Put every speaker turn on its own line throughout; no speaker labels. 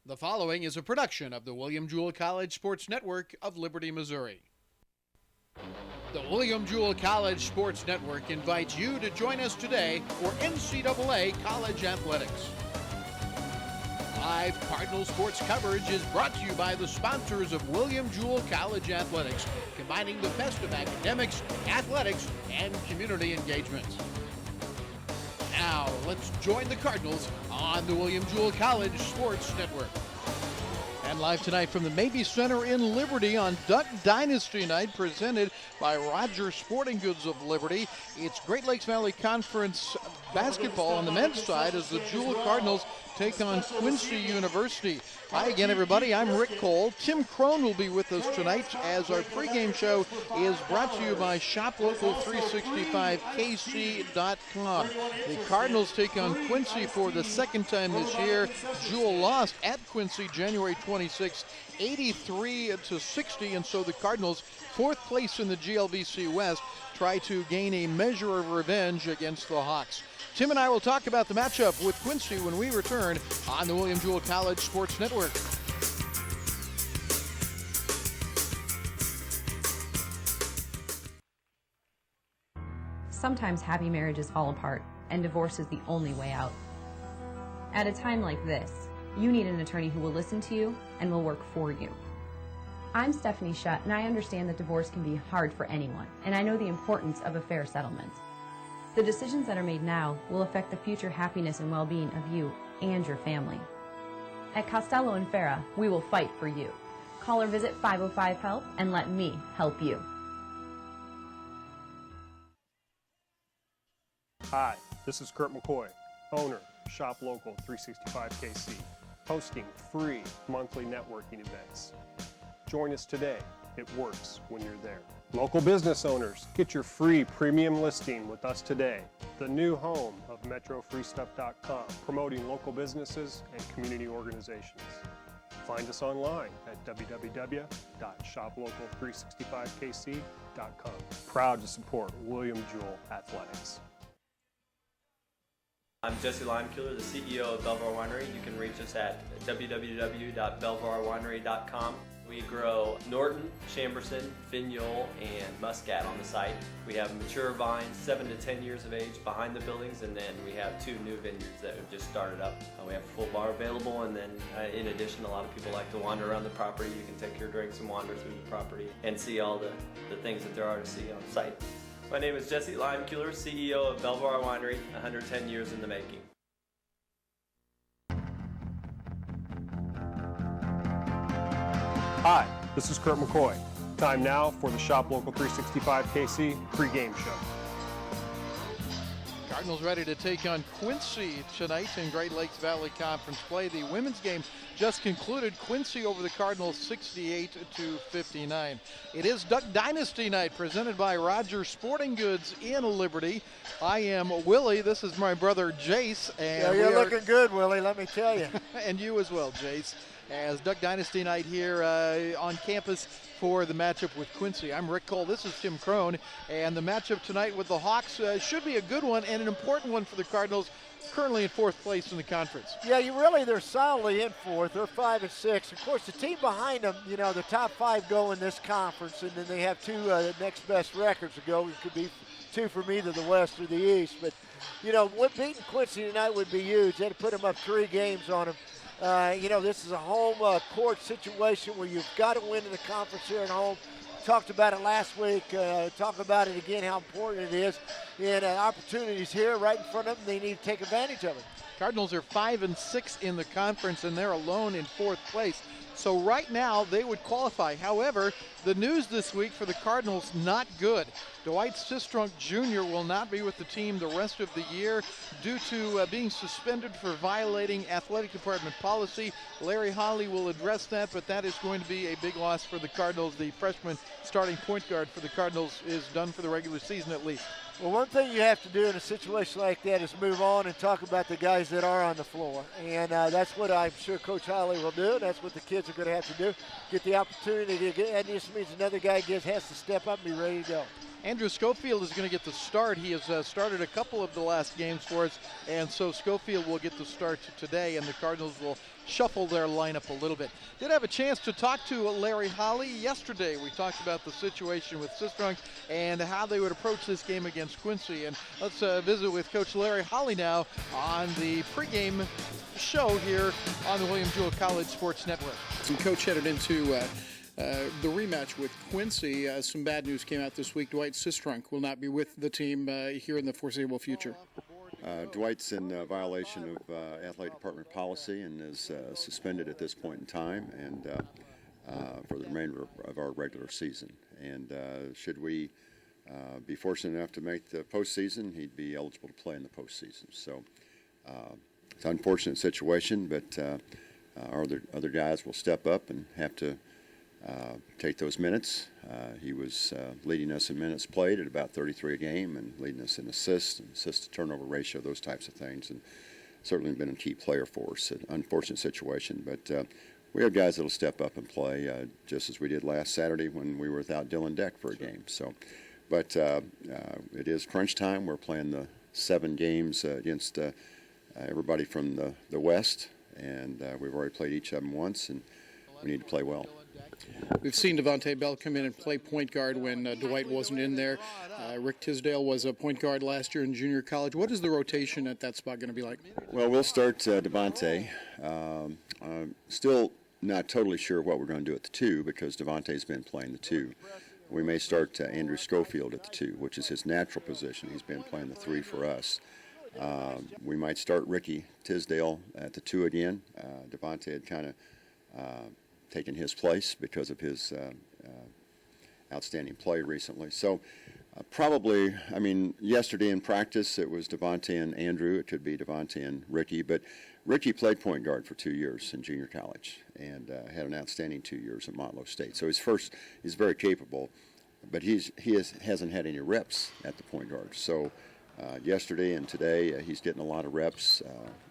The following is a production of the William Jewell College Sports Network of Liberty, Missouri. The William Jewell College Sports Network invites you to join us today for NCAA College Athletics. Live Cardinal sports coverage is brought to you by the sponsors of William Jewell College Athletics, combining the best of academics, athletics, and community engagement. Now, let's join the Cardinals on the William Jewell College Sports Network. And live tonight from the Mabee Center in Liberty on Duck Dynasty Night, presented by Rogers Sporting Goods of Liberty. It's Great Lakes Valley Conference basketball on the men's side as the Jewell Cardinals take on Quincy University. Hi again, everybody. I'm Rick Cole. Tim Crone will be with us tonight as our pregame show is brought to you by ShopLocal365KC.com. The Cardinals take on Quincy for the second time this year. Jewell lost at Quincy January 26th, 83-60, and so the Cardinals, fourth place in the GLVC West, try to gain a measure of revenge against the Hawks. Tim and I will talk about the matchup with Quincy when we return on the William Jewell College Sports Network.
Sometimes happy marriages fall apart, and divorce is the only way out. At a time like this, you need an attorney who will listen to you and will work for you. I'm Stephanie Shutt, and I understand that divorce can be hard for anyone, and I know the importance of a fair settlement. The decisions that are made now will affect the future happiness and well-being of you and your family. At Costello and Farah, we will fight for you. Call or visit 505-HELP and let me help you.
Hi, this is Kurt McCoy, owner, Shop Local 365KC, hosting free monthly networking events. Join us today. It works when you're there. Local business owners, get your free premium listing with us today. The new home of MetroFreeStuff.com, promoting local businesses and community organizations. Find us online at www.shoplocal365kc.com. Proud to support William Jewell Athletics.
I'm Jesse Limekiller, the CEO of Belvoir Winery. You can reach us at www.belvoirwinery.com. We grow Norton, Chamberson, Vignole, and Muscat on the site. We have mature vines, 7 to 10 years of age behind the buildings, and then we have 2 new vineyards that have just started up. We have a full bar available, and then in addition, a lot of people like to wander around the property. You can take your drinks and wander through the property and see all the things that there are to see on site. My name is Jesse Limekiller, CEO of Belvoir Winery, 110 years in the making.
Hi, this is Kurt McCoy. Time now for the Shop Local 365KC pregame show.
Cardinals ready to take on Quincy tonight in Great Lakes Valley Conference play. The women's game just concluded. Quincy over the Cardinals 68-59. It is Duck Dynasty Night presented by Rogers Sporting Goods in Liberty. I am Willie. This is my brother Jace. And
you're looking good, Willie, let me tell you.
And you as well, Jace. As Duck Dynasty Night here on campus for the matchup with Quincy. I'm Rick Cole. This is Tim Crone. And the matchup tonight with the Hawks should be a good one and an important one for the Cardinals, currently in fourth place in the conference.
Yeah, they're solidly in fourth. They're 5 and 6. Of course, the team behind them, the top 5 go in this conference, and then they have 2 next best records to go. It could be 2 from either the West or the East. But, beating Quincy tonight would be huge. They'd put them up 3 games on them. This is a home court situation where you've got to win in the conference here at home. Talked about it last week. Talk about it again, how important it is. And opportunities here right in front of them. They need to take advantage of it.
Cardinals are 5 and 6 in the conference, and they're alone in fourth place. So right now they would qualify. However, the news this week for the Cardinals, not good. Dwight Sistrunk Jr. will not be with the team the rest of the year due to being suspended for violating athletic department policy. Larry Holly will address that, but that is going to be a big loss for the Cardinals. The freshman starting point guard for the Cardinals is done for the regular season at least.
Well, one thing you have to do in a situation like that is move on and talk about the guys that are on the floor. And that's what I'm sure Coach Holly will do. That's what the kids are going to have to do. Get the opportunity to get, and this means another guy has to step up and be ready to go.
Andrew Schofield is going to get the start. He has started a couple of the last games for us, and so Schofield will get the start today, and the Cardinals will shuffle their lineup a little bit. Did have a chance to talk to Larry Holly yesterday. We talked about the situation with Sistrunk and how they would approach this game against Quincy. And let's visit with Coach Larry Holly now on the pregame show here on the William Jewell College Sports Network. And Coach, headed into the rematch with Quincy. Some bad news came out this week. Dwight Sistrunk will not be with the team here in the foreseeable future.
Dwight's in violation of athletic department policy and is suspended at this point in time and for the remainder of our regular season. And should we be fortunate enough to make the postseason, he'd be eligible to play in the postseason. So it's an unfortunate situation, but our other guys will step up and have to take those minutes. He was leading us in minutes played at about 33 a game and leading us in assists and assist-to-turnover ratio, those types of things, and certainly been a key player for us. An unfortunate situation, but we have guys that will step up and play just as we did last Saturday when we were without Dylan Deck for a game. So, but it is crunch time. We're playing the 7 games against everybody from the West, and we've already played each of them once, and we need to play well.
We've seen Devontae Bell come in and play point guard when Dwight wasn't in there. Rick Tisdale was a point guard last year in junior college. What is the rotation at that spot going to be like?
Well, we'll start Devontae. Still not totally sure what we're going to do at the 2 because Devontae's been playing the 2. We may start Andrew Schofield at the 2, which is his natural position. He's been playing the 3 for us. We might start Ricky Tisdale at the 2 again. Devontae had kind of taken his place because of his outstanding play recently. So probably, I mean, yesterday in practice it was Devontae and Andrew. It could be Devontae and Ricky, but Ricky played point guard for 2 years in junior college and had an outstanding 2 years at Montlow State. So he's very capable, but he hasn't had any reps at the point guard. So yesterday and today he's getting a lot of reps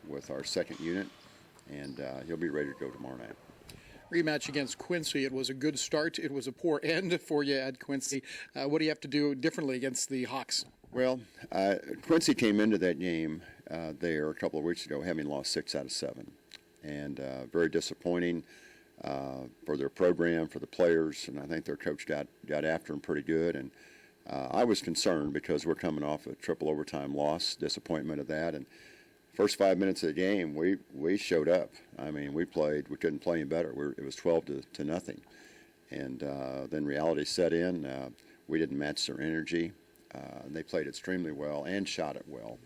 with our second unit, and he'll be ready to go tomorrow night.
Rematch against Quincy. It was a good start. It was a poor end for you at Quincy. What do you have to do differently against the Hawks?
Well, Quincy came into that game there a couple of weeks ago having lost 6 out of 7. And very disappointing for their program, for the players, and I think their coach got after them pretty good. And I was concerned because we're coming off a triple overtime loss, disappointment of that. And first 5 minutes of the game, we showed up. I mean, we couldn't play any better. It was 12 to nothing. And then reality set in. We didn't match their energy. They played extremely well and shot it well.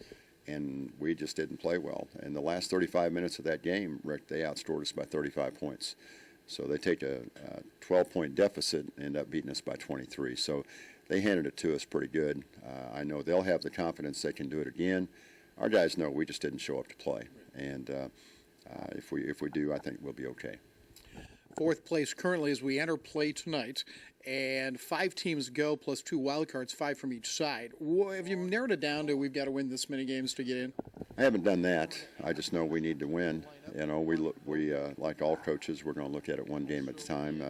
And we just didn't play well. And the last 35 minutes of that game, Rick, they outscored us by 35 points. So they take a 12-point deficit and end up beating us by 23. So they handed it to us pretty good. I know they'll have the confidence they can do it again. Our guys know we just didn't show up to play, and if we do, I think we'll be okay.
4th place currently as we enter play tonight, and 5 teams go plus 2 wild cards, 5 from each side. Have you narrowed it down to we've got to win this many games to get in?
I haven't done that. I just know we need to win. You know, we like all coaches, we're going to look at it one game at a time.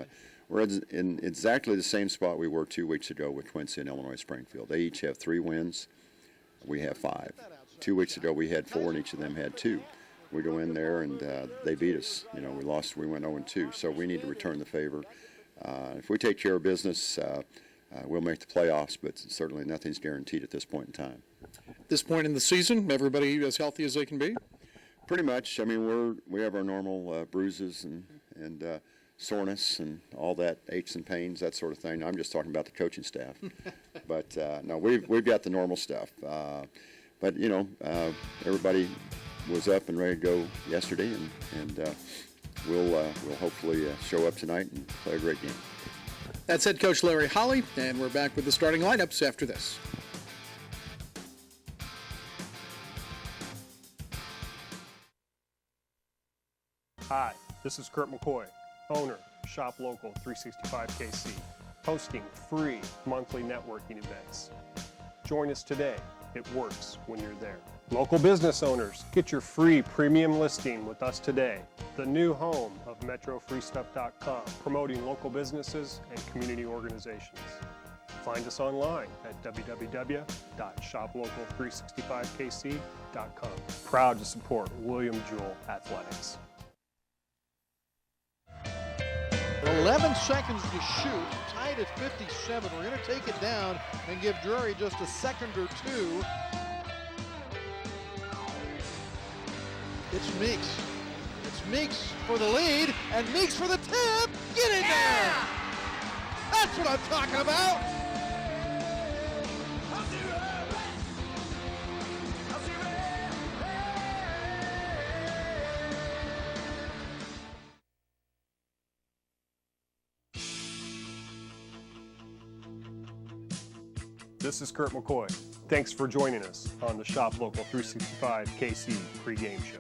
We're in exactly the same spot we were 2 weeks ago with Quincy and Illinois Springfield. They each have 3 wins. We have 5. 2 weeks ago we had 4 and each of them had 2. We go in there and they beat us. You know, we went 0-2. So we need to return the favor. If we take care of business, we'll make the playoffs, but certainly nothing's guaranteed at this point in time.
At this point in the season, everybody as healthy as they can be?
Pretty much. I mean, we have our normal bruises and soreness and all that, aches and pains, that sort of thing. I'm just talking about the coaching staff. But no, we've got the normal stuff. But, you know, everybody was up and ready to go yesterday, and we'll hopefully show up tonight and play a great game.
That's head coach Larry Holly, and we're back with the starting lineups after this.
Hi, this is Kurt McCoy, owner, Shop Local 365 KC, hosting free monthly networking events. Join us today. It works when you're there. Local business owners, get your free premium listing with us today. The new home of MetroFreeStuff.com, promoting local businesses and community organizations. Find us online at www.shoplocal365kc.com. Proud to support William Jewell Athletics.
11 seconds to shoot, tied at 57. We're going to take it down and give Drury just a second or two. It's Meeks. It's Meeks for the lead, and Meeks for the tip. Get in there! That's what I'm talking about!
This is Kurt McCoy. Thanks for joining us on the Shop Local 365 KC pregame show.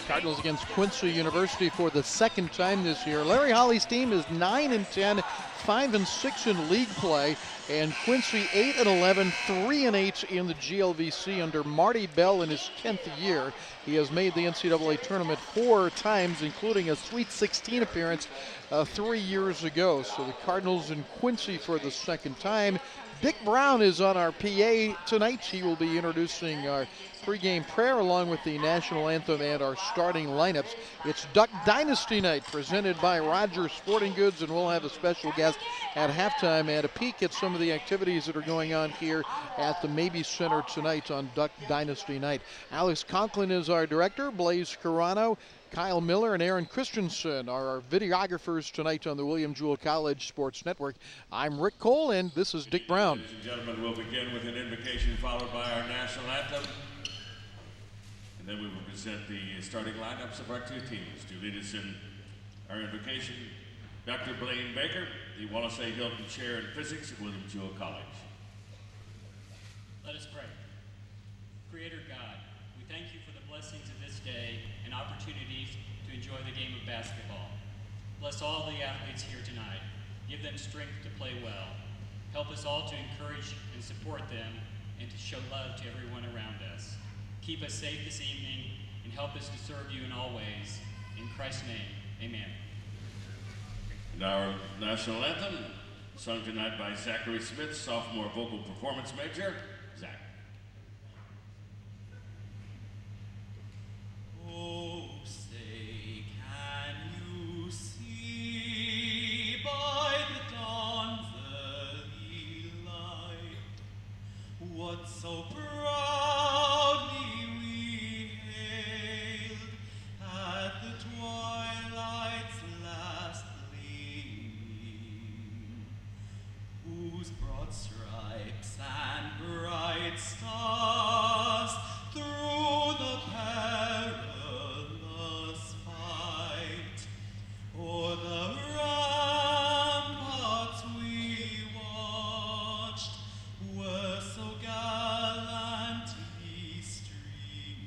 Cardinals against Quincy University for the second time this year. Larry Holly's team is 9-10, 5-6 in league play, and Quincy 8-11, 3-8 in the GLVC under Marty Bell in his 10th year. He has made the NCAA tournament 4 times, including a Sweet 16 appearance 3 years ago. So the Cardinals in Quincy for the second time. Dick Brown is on our PA tonight. He will be introducing our pregame prayer along with the national anthem and our starting lineups. It's Duck Dynasty night presented by Rogers Sporting Goods, and we'll have a special guest at halftime and a peek at some of the activities that are going on here at the Mabee Center tonight on Duck Dynasty night. Alex Conklin is our director. Blaze Carano, Kyle Miller, and Aaron Christensen are our videographers tonight on the William Jewell College Sports Network. I'm Rick Cole, and this is Dick Brown.
Ladies and gentlemen, we'll begin with an invocation followed by our national anthem. And then we will present the starting lineups of our two teams. To lead us in our invocation, Dr. Blaine Baker, the Wallace A. Hilton Chair in Physics at William Jewell College.
Let us pray. Creator God, we thank you for the blessings of this day and opportunities to enjoy the game of basketball. Bless all the athletes here tonight. Give them strength to play well. Help us all to encourage and support them and to show love to everyone around us. Keep us safe this evening and help us to serve you in all ways. In Christ's name, amen.
And our national anthem, sung tonight by Zachary Smith, sophomore vocal performance major. Zach.
Oh, say, can you see by the dawn's early light what so proudly we hailed at the twilight's last gleaming, whose broad stripes and bright stars through the perilous fight o'er the ramparts we watched were so gallantly streaming,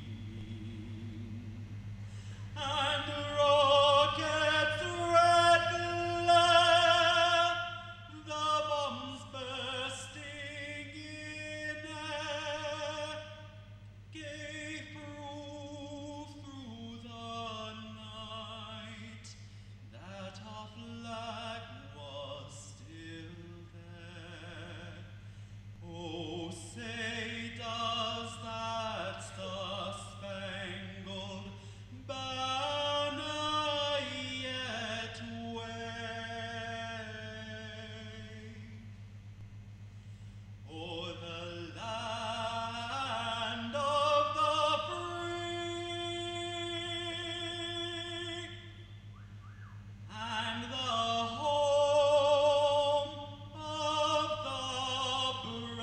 and rockets red glare, the bombs bursting in air, gave proof through the night that our flag was still there. Oh, say, does that star-spangled banner yet wave o'er the land of the free and the home of the brave?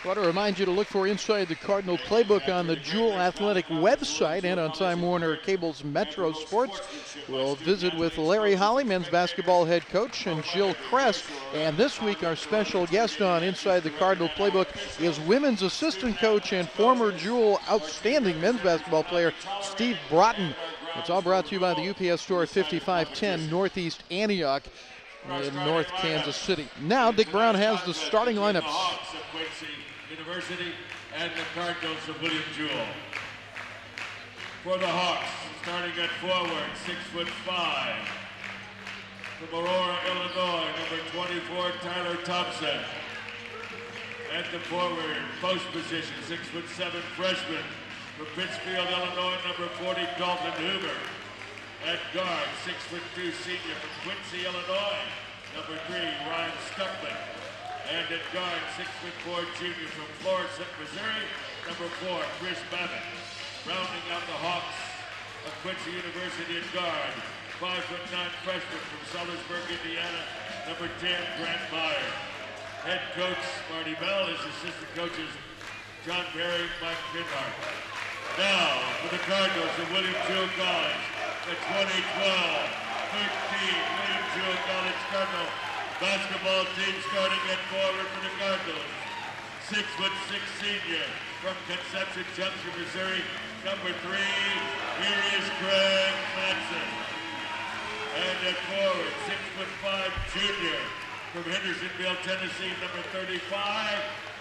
I want to remind you to look for Inside the Cardinal Playbook on the Jewell Athletic website and on Time Warner Cable's Metro Sports. We'll visit with Larry Holly, men's basketball head coach, and Jill Kress. And this week, our special guest on Inside the Cardinal Playbook is women's assistant coach and former Jewell outstanding men's basketball player, Steve Broughton. It's all brought to you by the UPS store at 5510 Northeast Antioch in North Kansas City. Now, Dick Brown has the starting lineups.
Hawks of Quincy University and the Cardinals of William Jewell. For the Hawks, Starting at forward, 6'5". From Aurora, Illinois, number 24, Tyler Thompson. At the forward, post position, 6'7" freshman. From Pittsfield, Illinois, number 40, Dalton Hoover. At guard, 6'2" senior from Quincy, Illinois, number 3, Ryan Stuckman. And at guard, 6'4" junior from Florissant, Missouri, number 4, Chris Babbitt. Rounding out the Hawks of Quincy University at guard, 5'9" freshman from Sellersburg, Indiana, number 10, Grant Meyer. Head coach Marty Bell, his assistant coaches John Berry, Mike Pinhart. Now for the Cardinals of William Jewell College, the 2012-13 William Jewell College Cardinal basketball team starting at forward for the Cardinals. 6'6" senior from Conception Junction, Missouri, number 3, here is Craig Matson. And at forward, 6'5" junior from Hendersonville, Tennessee, number 35,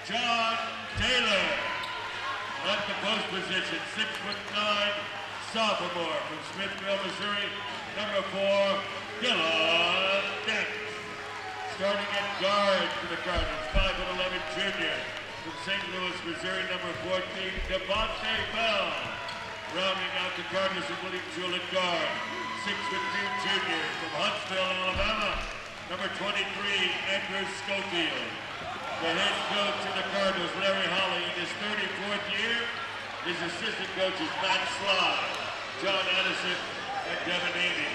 John Taylor. At the post position, 6'9", sophomore from Smithville, Missouri, number 4, Dylan Dent. Starting at guard for the Cardinals, 5'11" junior from St. Louis, Missouri, number 14, Devontae Bell. Rounding out the Cardinals of William Jewell at guard, 6'2" junior from Huntsville, Alabama, number 23, Andrew Schofield. The head coach of the Cardinals, Larry Holly, in his 34th year. His assistant coaches, Matt Sly, John Addison, and Devin Amy.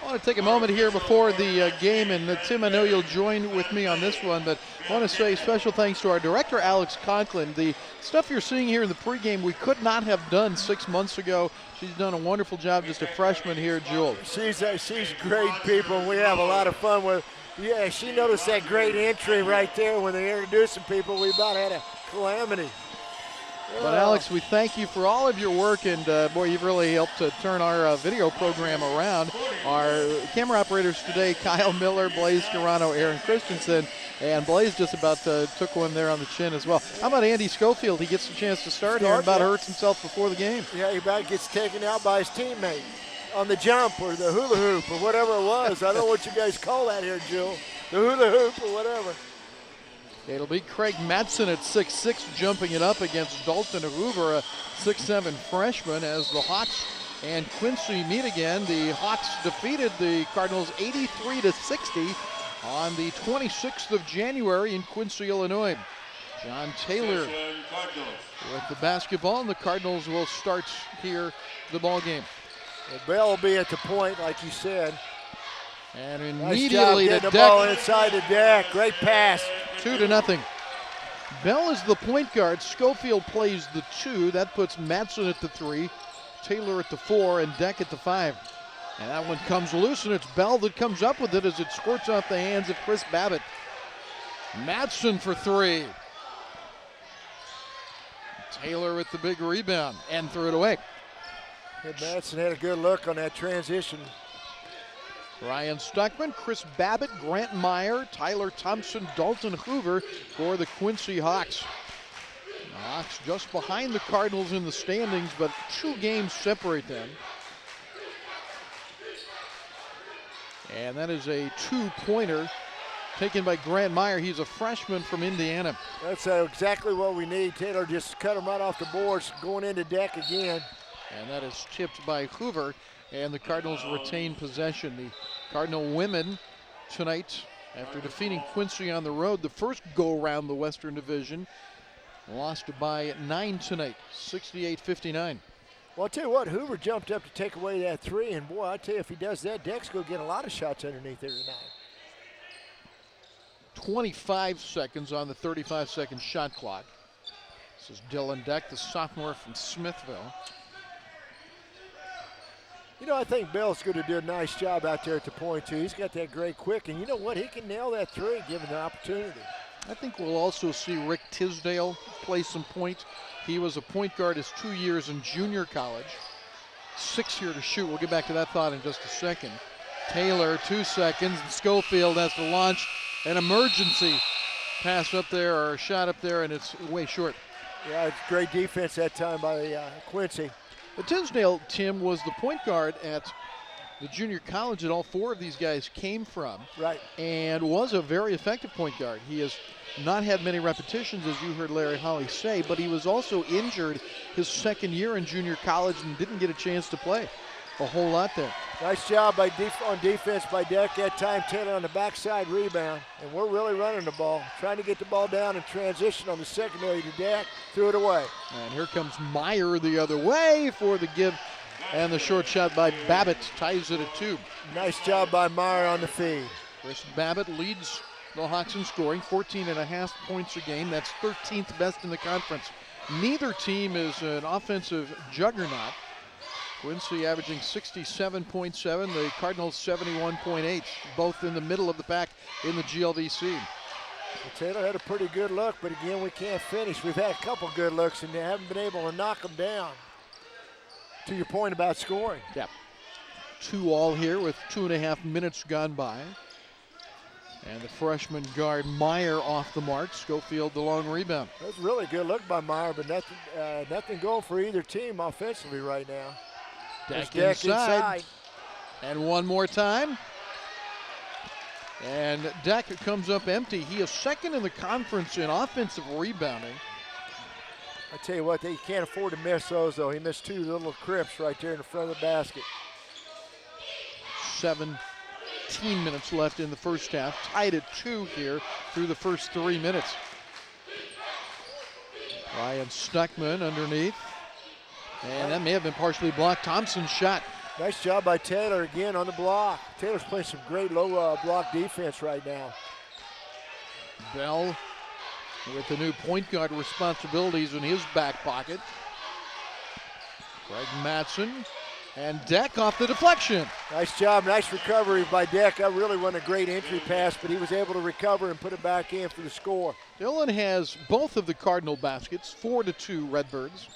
I want to take a moment here before the game, and Tim, I know you'll join with me on this one, but I want to say special thanks to our director, Alex Conklin. The stuff you're seeing here in the pregame, we could not have done 6 months ago. She's done a wonderful job, just a freshman here at Jewell.
She's great people. We have a lot of fun with. Yeah, she noticed that great entry right there when they're introducing people. We about had a calamity.
But Alex, we thank you for all of your work, and boy, you've really helped to turn our video program around. Our camera operators today, Kyle Miller, Blaze Carano, Aaron Christensen, and Blaze just about took one there on the chin as well. How about Andy Schofield? He gets a chance to start here and about hurts himself before the game.
Yeah, he about gets taken out by his teammate on the jump or the hula hoop or whatever it was. I don't know what you guys call that here, Jewell. The hula hoop or whatever.
It'll be Craig Matson at 6'6", jumping it up against Dalton Hoover, a 6'7" freshman, as the Hawks and Quincy meet again. The Hawks defeated the Cardinals 83-60 on the 26th of January in Quincy, Illinois. John Taylor with the basketball, and the Cardinals will start here the ball game.
Well, Bell will be at the point, like you said.
And
Nice
immediately
job
the
getting the ball
deck.
inside the deck. Great pass.
2-0. Bell is the point guard. Schofield plays the 2. That puts Matson at the 3, Taylor at the 4, and Deck at the 5. And that one comes loose, and it's Bell that comes up with it as it squirts off the hands of Chris Babbitt. Matson for 3. Taylor with the big rebound and threw it away.
And Matson had a good look on that transition.
Ryan Stuckman, Chris Babbitt, Grant Meyer, Tyler Thompson, Dalton Hoover for the Quincy Hawks. The Hawks just behind the Cardinals in the standings, but 2 games separate them. And that is a 2-pointer taken by Grant Meyer. He's a freshman from Indiana.
That's exactly what we need. Taylor just cut him right off the boards, going into Deck again.
And that is tipped by Hoover, and the Cardinals retain possession. The Cardinal women tonight, after defeating Quincy on the road, the first go-around the Western Division, lost by 9 tonight, 68-59.
Well, I'll tell you what, Hoover jumped up to take away that 3, and boy, I tell you, if he does that, Deck's going to get a lot of shots underneath there tonight.
25 seconds on the 35-second shot clock. This is Dylan Deck, the sophomore from Smithville.
You know, I think Bell's going to do a nice job out there at the point, too. He's got that great quick, and you know what? He can nail that 3 given the opportunity.
I think we'll also see Rick Tisdale play some point. He was a point guard his 2 years in junior college. 6 here to shoot. We'll get back to that thought in just a second. Taylor, 2 seconds, and Schofield has to launch an emergency pass up there, or a shot up there, and it's way short.
Yeah, it's great defense that time by Quincy.
But Tisdale, Tim, was the point guard at the junior college that all four of these guys came from.
Right.
And was a very effective point guard. He has not had many repetitions, as you heard Larry Holly say, but he was also injured his second year in junior college and didn't get a chance to play a whole lot there.
Nice job on defense by Deck that time. Taylor on the backside rebound. And we're really running the ball. Trying to get the ball down and transition on the secondary to Deck. Threw it away.
And here comes Meyer the other way for the give. And the short shot by Babbitt ties it at 2.
Nice job by Meyer on the feed.
Chris Babbitt leads the Hawks in scoring, 14.5 points a game. That's 13th best in the conference. Neither team is an offensive juggernaut. Quincy averaging 67.7, the Cardinals 71.8, both in the middle of the pack in the GLVC.
Well, Taylor had a pretty good look, but again, we can't finish. We've had a couple good looks, and they haven't been able to knock them down. To your point about scoring.
Yep. 2 all here with 2.5 minutes gone by. And the freshman guard Meyer off the mark. Schofield the long rebound.
That was a really good look by Meyer, but nothing going for either team offensively right now.
Deck
inside.
And one more time. And Deck comes up empty. He is second in the conference in offensive rebounding.
I tell you what, they can't afford to miss those, though. He missed 2 little crimps right there in the front of the basket.
17 minutes left in the first half. Tied at 2 here through the first 3 minutes. Ryan Stuckman underneath. And that may have been partially blocked. Thompson's shot.
Nice job by Taylor again on the block. Taylor's playing some great low block defense right now.
Bell with the new point guard responsibilities in his back pocket. Greg Mattson and Deck off the deflection.
Nice job, nice recovery by Deck. That really wasn't a great entry pass, but he was able to recover and put it back in for the score.
Dillon has both of the Cardinal baskets, 4-2 Redbirds.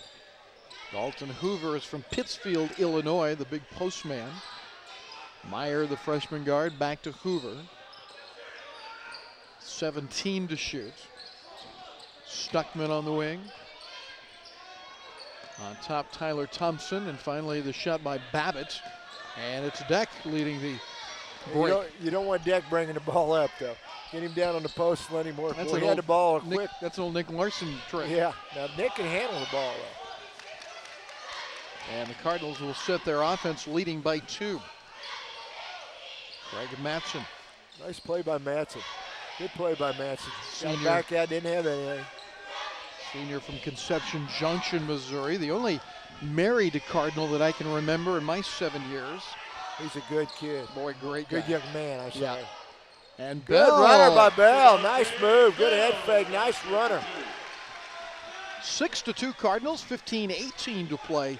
Dalton Hoover is from Pittsfield, Illinois, the big postman. Meyer, the freshman guard, back to Hoover. 17 to shoot. Stuckman on the wing. On top, Tyler Thompson, and finally the shot by Babbitt. And it's Deck leading the break.
You don't want Deck bringing the ball up, though. Get him down on the post and let him work.
He
had the ball quick.
That's an old Nick Larson trick.
Yeah, now Nick can handle the ball, though.
And the Cardinals will set their offense leading by 2. Greg Mattson.
Nice play by Mattson. Good play by Mattson.
Senior.
Got back out, didn't have anything.
Senior from Conception Junction, Missouri. The only married Cardinal that I can remember in my 7 years.
He's a good kid.
Boy, great
Good
guy.
young man, I say.
Yeah. And
Good
Bell.
runner by Bell. Nice move. Good head fake. Nice runner.
6-2 Cardinals, 15-18 to play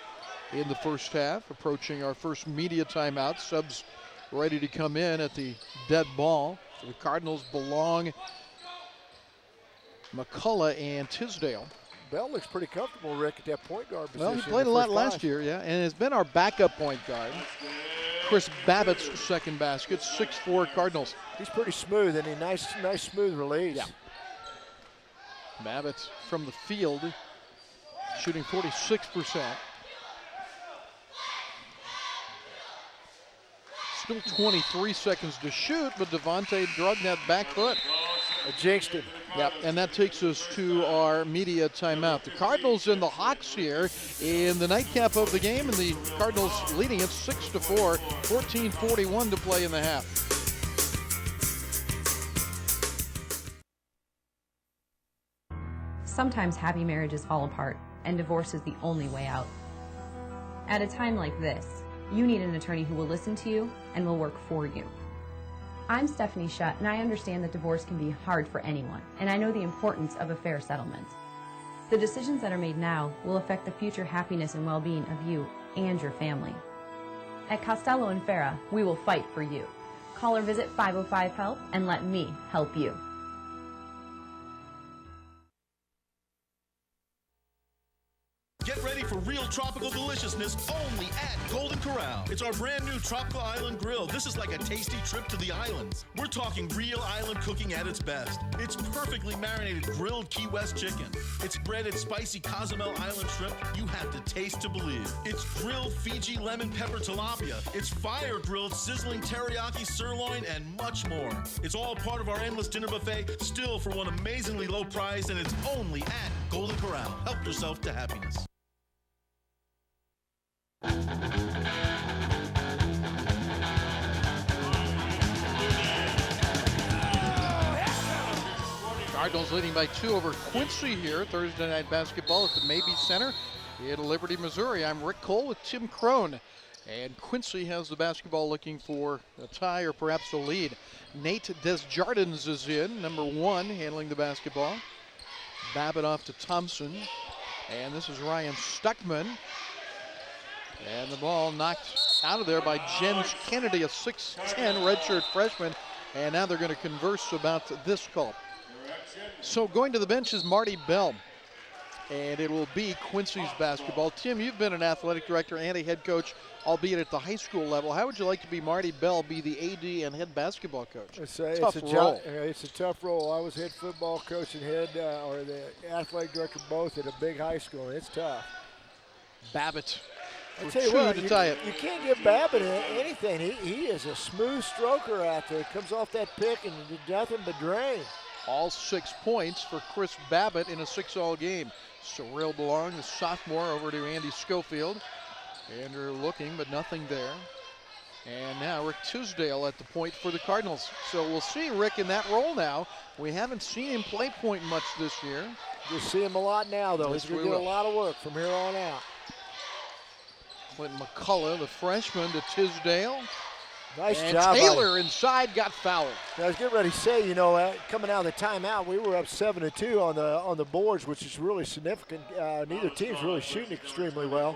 in the first half. Approaching our first media timeout. Subs ready to come in at the dead ball. So the Cardinals belong McCullough and Tisdale.
Bell looks pretty comfortable, Rick, at that point guard position.
Well, he played a lot last year, yeah, and has been our backup point guard. Chris Babbitt's second basket, 6'4" Cardinals.
He's pretty smooth, and a nice smooth release.
Yeah. Babbitt from the field, shooting 46%. Still 23 seconds to shoot, but Devontae drugged that back foot.
Jinxed him.
Yep, and that takes us to our media timeout. The Cardinals and the Hawks here in the nightcap of the game, and the Cardinals leading it 6-4, 14:41 to play in the half.
Sometimes happy marriages fall apart, and divorce is the only way out. At a time like this, you need an attorney who will listen to you and will work for you. I'm Stephanie Schutt, and I understand that divorce can be hard for anyone, and I know the importance of a fair settlement. The decisions that are made now will affect the future happiness and well-being of you and your family. At Costello and Farah, we will fight for you. Call or visit 505-HELP and let me help you.
Get Get ready for real tropical deliciousness only at Golden Corral. It's our brand new Tropical Island Grill. This is like a tasty trip to the islands. We're talking real island cooking at its best. It's perfectly marinated grilled Key West chicken. It's breaded spicy Cozumel Island shrimp you have to taste to believe. It's grilled Fiji lemon pepper tilapia. It's fire grilled sizzling teriyaki sirloin and much more. It's all part of our endless dinner buffet, still for one amazingly low price, and it's only at Golden Corral. Help yourself to happiness.
Cardinals leading by 2 over Quincy here. Thursday night basketball at the Mabee Center in Liberty, Missouri. I'm Rick Cole with Tim Crone. And Quincy has the basketball looking for a tie or perhaps a lead. Nate Desjardins is in, number 1, handling the basketball. Babbitt off to Thompson. And this is Ryan Stuckman. And the ball knocked out of there by Jens Kennedy, a 6'10 redshirt freshman. And now they're going to converse about this call. So going to the bench is Marty Bell. And it will be Quincy's basketball. Tim, you've been an athletic director and a head coach, albeit at the high school level. How would you like to be Marty Bell, be the AD and head basketball coach?
It's a tough role. I was head football coach and or the athletic director both at a big high school, and it's tough.
Babbitt.
I tell you what, you can't give Babbitt anything. He is a smooth stroker out there. Comes off that pick and did nothing but drain.
All 6 points for Chris Babbitt in a 6-all game. Cyril Belong, the sophomore, over to Andy Schofield. Andrew looking, but nothing there. And now Rick Tisdale at the point for the Cardinals. So we'll see Rick in that role now. We haven't seen him play point much this year.
You'll see him a lot now, though.
Yes,
he's going to get a lot of work from here on out.
Clinton McCullough, the freshman, to Tisdale.
Nice
and
job.
Taylor inside got fouled.
I was getting ready to say, coming out of the timeout, we were up 7-2 on the boards, which is really significant. Neither team's really shooting extremely well.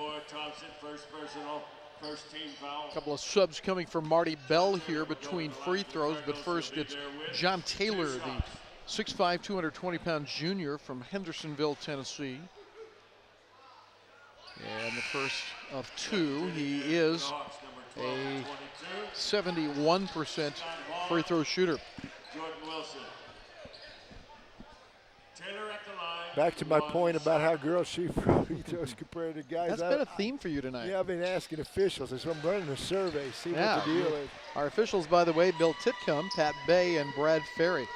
A couple of subs coming from Marty Bell here between free throws, but first it's John Taylor, the 6'5", 220-pound junior from Hendersonville, Tennessee. And the first of 2, he is a 71% free throw shooter.
Back to my point about how girls shoot free throws compared to guys.
That's been a theme for you tonight.
Yeah, I've been asking officials. So I'm running a survey, see what the deal is.
Our officials, by the way, Bill Titcomb, Pat Bay, and Brad Ferry.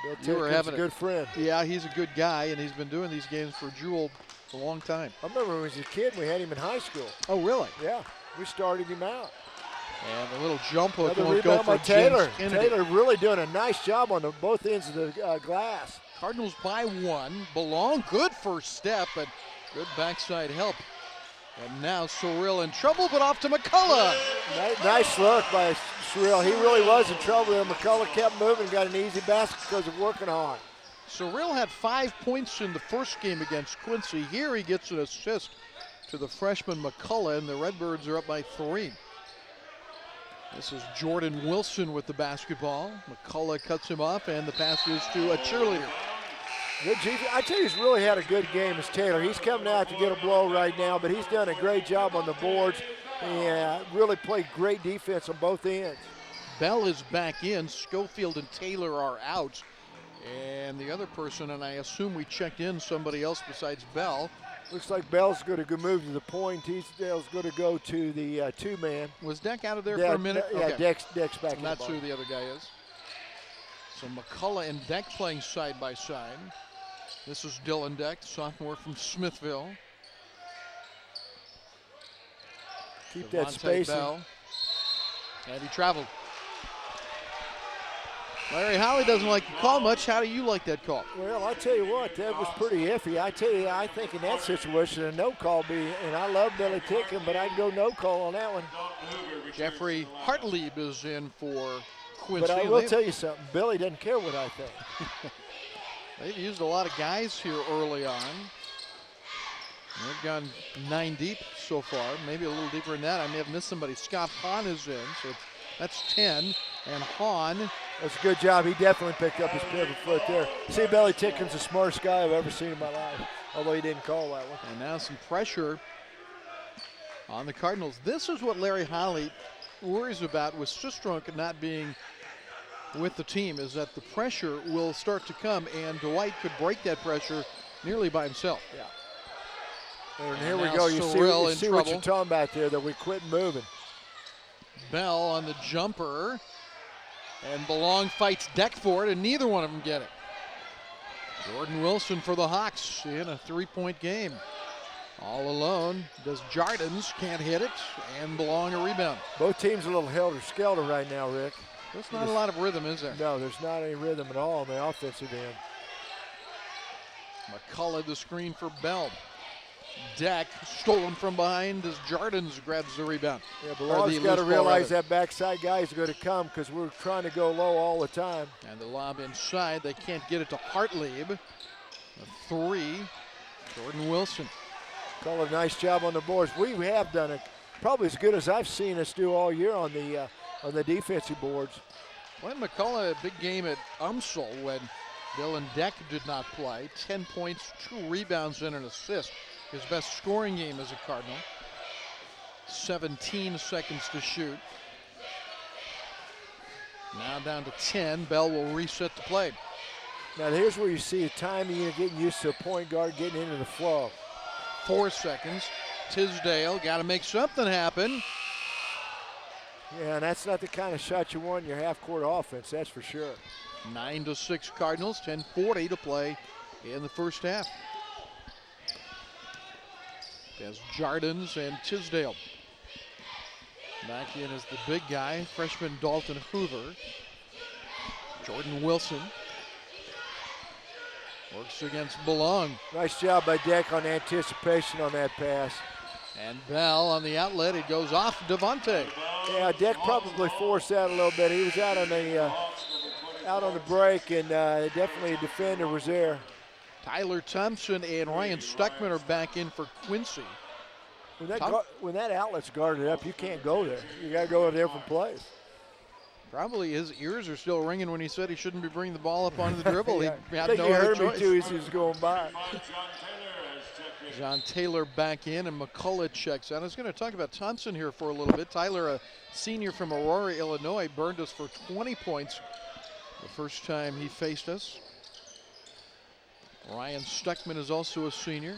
Bill Titcomb's a good friend.
Yeah, he's a good guy, and he's been doing these games for Jewell a long time.
I remember when he was a kid, we had him in high school.
Oh, really?
Yeah, we started him out.
And a little jump hook
will go for Taylor. Taylor really doing a nice job on both ends of the glass.
Cardinals by 1. Belong, good first step, and good backside help. And now Cyril in trouble, but off to McCullough.
Nice look by Cyril. He really was in trouble there. McCullough kept moving, got an easy basket because of working hard.
Cyril had 5 points in the first game against Quincy. Here he gets an assist to the freshman McCullough, and the Redbirds are up by 3. This is Jordan Wilson with the basketball. McCullough cuts him off, and the pass is to a cheerleader.
I tell you, he's really had a good game as Taylor. He's coming out to get a blow right now, but he's done a great job on the boards and really played great defense on both ends.
Bell is back in. Schofield and Taylor are out. And the other person, and I assume we checked in somebody else besides Bell.
Looks like Bell's going to move to the point. Teasdale's going to go to the two-man.
Was Deck out of there for a minute?
Yeah,
okay.
Deck's back in.
That's who the other guy is. So McCullough and Deck playing side by side. This is Dylan Deck, sophomore from Smithville.
Keep that spacing.
Bell. And he traveled. Larry Howley doesn't like the call much. How do you like that call?
Well, I tell you what, that was pretty iffy. I tell you, I think in that situation, a no call and I love Billy Tickham, but I'd go no call on that one.
Jeffrey Hartlieb is in for Quincy.
But I will tell you something, Billy doesn't care what I think.
They've used a lot of guys here early on. They've gone 9 deep so far, maybe a little deeper than that. I may have missed somebody. Scott Hahn is in, so that's 10. And Hahn
That's a good job. He definitely picked up his pivot foot there. See, Belly Ticken's the smartest guy I've ever seen in my life, although he didn't call that one.
And now some pressure on the Cardinals. This is what Larry Holly worries about with Sistrunk not being with the team, is that the pressure will start to come, and Dwight could break that pressure nearly by himself.
Yeah. And here
And
we
now
go. You
Sorrell in
see what
trouble.
you're talking about there, that we quit moving.
Bell on the jumper, and Belong fights Deck for it, and neither one of them get it. Jordan Wilson for the Hawks in a three-point game. All alone, does Jardins, can't hit it, and Belong a rebound.
Both teams a little helter-skelter right now, Rick.
There's not a lot of rhythm, is there?
No, there's not any rhythm at all on the offensive end.
McCullough the screen for Bell. Deck stolen from behind as Jardins grabs the rebound.
Yeah, Belong's got to
loose ball,
realize
rather.
that backside guy is going to come because we're trying to go low all the time.
And the lob inside, they can't get it to Hartlieb. A three, Jordan Wilson.
Call a nice job on the boards. We have done it probably as good as I've seen us do all year on the defensive boards.
Glenn McCullough, a big game at Umsel when Dylan Deck did not play. 10 points, 2 rebounds, and an assist. His best scoring game as a Cardinal. 17 seconds to shoot. Now down to 10. Bell will reset the play.
Now here's where you see the timing and getting used to a point guard getting into the flow.
4 seconds. Tisdale got to make something happen.
Yeah, and that's not the kind of shot you want in your half-court offense, that's for sure.
9-6 Cardinals, 10:40 to play in the first half. There's Jardins and Tisdale. Back in as the big guy, freshman Dalton Hoover. Jordan Wilson works against Belong.
Nice job by Deck on anticipation on that pass.
And Bell on the outlet, it goes off Devontae.
Yeah, Deck probably forced that a little bit. He was out on the break, and definitely a defender was there.
Tyler Thompson and Ryan Stuckman are back in for Quincy.
When that outlet's guarded up, you can't go there. You got to go to a different place.
Probably his ears are still ringing when he said he shouldn't be bringing the ball up onto the dribble.
Yeah.
He
I
had
think
no
you
other
heard
choice.
me too as he was going by.
John Taylor back in, and McCullough checks out. I was going to talk about Thompson here for a little bit. Tyler, a senior from Aurora, Illinois, burned us for 20 points the first time he faced us. Ryan Stuckman is also a senior.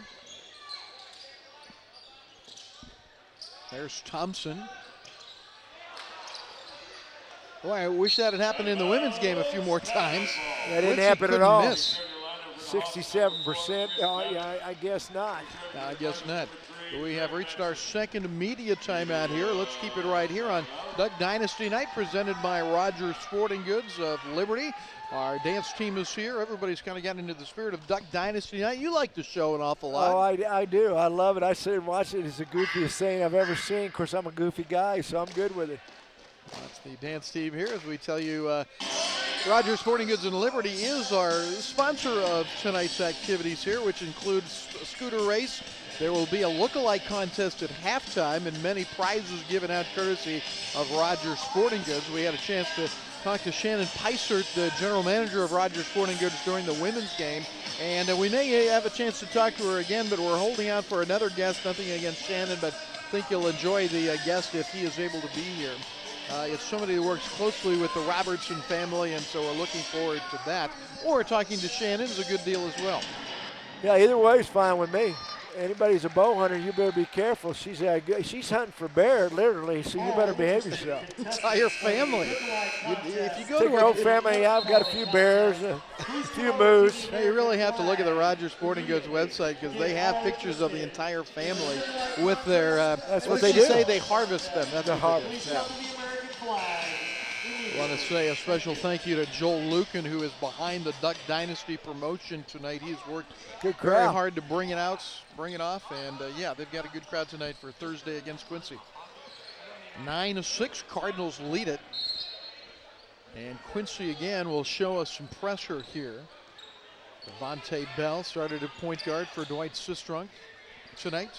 There's Thompson. Boy, I wish that had happened in the women's game a few more times.
That didn't
Quincy
happen at
couldn't
all.
miss.
67%. Yeah, I guess not.
No, I guess not. We have reached our second media timeout here. Let's keep it right here on Duck Dynasty Night, presented by Rogers Sporting Goods of Liberty. Our dance team is here. Everybody's kind of gotten into the spirit of Duck Dynasty Night. You like the show an awful lot.
Oh, I do. I love it. I sit and watch it. It's the goofiest thing I've ever seen. Of course, I'm a goofy guy, so I'm good with it.
That's the dance team here as we tell you Rogers Sporting Goods and Liberty is our sponsor of tonight's activities here, which includes a scooter race. There will be a look-alike contest at halftime and many prizes given out courtesy of Rogers Sporting Goods. We had a chance to talk to Shannon Peisert, the general manager of Rogers Sporting Goods, during the women's game. And we may have a chance to talk to her again, but we're holding out for another guest. Nothing against Shannon, but think you'll enjoy the guest if he is able to be here. It's somebody who works closely with the Robertson family, and so we're looking forward to that. Or talking to Shannon is a good deal as well.
Yeah, either way is fine with me. Anybody's a bow hunter, you better be careful. She's hunting for bear, literally, so you better behave yourself.
Entire family. If you go
Take
to
your whole family. I've got a few bears, a few moose.
Now you really have to look at the Rogers Sporting Goods website because they have pictures of the entire family with their.
That's what
did
they
she
do.
say they harvest them. That's
The
what they do.
harvest.
Yeah. I want to say a special thank you to Joel Lucan, who is behind the Duck Dynasty promotion tonight. He's worked
Good
very
crowd.
hard to bring it off, and yeah, they've got a good crowd tonight for Thursday against Quincy. 9-6, Cardinals lead it, and Quincy again will show us some pressure here. Devontae Bell started at point guard for Dwight Sistrunk tonight.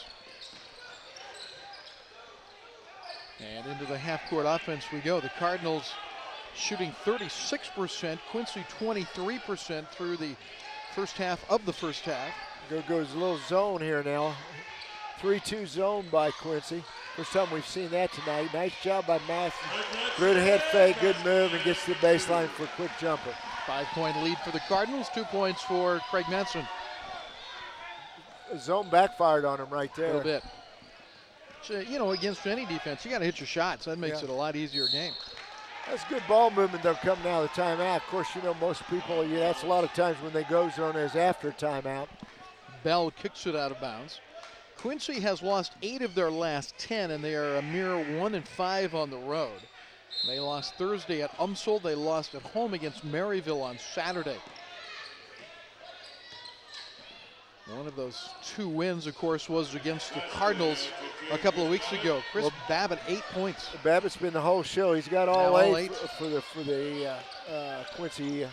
And into the half-court offense we go. The Cardinals shooting 36%, Quincy 23% through the first half of the first half.
There goes a little zone here now. 3-2 zone by Quincy. First time we've seen that tonight. Nice job by Matson. Good head fake, good move, and gets to the baseline for a quick jumper.
5-point lead for the Cardinals, 2 points for Craig Matson.
Zone backfired on him right there.
A little bit. So, you know, against any defense, you got to hit your shots. That makes it a lot easier game.
That's good ball movement. They're coming out of the timeout. Of course, you know, most people, that's a lot of times when they go zone is after timeout.
Bell kicks it out of bounds. Quincy has lost 8 of their last 10, and they are a mere 1-5 on the road. They lost Thursday at Umsel. They lost at home against Maryville on Saturday. One of those 2 wins, of course, was against the Cardinals a couple of weeks ago. Chris Babbitt, 8 points.
Babbitt's been the whole show. He's got all eight for the Quincy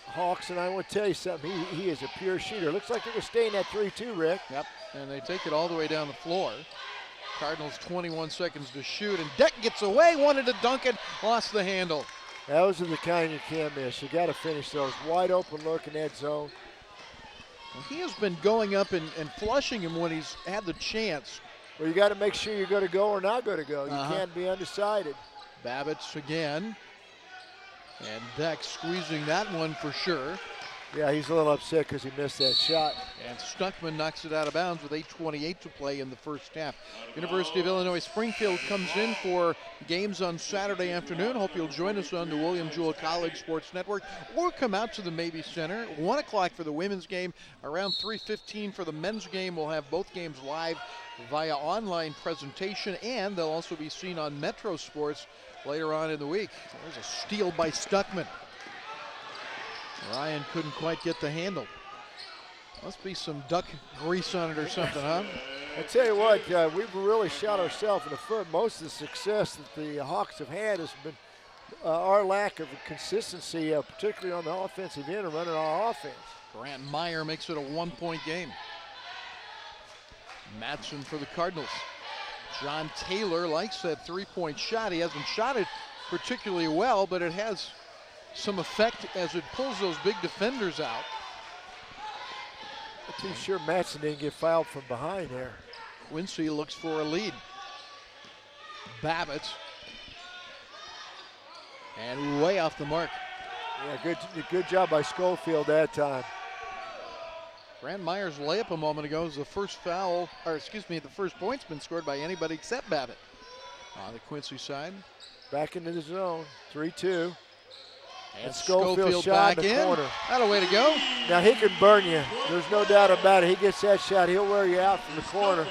Hawks, and I want to tell you something. He is a pure shooter. Looks like they're going to stay in that 3-2, Rick.
Yep, and they take it all the way down the floor. Cardinals 21 seconds to shoot, and Deck gets away, wanted to dunk it, lost the handle.
Those are the kind you can't miss. You got to finish those. Wide open look in that zone.
Well, he has been going up and flushing him when he's had the chance.
Well, you got to make sure you're going to go or not going to go. You can't be undecided.
Babbitt's again. And Deck squeezing that one for sure.
Yeah, he's a little upset because he missed that shot.
And Stuckman knocks it out of bounds with 8:28 to play in the first half. University of Illinois Springfield comes in for games on Saturday afternoon. Hope you'll join us on the William Jewell College Sports Network or come out to the Mabee Center. 1 o'clock for the women's game, around 3:15 for the men's game. We'll have both games live via online presentation, and they'll also be seen on Metro Sports later on in the week. There's a steal by Stuckman. Ryan couldn't quite get the handle. Must be some duck grease on it or something, huh?
I tell you what, we've really shot ourselves in the foot. Most of the success that the Hawks have had has been our lack of consistency, particularly on the offensive end and running our offense.
Grant Meyer makes it a 1-point game. Matson for the Cardinals. John Taylor likes that 3-point shot. He hasn't shot it particularly well, but it has some effect as it pulls those big defenders out.
I'm too sure Matson didn't get fouled from behind there.
Quincy looks for a lead. Babbitt. And way off the mark.
Yeah, good job by Schofield that time.
Grant Meyer's layup a moment ago is the first foul, or excuse me, the first point's been scored by anybody except Babbitt. On the Quincy side.
Back into the zone, 3-2.
And
Schofield shot
back
in the corner.
That'll way to go.
Now he can burn you. There's no doubt about it. He gets that shot, he'll wear you out from the corner.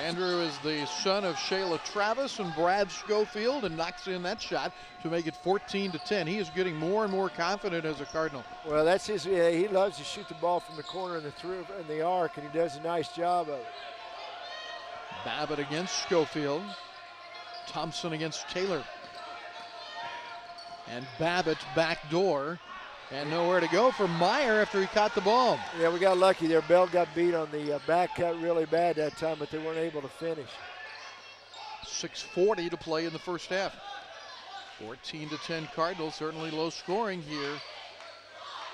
Andrew is the son of Shayla Travis and Brad Schofield and knocks in that shot to make it 14-10. He is getting more and more confident as a Cardinal.
Well, that's his, he loves to shoot the ball from the corner in the arc, and he does a nice job of it.
Babbitt against Schofield. Thompson against Taylor. And Babbitt backdoor. And nowhere to go for Meyer after he caught the ball.
Yeah, we got lucky there. Bell got beat on the back cut really bad that time, but they weren't able to finish.
6:40 to play in the first half. 14-10 Cardinals, certainly low scoring here.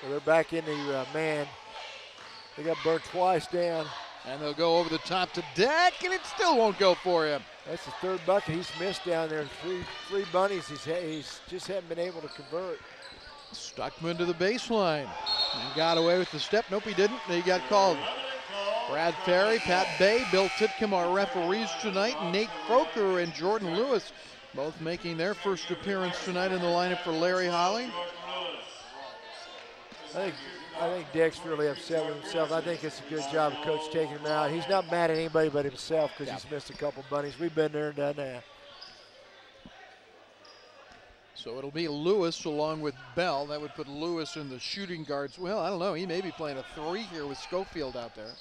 Well, they're back in the man. They got burnt twice down.
And they'll go over the top to Deck, and it still won't go for him.
That's the third bucket he's missed down there. Three bunnies he's just haven't been able to convert.
Stuckman to the baseline and got away with the step. Nope, he didn't. He got called. Brad Ferry, Pat Bay, Bill Titcomb are referees tonight. Nate Croker and Jordan Lewis both making their first appearance tonight in the lineup for Larry Holly.
I think Deck's really upset with himself. I think it's a good job of Coach taking him out. He's not mad at anybody but himself because he's missed a couple bunnies. We've been there and done that.
So it'll be Lewis along with Bell. That would put Lewis in the shooting guards. Well, I don't know. He may be playing a 3 here with Schofield out there.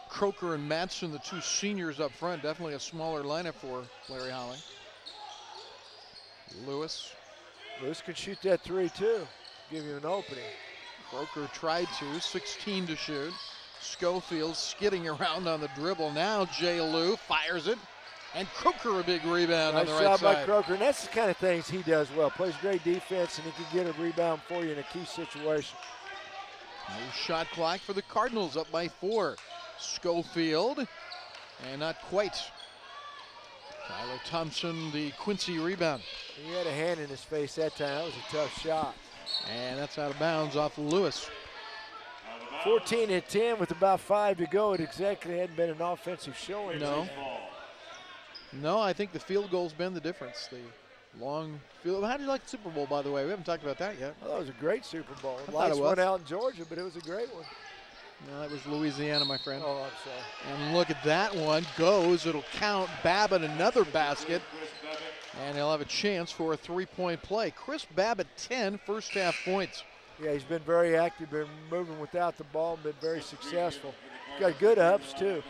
Croker and Matson, the 2 seniors up front. Definitely a smaller lineup for Larry Holly. Lewis
can shoot that 3 too. Give you an opening.
Croker tried to, 16 to shoot. Schofield skidding around on the dribble. Now Jay Lou fires it. And Croker a big rebound on
Nice
the right
job by
side.
Croker, and that's the kind of things he does well. Plays great defense, and he can get a rebound for you in a key situation.
No shot clock for the Cardinals, up by 4. Schofield, and not quite. Tyler Thompson, the Quincy rebound.
He had a hand in his face that time. That was a tough shot.
And that's out of bounds off Lewis.
14-10 with about 5 to go. It exactly hadn't been an offensive showing.
No, I think the field goal's been the difference. The long field. How do you like the Super Bowl, by the way? We haven't talked about that yet.
Well, that was a great Super Bowl.
I thought
Lights
it was.
went out in Georgia, but it was a great one.
No, that was Louisiana, my friend.
Oh, I'm sorry.
And look at that one. Goes. It'll count. Babbitt another basket. And he'll have a chance for a 3-point play. Chris Babbitt, 10 first half points.
Yeah, he's been very active, been moving without the ball, been very successful. Got good ups, too.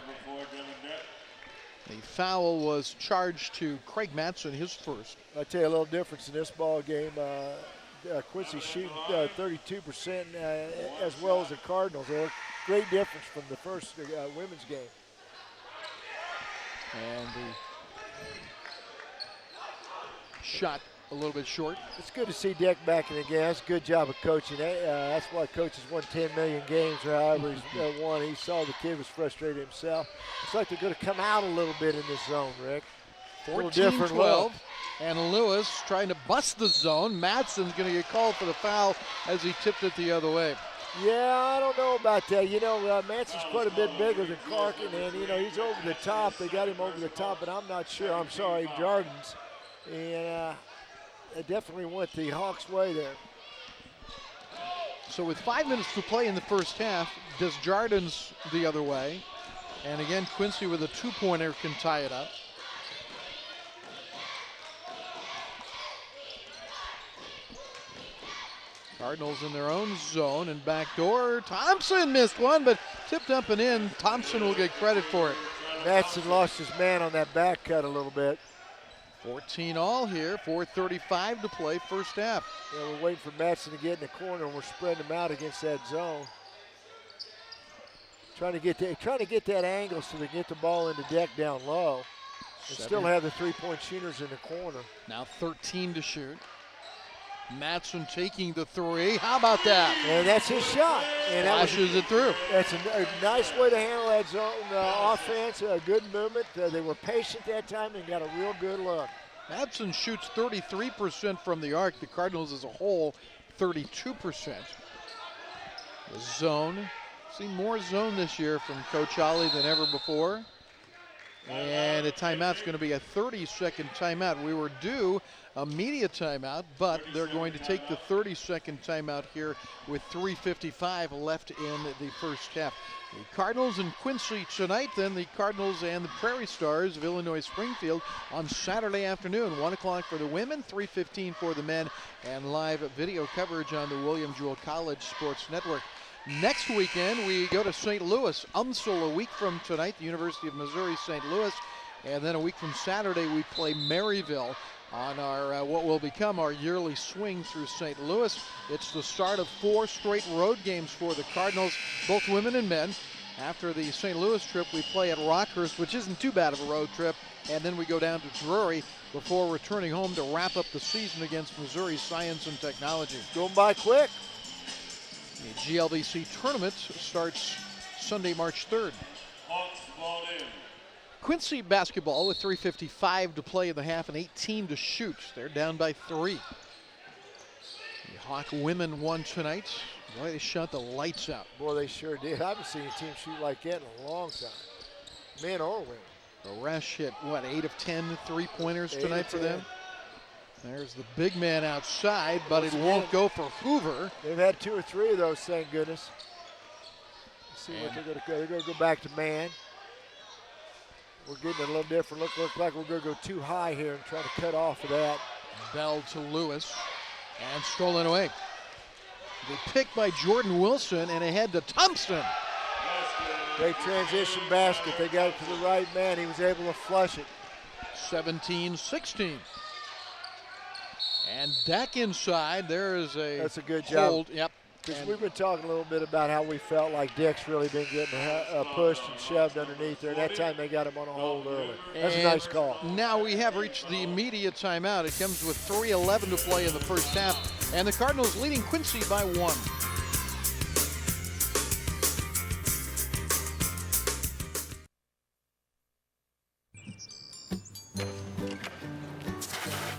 The foul was charged to Craig Matson, his first.
I'll tell you a little difference in this ball game. Quincy shooting 32% as well as the Cardinals. Great difference from the first women's game.
And the shot a little bit short.
It's good to see Deck back in the game. That's a good job of coaching. That's why coaches won 10 million games, or however he's won. He saw the kid was frustrated himself. It's like they're going to come out a little bit in this zone, Rick.
14-12. And Lewis trying to bust the zone. Matson's going to get called for the foul as he tipped it the other way.
Yeah, I don't know about that. You know, Manson's quite a bit bigger than Clarkin, and, you know, he's over the top. They got him over the top, but I'm not sure. I'm sorry, Jardins. And it definitely went the Hawks' way there.
So with 5 minutes to play in the first half, does Jardins the other way. And again, Quincy with a 2-pointer can tie it up. Cardinals in their own zone and backdoor. Thompson missed one, but tipped up and in. Thompson will get credit for it.
Matson lost his man on that back cut a little bit.
14 all here, 4:35 to play first half.
Yeah, we're waiting for Matson to get in the corner, and we're spreading him out against that zone. Trying to get that angle so they can get the ball into Deck down low. And still have the three-point shooters in the corner.
Now 13 to shoot. Matson taking the three. How about that?
And that's his shot. And that
flashes it through.
That's a nice way to handle that zone offense. A good movement. They were patient that time and got a real good look.
Matson shoots 33% from the arc. The Cardinals as a whole, 32%. The zone. Seen more zone this year from Coach Ollie than ever before. And a timeout's going to be a 30-second timeout. We were due a media timeout, but they're going to take the 30-second timeout here with 3:55 left in the first half. The Cardinals and Quincy tonight, then the Cardinals and the Prairie Stars of Illinois Springfield on Saturday afternoon, 1 o'clock for the women, 3:15 for the men, and live video coverage on the William Jewell College Sports Network. Next weekend, we go to St. Louis. UMSL a week from tonight, the University of Missouri, St. Louis. And then a week from Saturday, we play Maryville on our what will become our yearly swing through St. Louis. It's the start of 4 straight road games for the Cardinals, both women and men. After the St. Louis trip, we play at Rockhurst, which isn't too bad of a road trip. And then we go down to Drury before returning home to wrap up the season against Missouri Science and Technology.
Going by quick.
The GLVC tournament starts Sunday, March 3rd.
Hawks ball in.
Quincy basketball with 3:55 to play in the half and 18 to shoot. They're down by 3. The Hawk women won tonight. Boy, they shot the lights out.
Boy, they sure did. I haven't seen a team shoot like that in a long time. Men or women.
Baresh hit, 8 of 10 three-pointers tonight for them? There's the big man outside, but it won't go for Hoover.
They've had 2 or 3 of those, thank goodness. Let's see what they're going to go. They're going to go back to man. We're getting it a little different. Look like we're going to go too high here and try to cut off of that.
Bell to Lewis and stolen away. The pick by Jordan Wilson and ahead to Thompson.
Great transition basket. They got it to the right man. He was able to flush it.
17-16. And Deck inside. There is a
That's a good
hold.
job.
Yep.
Because we've been talking a little bit about how we felt like Dick's really been getting pushed and shoved underneath there, and that time they got him on a hold early. That's a nice call.
Now we have reached the immediate timeout. It comes with 3:11 to play in the first half, and the Cardinals leading Quincy by 1.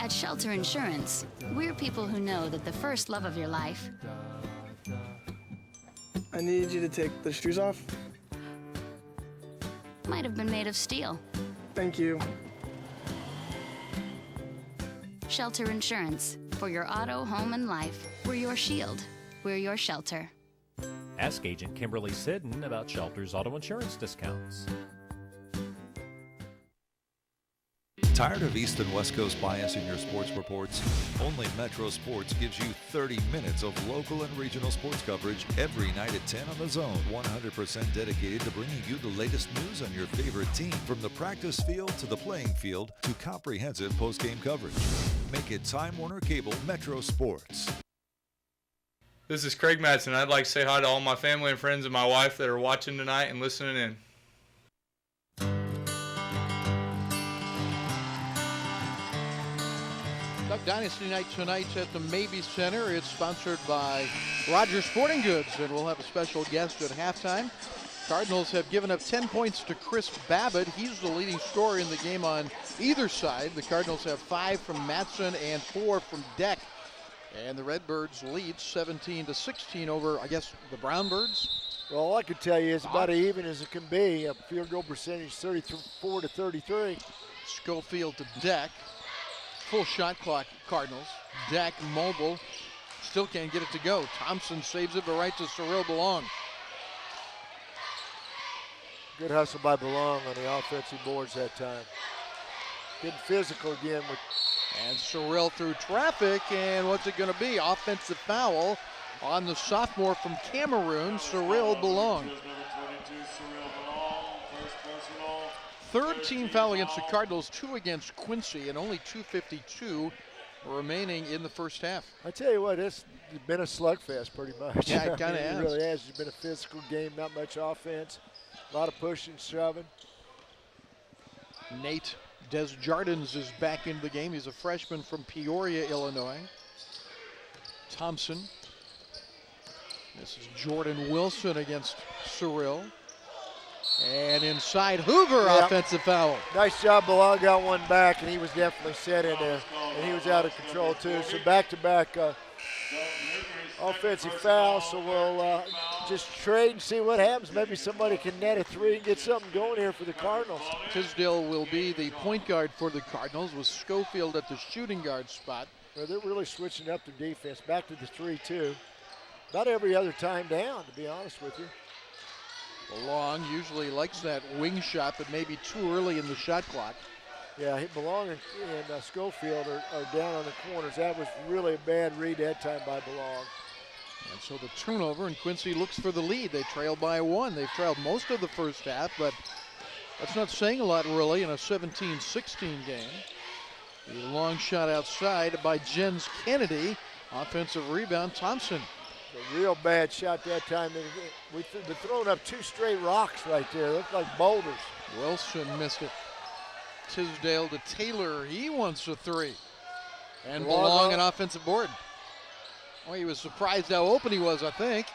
At Shelter Insurance, we're people who know that the first love of your life
I need you to take the shoes off.
might have been made of steel.
Thank you.
Shelter Insurance. For your auto, home, and life, we're your shield. We're your shelter.
Ask Agent Kimberly Sidden about Shelter's auto insurance discounts.
Tired of East and West Coast bias in your sports reports? Only Metro Sports gives you 30 minutes of local and regional sports coverage every night at 10 on The Zone. 100% dedicated to bringing you the latest news on your favorite team, from the practice field to the playing field to comprehensive post-game coverage. Make it Time Warner Cable Metro Sports.
This is Craig Madsen. I'd like to say hi to all my family and friends and my wife that are watching tonight and listening in.
Duck Dynasty Night tonight at the Mabee Center. It's sponsored by Rogers Sporting Goods, and we'll have a special guest at halftime. Cardinals have given up 10 points to Chris Babbitt. He's the leading scorer in the game on either side. The Cardinals have 5 from Matson and 4 from Deck. And the Redbirds lead 17-16 over, I guess, the Brownbirds.
Well, all I can tell you is about as even as it can be. A field goal percentage 34-33.
Schofield to Deck. Full shot clock, Cardinals. Deck mobile. Still can't get it to go. Thompson saves it, but right to Cyril Belong.
Good hustle by Belong on the offensive boards that time. Getting physical again with.
And Cyril through traffic, and what's it going to be? Offensive foul on the sophomore from Cameroon, Cyril Belong. Third team foul against the Cardinals, 2 against Quincy, and only 2:52 remaining in the first half.
I tell you what, it's been a slugfest pretty much.
Yeah, it kind of has.
It really has. It's been a physical game, not much offense, a lot of pushing, shoving.
Nate Desjardins is back into the game. He's a freshman from Peoria, Illinois. Thompson. This is Jordan Wilson against Cyril. And inside Hoover, offensive foul.
Nice job. Belong got one back, and he was definitely set in there, and he was out of control too. So back-to-back offensive foul. So we'll just trade and see what happens. Maybe somebody can net a 3 and get something going here for the Cardinals.
Tisdale will be the point guard for the Cardinals, with Schofield at the shooting guard spot.
Well, they're really switching up their defense. Back to the 3-2. About every other time down, to be honest with you.
Belong usually likes that wing shot, but maybe too early in the shot clock.
Yeah, Belong and Schofield are down on the corners. That was really a bad read that time by Belong.
And so the turnover, and Quincy looks for the lead. They trail by 1. They've trailed most of the first half, but that's not saying a lot really in a 17-16 game. The long shot outside by Jens Kennedy. Offensive rebound, Thompson.
A real bad shot that time. They're throwing up 2 straight rocks right there. They look like boulders.
Wilson missed it. Tisdale to Taylor. He wants a 3. And Belong an offensive board. Well, he was surprised how open he was, I think.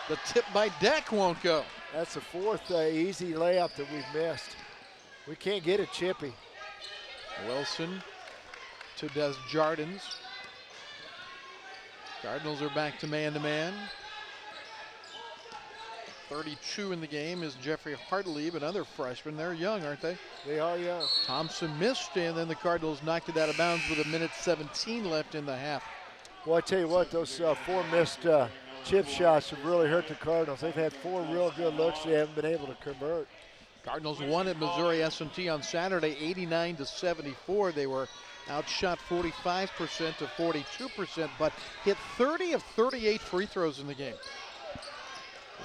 The tip by Deck won't go.
That's the 4th easy layup that we've missed. We can't get it chippy.
Wilson to Desjardins. Cardinals are back to man-to-man. 32 in the game is Jeffrey Hartlieb, another freshman. They're young, aren't they?
They are young.
Thompson missed, and then the Cardinals knocked it out of bounds with 1:17 left in the half.
Well, I tell you what, those 4 missed chip shots have really hurt the Cardinals. They've had 4 real good looks they haven't been able to convert.
Cardinals won at Missouri S&T on Saturday, 89-74. They were outshot 45% to 42%, but hit 30 of 38 free throws in the game.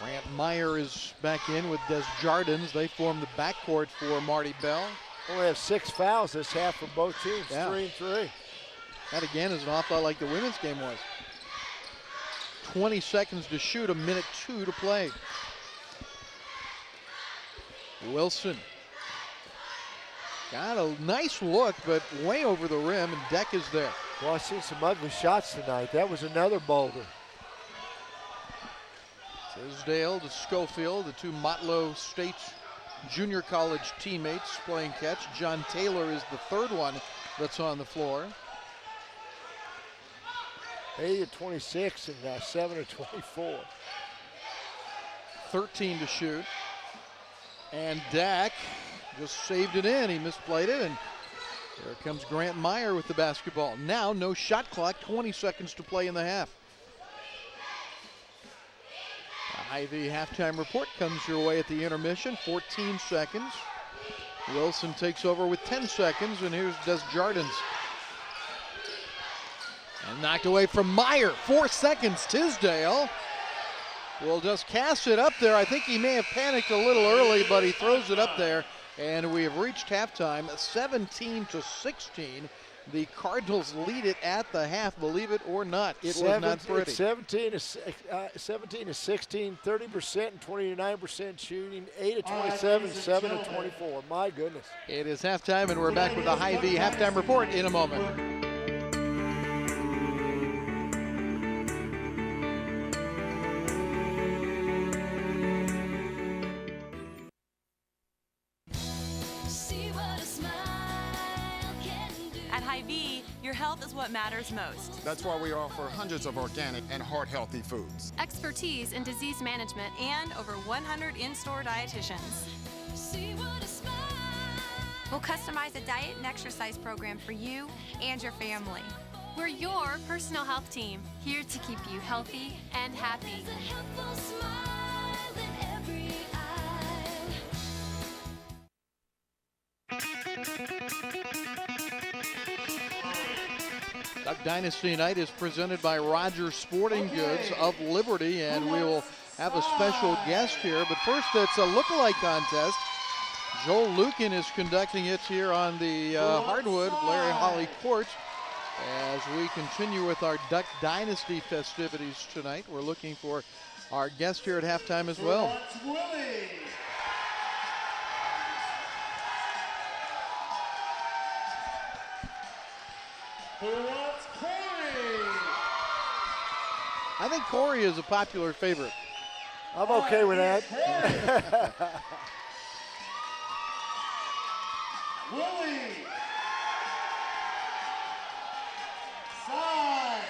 Grant Meyer is back in with Desjardins. They form the backcourt for Marty Bell.
Only have 6 fouls this half for both teams,
yeah.
3 and 3.
That again is an awful lot like the women's game was. 20 seconds to shoot, 1:02 to play. Wilson got a nice look, but way over the rim, and Deck is there.
Well, I've seen some ugly shots tonight. That was another boulder.
Tisdale to Schofield, the two Motlow State junior college teammates playing catch. John Taylor is the third one that's on the floor.
8 of 26 and 7 of 24.
13 to shoot. And Dak just saved it in. He misplayed it, and there comes Grant Meyer with the basketball. Now no shot clock, 20 seconds to play in the half. The Hy-Vee halftime report comes your way at the intermission, 14 seconds. Wilson takes over with 10 seconds, and here's Desjardins. And knocked away from Meyer, 4 seconds, Tisdale. Will just cast it up there. I think he may have panicked a little early, but he throws it up there. And we have reached halftime, 17-16. The Cardinals lead it at the half, believe it or not. It was not pretty.
17 to 16, 30% and 29% shooting, 8 of 27, 7 of 24. My goodness.
It is halftime, and we're back with the Hy-Vee halftime report in a moment.
At Hy-Vee, your health is what matters most.
That's why we offer hundreds of organic and heart-healthy foods.
Expertise in disease management and over 100 in-store dietitians. We'll customize a diet and exercise program for you and your family. We're your personal health team, here to keep you healthy and happy.
Duck Dynasty Night is presented by Rogers Sporting Goods of Liberty, and we will have a special guest here. But first, it's a lookalike contest. Joel Lukin is conducting it here on the hardwood of Larry Holly Court. As we continue with our Duck Dynasty festivities tonight, we're looking for our guest here at halftime as well. I think Corey is a popular favorite.
I'm okay with that.
Willie. Side.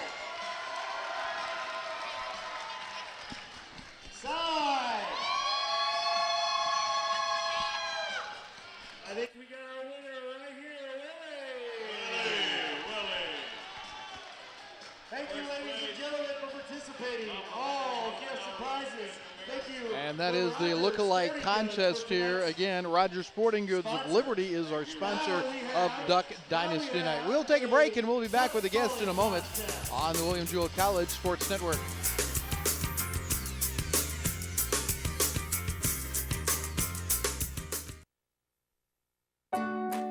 Side. I think we got our winner right here, Willie. Thank you, ladies and gentlemen, for participating. Oh, gift surprises. Thank you.
And that is the lookalike contest here. Again, Rogers Sporting Goods of Liberty is our sponsor of Duck Dynasty Night. We'll take a break and we'll be back with a guest in a moment on the William Jewell College Sports Network.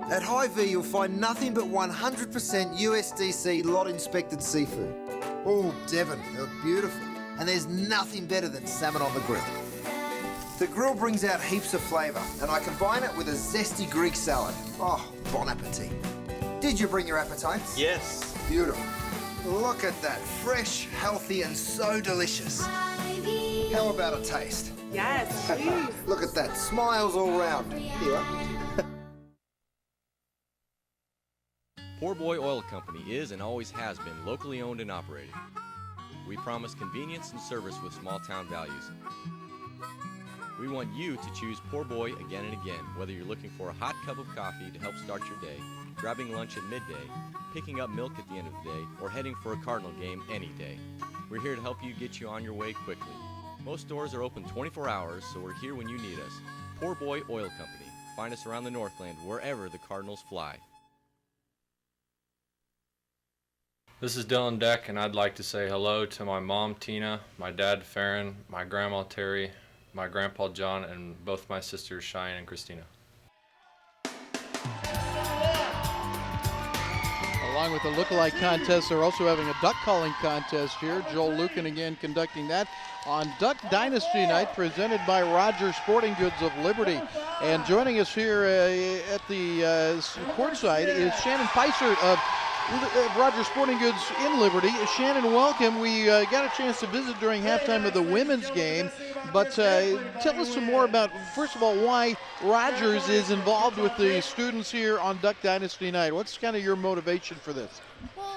At Hy-Vee, you'll find nothing but 100% USDC lot inspected seafood. Oh, Devon, they're beautiful. And there's nothing better than salmon on the grill. The grill brings out heaps of flavour, and I combine it with a zesty Greek salad. Oh, bon appetit. Did you bring your appetites?
Yes.
Beautiful. Look at that, fresh, healthy, and so delicious. How about a taste?
Yes, please.
Look at that, smiles all round. Here you are.
Poor Boy Oil Company is and always has been locally owned and operated. We promise convenience and service with small town values. We want you to choose Poor Boy again and again, whether you're looking for a hot cup of coffee to help start your day, grabbing lunch at midday, picking up milk at the end of the day, or heading for a Cardinal game any day. We're here to help you get you on your way quickly. Most stores are open 24 hours, so we're here when you need us. Poor Boy Oil Company. Find us around the Northland, wherever the Cardinals fly.
This is Dylan Deck, and I'd like to say hello to my mom, Tina, my dad, Farron, my grandma, Terry, my grandpa, John, and both my sisters, Cheyenne and Christina.
Along with the lookalike contest, they're also having a duck calling contest here. Joel Lucan again conducting that on Duck Dynasty Night, presented by Rogers Sporting Goods of Liberty. And joining us here at the courtside is Shannon Peisert of Rogers Sporting Goods in Liberty. Shannon, welcome. We got a chance to visit during halftime of the women's game, but tell us some more about, first of all, why Rogers is involved with the students here on Duck Dynasty Night. What's kind of your motivation for this?
Well,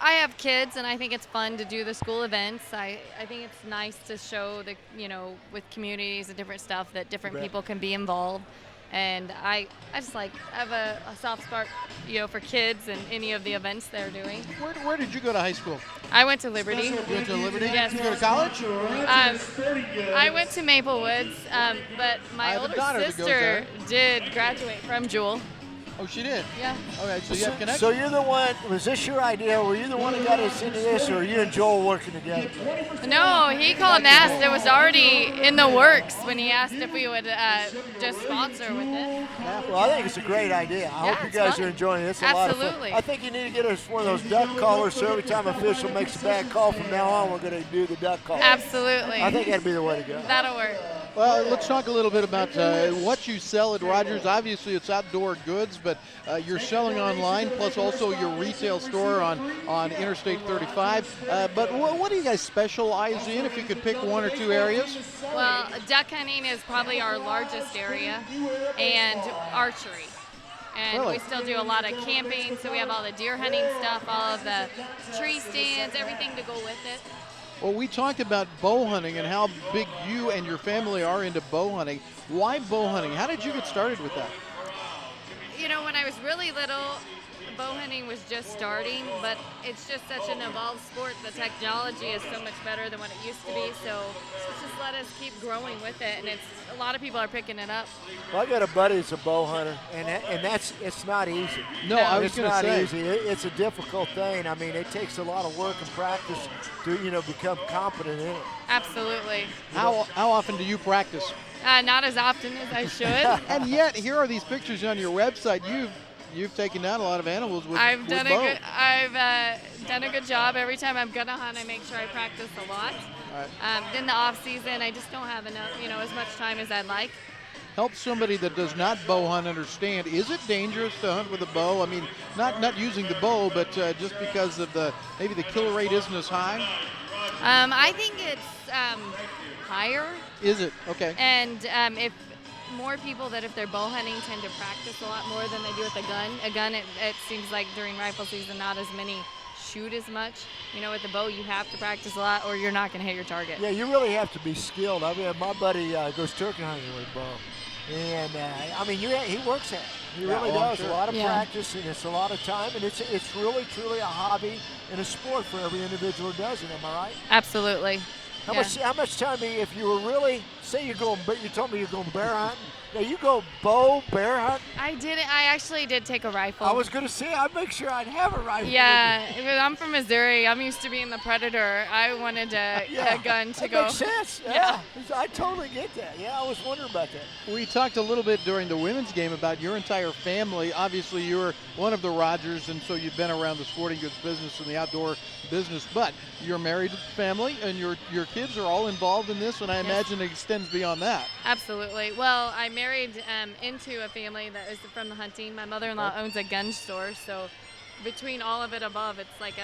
I have kids, and I think it's fun to do the school events. I think it's nice to show the, with communities and different stuff that different people can be involved. And I just have a soft spot, for kids and any of the events they're doing.
Where did you go to high school?
I went to Liberty.
You went to Liberty?
Yes.
Did you go to college?
I went to Maple Woods, but my older sister did graduate from Jewell.
Oh, she did?
Yeah.
Okay, so you have connection.
So you're the one, was this your idea? Were you the one who got us into this, or are you and Joel working together?
No, he called and asked. It was already in the works when he asked if we would just sponsor with it.
Well, I think it's a great idea. I hope you guys are enjoying it. It's a lot of fun. I think you need to get us one of those duck callers, so every time an official makes a bad call from now on, we're going to do the duck call.
Absolutely.
I think that'd be the way to go.
That'll work.
Well, let's talk a little bit about what you sell at Rogers. Obviously, it's outdoor goods, but you're selling online, plus also your retail store on Interstate 35. But what do you guys specialize in, if you could pick one or two areas?
Well, duck hunting is probably our largest area, and archery. And we still do a lot of camping, so we have all the deer hunting stuff, all of the tree stands, everything to go with it.
Well, we talked about bow hunting and how big you and your family are into bow hunting. Why bow hunting? How did you get started with that?
When I was really little, bow hunting was just starting, but it's just such an evolved sport. The technology is so much better than what it used to be, so it's just let us keep growing with it, and a lot of people are picking it up.
Well, I got a buddy that's a bow hunter, and it's not easy.
No, I was going to say.
It's not easy. It's a difficult thing. I mean, it takes a lot of work and practice to, become competent in it.
Absolutely.
How often do you practice?
Not as often as I should.
And yet, here are these pictures on your website. You've taken down a lot of animals with
I've done
bow.
done a good job. Every time I'm gonna hunt, I make sure I practice a lot.
Right.
Then the off season, I just don't have enough, as much time as I'd like.
Help somebody that does not bow hunt understand. Is it dangerous to hunt with a bow? I mean, not using the bow, but just because of maybe the kill rate isn't as high.
I think it's higher.
Is it? Okay.
And if more people that if they're bow hunting tend to practice a lot more than they do with a gun. A gun, it seems like during rifle season, not as many shoot as much. With the bow, you have to practice a lot or you're not going to hit your target.
Yeah, you really have to be skilled. I mean, my buddy goes turkey hunting with a bow. And, he works at it. He really does. Sure. A lot of practice, and it's a lot of time, and it's really, truly a hobby and a sport for every individual who does it. Am I right?
Absolutely.
How much time, if you were really, say you told me you're going bear hunting. Now you go bow, bear hunt?
I didn't. I actually did take a rifle.
I was going to say, I'd make sure I'd have a rifle.
Yeah, I'm from Missouri. I'm used to being the predator. I wanted a gun to go.
That makes sense. Yeah. I totally get that. Yeah, I was wondering about that.
We talked a little bit during the women's game about your entire family. Obviously, you're one of the Rogers, and so you've been around the sporting goods business and the outdoor business, but you're a married family, and your kids are all involved in this, and I imagine it extends beyond that.
Absolutely. Well, I married into a family that is from the hunting. My mother-in-law owns a gun store, so between all of it above, it's like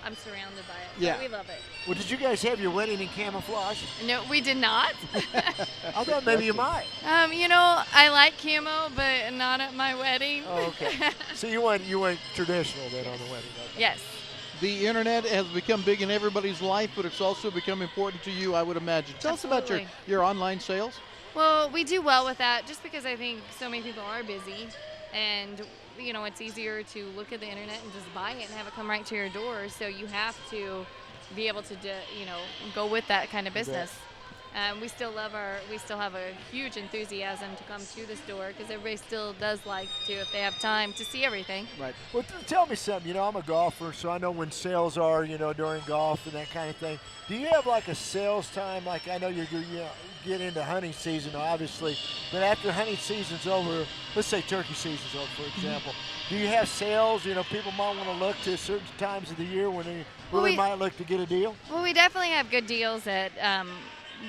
I'm surrounded by it.
Yeah.
But we love it.
Well, did you guys have your wedding in camouflage?
No, we did not.
I thought maybe you might.
I like camo, but not at my wedding.
Oh, okay. So you went traditional then on the wedding? Okay.
Yes.
The internet has become big in everybody's life, but it's also become important to you, I would imagine. Tell us about your online sales.
Well, we do well with that just because I think so many people are busy, and it's easier to look at the internet and just buy it and have it come right to your door. So you have to be able to go with that kind of business. We still have a huge enthusiasm to come to the store because everybody still does like to, if they have time, to see everything.
Right. Well, tell me something. You know, I'm a golfer, so I know when sales are, you know, during golf and that kind of thing. Do you have like a sales time? Like I know you get into hunting season, obviously, but after hunting season's over, let's say turkey season's over, for example, do you have sales? You know, people might want to look to certain times of the year when they really might look to get a deal.
Well, we definitely have good deals at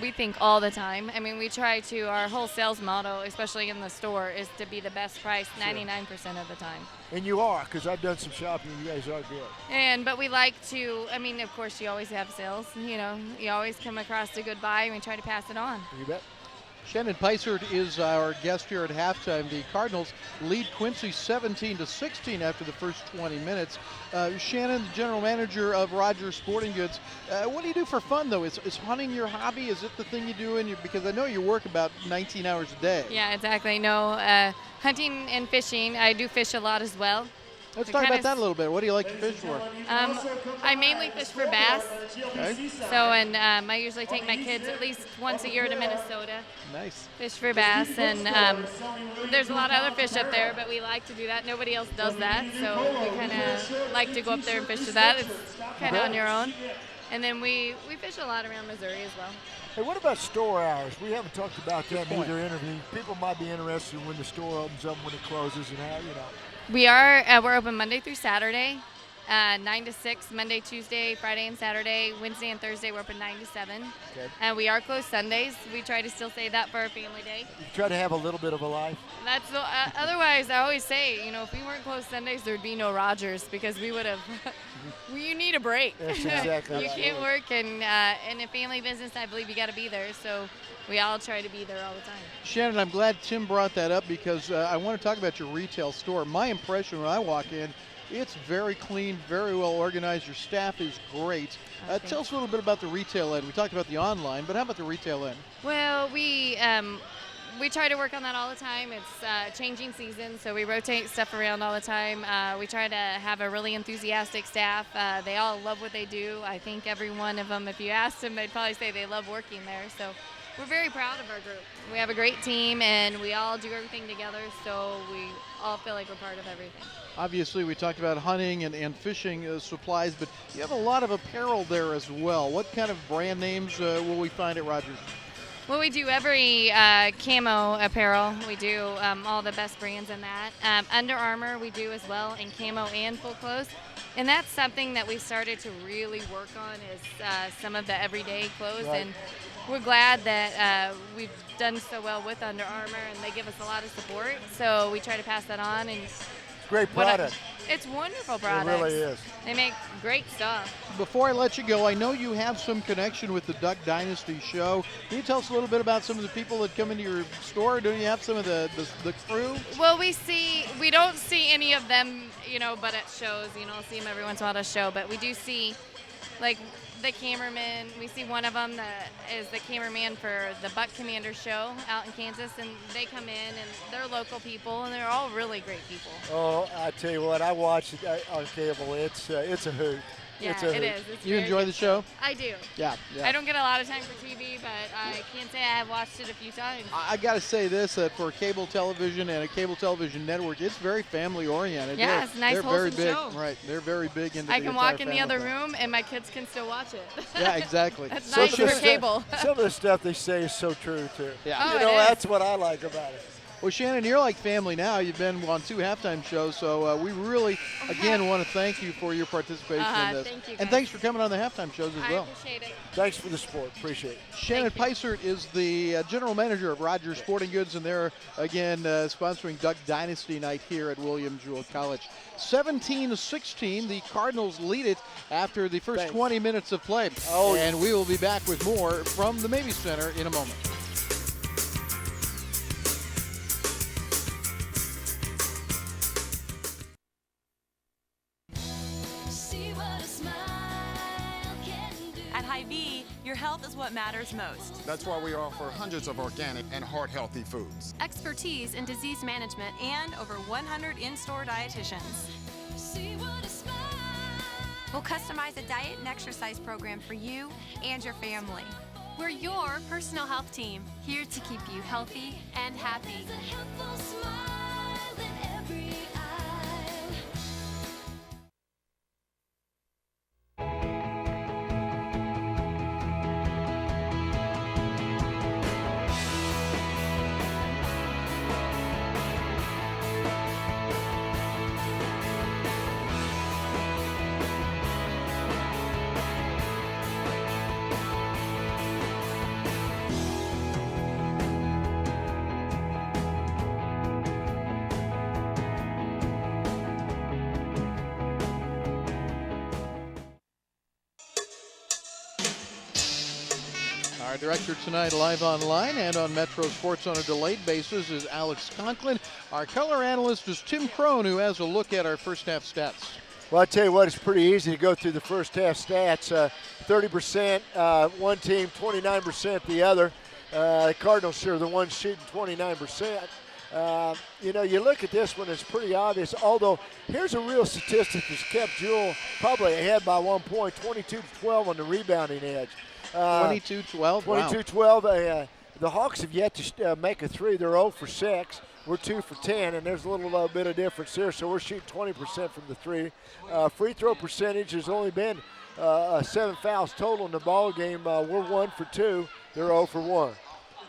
we think all the time. I mean, we try to, our whole sales motto, especially in the store, is to be the best price 99% of the time.
And you are, because I've done some shopping and you guys are good.
But we like to, I mean, of course, you always have sales. You know, you always come across a good buy and we try to pass it on.
You bet.
Shannon Peisert is our guest here at halftime. The Cardinals lead Quincy 17-16 after the first 20 minutes. Shannon, the general manager of Rogers Sporting Goods, what do you do for fun, though? Is hunting your hobby? Is it the thing you do? Because I know you work about 19 hours a day.
Yeah, exactly. No, hunting and fishing. I do fish a lot as well.
Let's talk about that a little bit. What do you like to fish for?
I mainly fish for bass.
Okay.
So, I usually take my kids at least once a year to Minnesota.
Nice.
Fish for bass, and there's a lot of other fish up there, but we like to do that. Nobody else does that, so we kind of like to go up there and fish for that. It's kind of on your own. And then we fish a lot around Missouri as well.
Hey, what about store hours? We haven't talked about that in either interview. People might be interested when the store opens up, when it closes, and how, you know.
We're open Monday through Saturday, 9 to 6, Monday, Tuesday, Friday, and Saturday. Wednesday and Thursday we're open 9 to 7.
Okay.
And we are closed Sundays. We try to still say that for our family day.
You try to have a little bit of a life.
That's otherwise, I always say, you know, if we weren't closed Sundays, there'd be no Rogers because we would have. You need a break.
That's exactly
You can't work, and in a family business, I believe you got to be there. So we all try to be there all the time.
Shannon, I'm glad Tim brought that up because I want to talk about your retail store. My impression when I walk in, it's very clean, very well organized. Your staff is great. Tell us a little bit about the retail end. We talked about the online, but how about the retail end?
Well, we try to work on that all the time. It's changing seasons, so we rotate stuff around all the time. We try to have a really enthusiastic staff. They all love what they do. I think every one of them, if you asked them, they'd probably say they love working there. So we're very proud of our group. We have a great team, and we all do everything together, so we all feel like we're part of everything.
Obviously, we talked about hunting and fishing supplies, but you have a lot of apparel there as well. What kind of brand names will we find at Rogers?
Well, we do every camo apparel. We do all the best brands in that. Under Armour we do as well, in camo and full clothes. And that's something that we started to really work on is some of the everyday clothes.
Right.
And we're glad that we've done so well with Under Armour, and they give us a lot of support. So we try to pass that on. And
great product.
It's wonderful products.
It really is.
They make great stuff.
Before I let you go, I know you have some connection with the Duck Dynasty show. Can you tell us a little bit about some of the people that come into your store? Don't you have some of the crew?
Well, we don't see any of them, you know, but at shows, you know, see them every once in a while at a show, but we do see, like, the cameraman. We see one of them that is the cameraman for the Buck Commander show out in Kansas, and they come in, and they're local people, and they're all really great people.
Oh, I tell you what, I watch it on cable. It's a hoot.
Yeah,
it's a hoot.
it is. It's
You
very
enjoy
good
the show?
I do.
Yeah.
I don't get a lot of time for TV, but I can't say I have watched it a few times.
I got to say this, that for cable television and a cable television network, it's very family oriented.
Yeah, it's a nice,
they're very
wholesome
big,
show.
Right, they're very big into
I
the
can
entire
walk in the
family
other
thing.
room, and my kids can still watch it.
Yeah, exactly.
That's nice for cable.
Some of the stuff they say is so true, too.
Yeah.
Oh,
you know,
it is.
that's what I like about it.
Well, Shannon, you're like family now. You've been on 2 halftime shows, so we really, again, want to thank you for your participation in this.
Thank you,
and
guys.
thanks for coming on the halftime shows as well.
I appreciate it.
Thanks for the support. Appreciate it.
Shannon Peisert is the general manager of Rogers Sporting Goods, and they're, again, sponsoring Duck Dynasty Night here at William Jewell College. 17-16, the Cardinals lead it after the first 20 minutes of play.
Oh,
and we will be back with more from the Mabee Center in a moment.
At Hy-Vee, your health is what matters most.
That's why we offer hundreds of organic and heart-healthy foods.
Expertise in disease management and over 100 in-store dietitians. We'll customize a diet and exercise program for you and your family. We're your personal health team, here to keep you healthy and happy.
Our director tonight live online and on Metro Sports on a delayed basis is Alex Conklin. Our color analyst is Tim Crone, who has a look at our first half stats.
Well, I tell you what, it's pretty easy to go through the first half stats. 30% one team, 29% the other. The Cardinals are the ones shooting 29%. You look at this one, it's pretty obvious. Although, here's a real statistic that's kept Jewell probably ahead by 1 point, 22-12 on the rebounding edge.
22-12,
22-12. The Hawks have yet to make a three. They're 0 for 6. We're 2 for 10, and there's a little bit of difference here. So we're shooting 20% from the three. Free throw percentage has only been 7 fouls total in the ball game. We're 1 for 2. They're 0 for 1.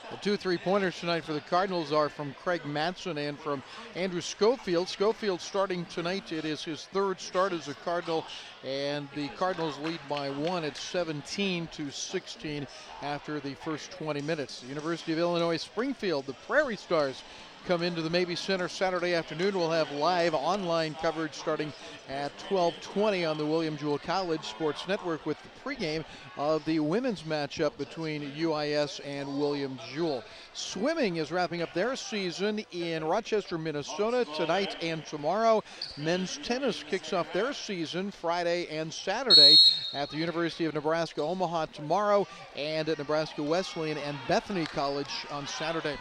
The 2 3-pointers tonight for the Cardinals are from Craig Matson and from Andrew Schofield. Schofield starting tonight. It is his third start as a Cardinal, and the Cardinals lead by 1 at 17-16 after the first 20 minutes. The University of Illinois Springfield, the Prairie Stars, come into the Mabee Center Saturday afternoon. We'll have live online coverage starting at 12:20 on the William Jewell College Sports Network with the pregame of the women's matchup between UIS and William Jewell. Swimming is wrapping up their season in Rochester, Minnesota tonight and tomorrow. Men's tennis kicks off their season Friday and Saturday at the University of Nebraska Omaha tomorrow and at Nebraska Wesleyan and Bethany College on Saturday.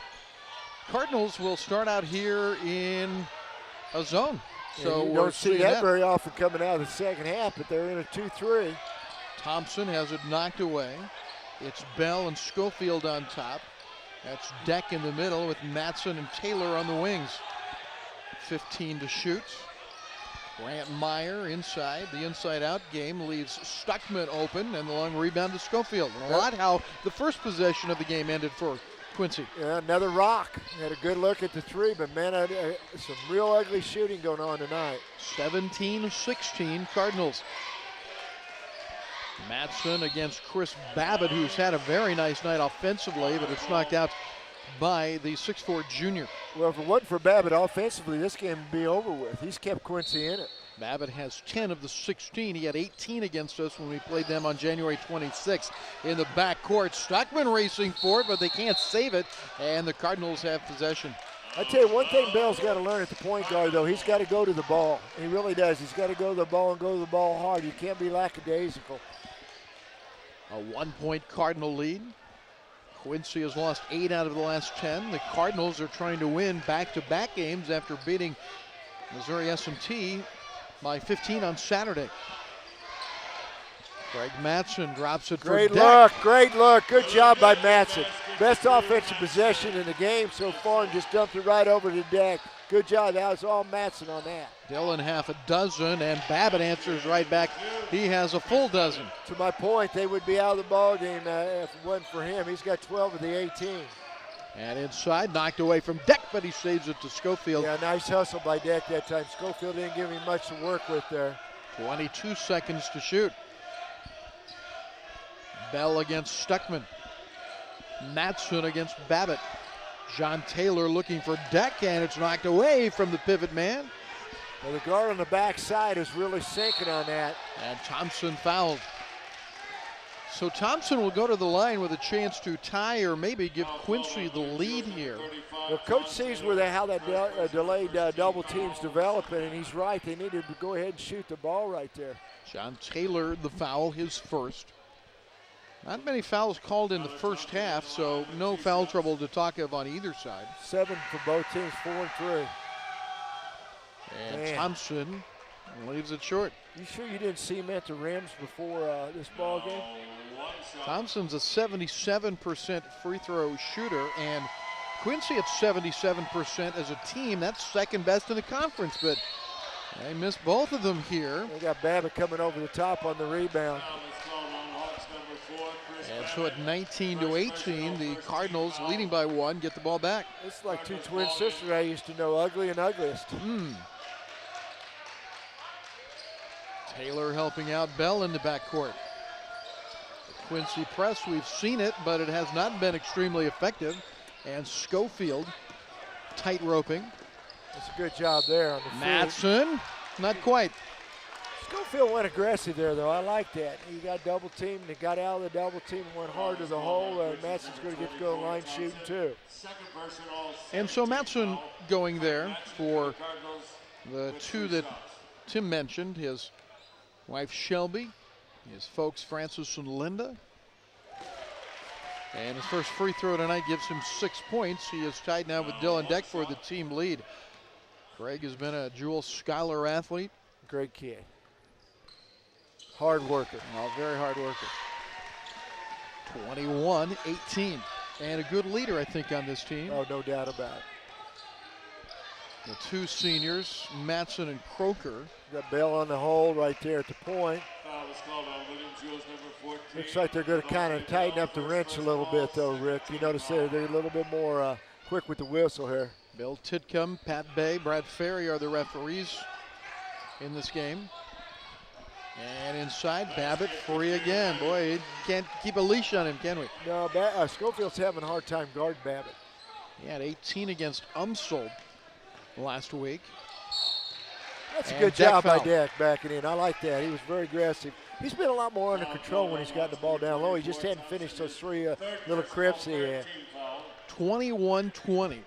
Cardinals will start out here in a zone. So
you don't see that very often coming out of the second half, but they're in a 2-3.
Thompson has it knocked away. It's Bell and Schofield on top. That's Deck in the middle with Matson and Taylor on the wings. 15 to shoot. Grant Meyer inside. The inside-out game leaves Stuckman open, and the long rebound to Schofield. And a lot how the first possession of the game ended for Quincy.
Yeah, another rock. Had a good look at the three, but man, some real ugly shooting going on tonight.
17-16 Cardinals. Matson against Chris Babbitt, who's had a very nice night offensively, but it's knocked out by the 6'4 junior.
Well, if it wasn't for Babbitt offensively, this game would be over with. He's kept Quincy in it.
Babbitt has 10 of the 16. He had 18 against us when we played them on January 26th in the backcourt. Stuckman racing for it, but they can't save it, and the Cardinals have possession.
I tell you, one thing Bell's got to learn at the point guard, though, he's got to go to the ball. He really does. He's got to go to the ball and go to the ball hard. You can't be lackadaisical.
A 1-point Cardinal lead. Quincy has lost 8 out of the last 10. The Cardinals are trying to win back-to-back games after beating Missouri S&T by 15 on Saturday. Greg Matson drops it for Deck.
Great look. Good job by Matson. Best offensive possession in the game so far, and just dumped it right over to Deck. Good job. That was all Matson on that.
Dillon half a dozen, and Babbitt answers right back. He has a full dozen.
To my point, they would be out of the ball game if it wasn't for him. He's got 12 of the 18.
And inside, knocked away from Deck, but he saves it to Schofield.
Yeah, nice hustle by Deck that time. Schofield didn't give him much to work with there.
22 seconds to shoot. Bell against Stuckman. Matson against Babbitt. John Taylor looking for Deck, and it's knocked away from the pivot man.
Well, the guard on the backside is really sinking on that.
And Thompson fouled. So Thompson will go to the line with a chance to tie or maybe give Quincy the lead here.
Well, Coach sees how that delayed double team's developing, and he's right. They need to go ahead and shoot the ball right there.
John Taylor, the foul, his first. Not many fouls called in the first half, so no foul trouble to talk of on either side.
7 for both teams, 4 and 3.
And Thompson leaves it short.
You sure you didn't cement the rims before this ball game?
Thompson's a 77% free throw shooter, and Quincy at 77% as a team. That's second best in the conference, but they missed both of them here.
They got Babbitt coming over the top on the rebound.
And so at 19-18, the Cardinals, leading by 1, get the ball back.
It's like two twin sisters I used to know, ugly and ugliest.
Taylor helping out Bell in the backcourt. The Quincy press, we've seen it, but it has not been extremely effective. And Schofield tight roping.
That's a good job there on the field.
Matson, not quite.
Schofield went aggressive there, though. I like that. He got double teamed. He got out of the double team and went hard to the hole. Matson's going to get to go line shooting, too.
And so Matson going there for the two that Tim mentioned, his wife Shelby, his folks Francis and Linda. And his first free throw tonight gives him 6 points. He is tied now with Dylan Deck for the team lead. Greg has been a Jewell Scholar athlete.
Great kid. Hard worker.
Oh, very hard worker. 21-18. And a good leader, I think, on this team.
Oh, no doubt about it.
The two seniors, Matson and Croker.
Got Bell on the hole right there at the point. Looks like they're going to kind of tighten up the wrench a little bit, though, Rick. You notice they're a little bit more quick with the whistle here.
Bill Titcomb, Pat Bay, Brad Ferry are the referees in this game. And inside, Babbitt free again. Boy, can't keep a leash on him, can we?
No, Schofield's having a hard time guarding Babbitt.
He had 18 against Umsold last week.
That's a good job by Deck backing in. I like that. He was very aggressive. He's been a lot more under control when he's gotten the ball down low. He just hadn't finished those three little crips he had.
21-20.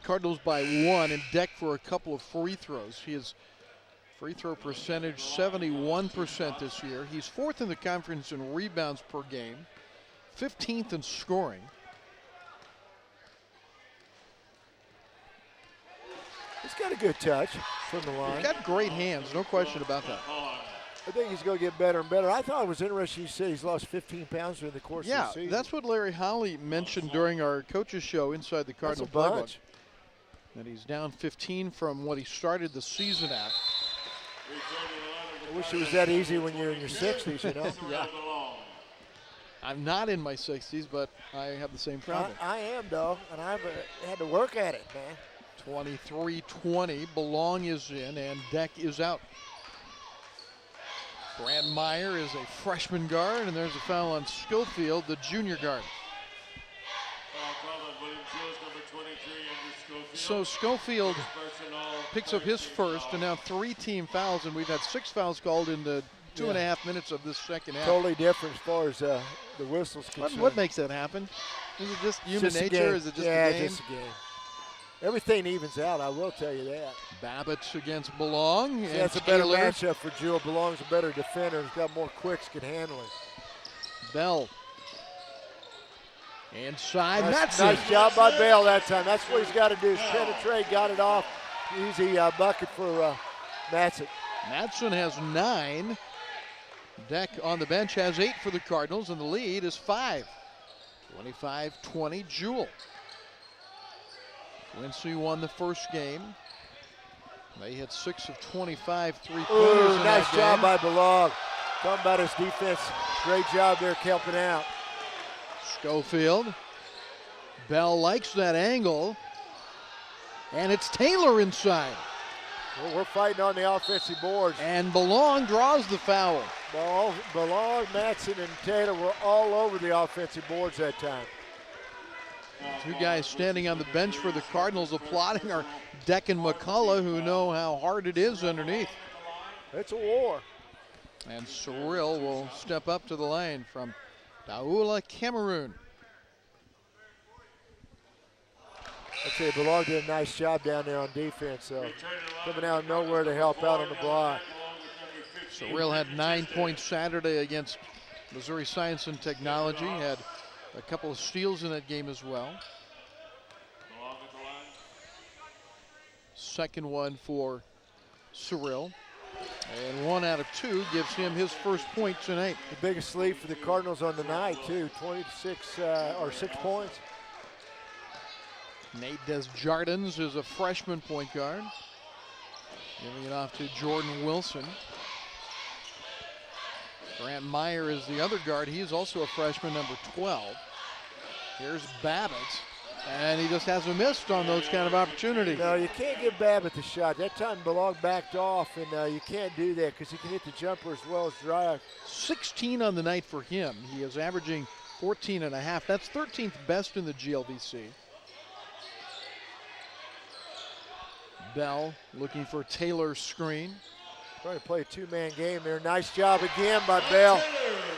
Cardinals by 1, and Deck for a couple of free throws. His free throw percentage 71% this year. He's 4th in the conference in rebounds per game, 15th in scoring.
He's got a good touch from the line.
He's got great hands, no question about that.
I think he's going to get better and better. I thought it was interesting you said he's lost 15 pounds during the course of the season.
Yeah, that's what Larry Holly mentioned during our coaches show inside the Cardinal playbook. That he's down 15 from what he started the season at.
I wish it was that easy when you're in your 60s, you know?
Yeah. I'm not in my 60s, but I have the same problem.
I am, though, and I've had to work at it, man.
23-20, Belong is in, and Deck is out. Grant Meyer is a freshman guard, and there's a foul on Schofield, the junior guard. So Schofield picks up his first, and now 3 team fouls, and we've had 6 fouls called in the 2.5 minutes of this second half.
Totally different as far as the whistles concerned.
What makes that happen? Is it just human nature? Is it just a game?
Just a game. Everything evens out, I will tell you that.
Babbitt against Belong.
And that's a better matchup for Jewell. Belong's a better defender. He's got more quicks, can handle it.
Bell. Inside, Matson.
Nice job by Bell that time. That's what he's got to do is penetrate, got it off. Easy bucket for Matson.
Matson has 9. Deck on the bench has 8 for the Cardinals, and the lead is 5. 25-20, Jewell. Quincy won the first game. They hit 6 of 25 three-pointers in
nice
that
job
game.
by Belong. Talking about his defense. Great job there helping out.
Schofield. Bell likes that angle. And it's Taylor inside.
Well, we're fighting on the offensive boards.
And Belong draws the foul.
Belong, Matson, and Taylor were all over the offensive boards that time.
2 guys standing on the bench for the Cardinals applauding are Deck and McCullough, who know how hard it is underneath.
It's a war.
And Cyril will step up to the line from Douala, Cameroon.
I'd say Belong did a nice job down there on defense, so coming out of nowhere to help out on the block.
Cyril had 9 points Saturday against Missouri Science and Technology, had a couple of steals in that game as well. Second one for Cyril. And 1 out of 2 gives him his first point tonight.
The biggest lead for the Cardinals on the night, too, 26 or 6 points.
Nate Desjardins is a freshman point guard. Giving it off to Jordan Wilson. Grant Meyer is the other guard. He is also a freshman, number 12. Here's Babbitt, and he just hasn't missed on those kind of opportunities.
No, you can't give Babbitt the shot. That time Balog backed off, and you can't do that because he can hit the jumper as well as drive.
16 on the night for him. He is averaging 14.5. That's 13th best in the GLVC. Bell looking for Taylor's screen.
Trying to play a two-man game there. Nice job again by Bell.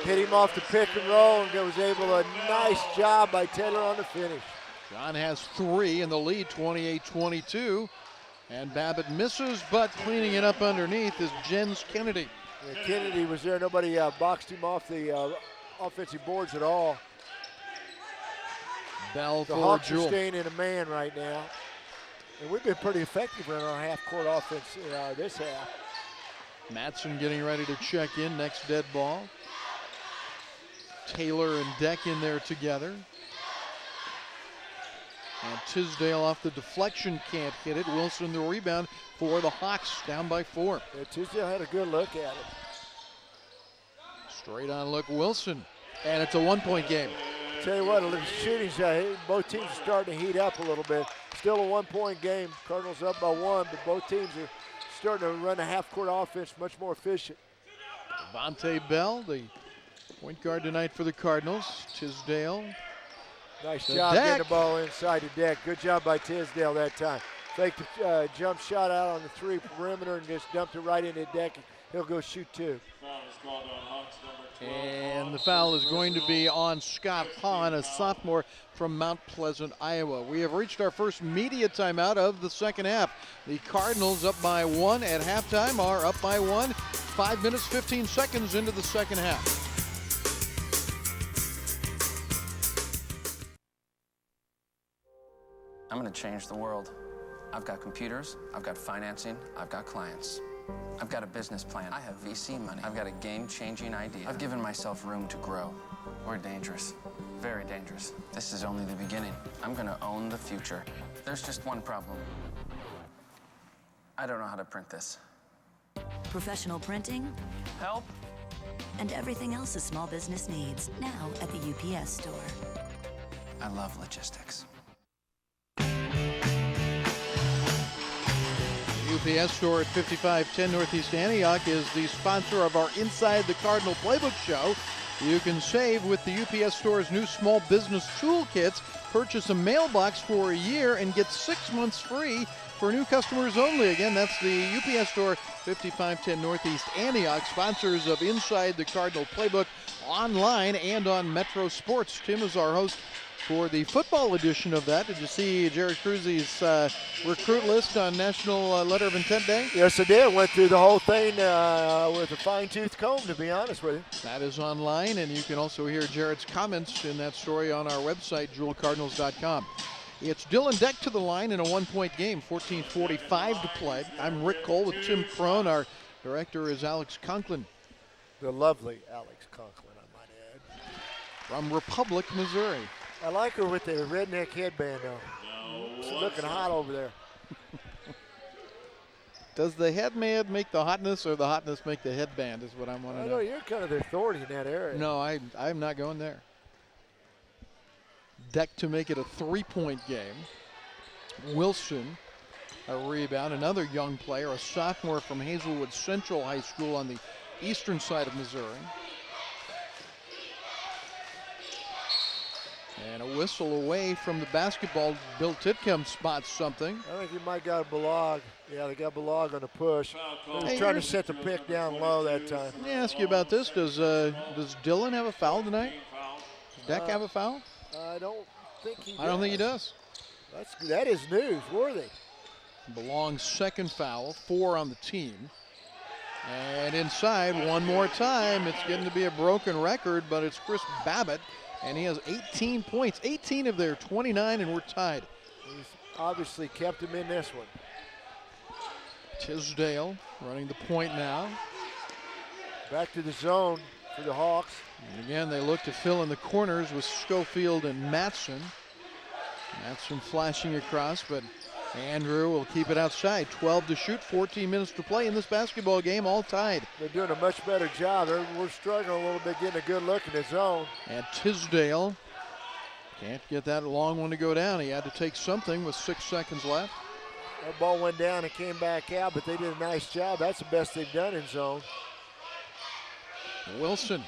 Hit him off the pick and roll, and was able to, nice job by Taylor on the finish.
John has 3 in the lead, 28-22. And Babbitt misses, but cleaning it up underneath is Jens Kennedy.
Yeah, Kennedy was there. Nobody boxed him off the offensive boards at all.
Bell
the
for
Hawks
Jewell.
are staying in a man right now. And we've been pretty effective in our half-court offense this half.
Matson getting ready to check in, next dead ball. Taylor and Deck in there together. And Tisdale off the deflection, can't hit it. Wilson the rebound for the Hawks, down by 4.
Yeah, Tisdale had a good look at it.
Straight on look, Wilson. And it's a 1-point game.
Tell you what, the shooting's, both teams are starting to heat up a little bit. Still a 1-point game. Cardinals up by 1, but both teams are starting to run a half-court offense much more efficient.
Devontae Bell, the point guard tonight for the Cardinals. Tisdale.
Nice job getting the ball inside the Deck. Good job by Tisdale that time. Faked the jump shot out on the 3 perimeter and just dumped it right into the Deck. He'll go shoot 2.
And the foul is going to be on Scott Hahn, a sophomore from Mount Pleasant, Iowa. We have reached our first media timeout of the second half. The Cardinals up by 1 at halftime are up by 1. 5 minutes, 15 seconds into the second half.
I'm going to change the world. I've got computers, I've got financing, I've got clients. I've got a business plan. I have VC money. I've got a game-changing idea. I've given myself room to grow. We're dangerous, very dangerous. This is only the beginning. I'm going to own the future. There's just one problem. I don't know how to print this.
Professional printing.
Help?
And everything else a small business needs, now at the UPS store.
I love logistics.
UPS store at 5510 Northeast Antioch is the sponsor of our Inside the Cardinal Playbook show. You can save with the UPS store's new small business toolkits. Purchase a mailbox for a year and get 6 months free for new customers only. Again, that's the UPS store, 5510 Northeast Antioch, sponsors of Inside the Cardinal Playbook online and on Metro Sports. Tim is our host for the football edition of that. Did you see Jared Cruzy's recruit list on National Letter of Intent Day?
Yes, I did. Went through the whole thing with a fine-tooth comb, to be honest with you.
That is online, and you can also hear Jared's comments in that story on our website, jewelcardinals.com. It's Dylan Deck to the line in a 1-point game, 14:45 to play. I'm Rick Cole with Tim Crone. Our director is Alex Conklin.
The lovely Alex Conklin, I might add.
From Republic, Missouri.
I like her with the redneck headband, though. She's looking hot over there.
Does the headband make the hotness, or the hotness make the headband, is what I want to know.
I know, you're kind of the authority in that area.
No, I'm not going there. Deck to make it a 3-point game. Wilson, a rebound. Another young player, a sophomore from Hazelwood Central High School on the eastern side of Missouri. And a whistle away from the basketball. Bill Titcomb spots something.
I think he might got a Balog. Yeah, they got Balog on the push. He was trying to set the pick down low that time.
Let me ask you about this. Does Dylan have a foul tonight? Does Deck have a foul?
I don't think he does.
I don't think he does.
That is newsworthy.
Belongs second foul, 4 on the team. And inside one more time. It's getting to be a broken record, but it's Chris Babbitt. And he has 18 points, 18 of their 29, and we're tied.
He's obviously kept him in this one.
Tisdale running the point now.
Back to the zone for the Hawks.
And again, they look to fill in the corners with Schofield and Matson. Matson flashing across, but Andrew will keep it outside. 12 to shoot, 14 minutes to play in this basketball game, all tied.
They're doing a much better job. We're struggling a little bit getting a good look in the zone.
And Tisdale can't get that long one to go down. He had to take something with 6 seconds left.
That ball went down and came back out, but they did a nice job. That's the best they've done in zone.
Wilson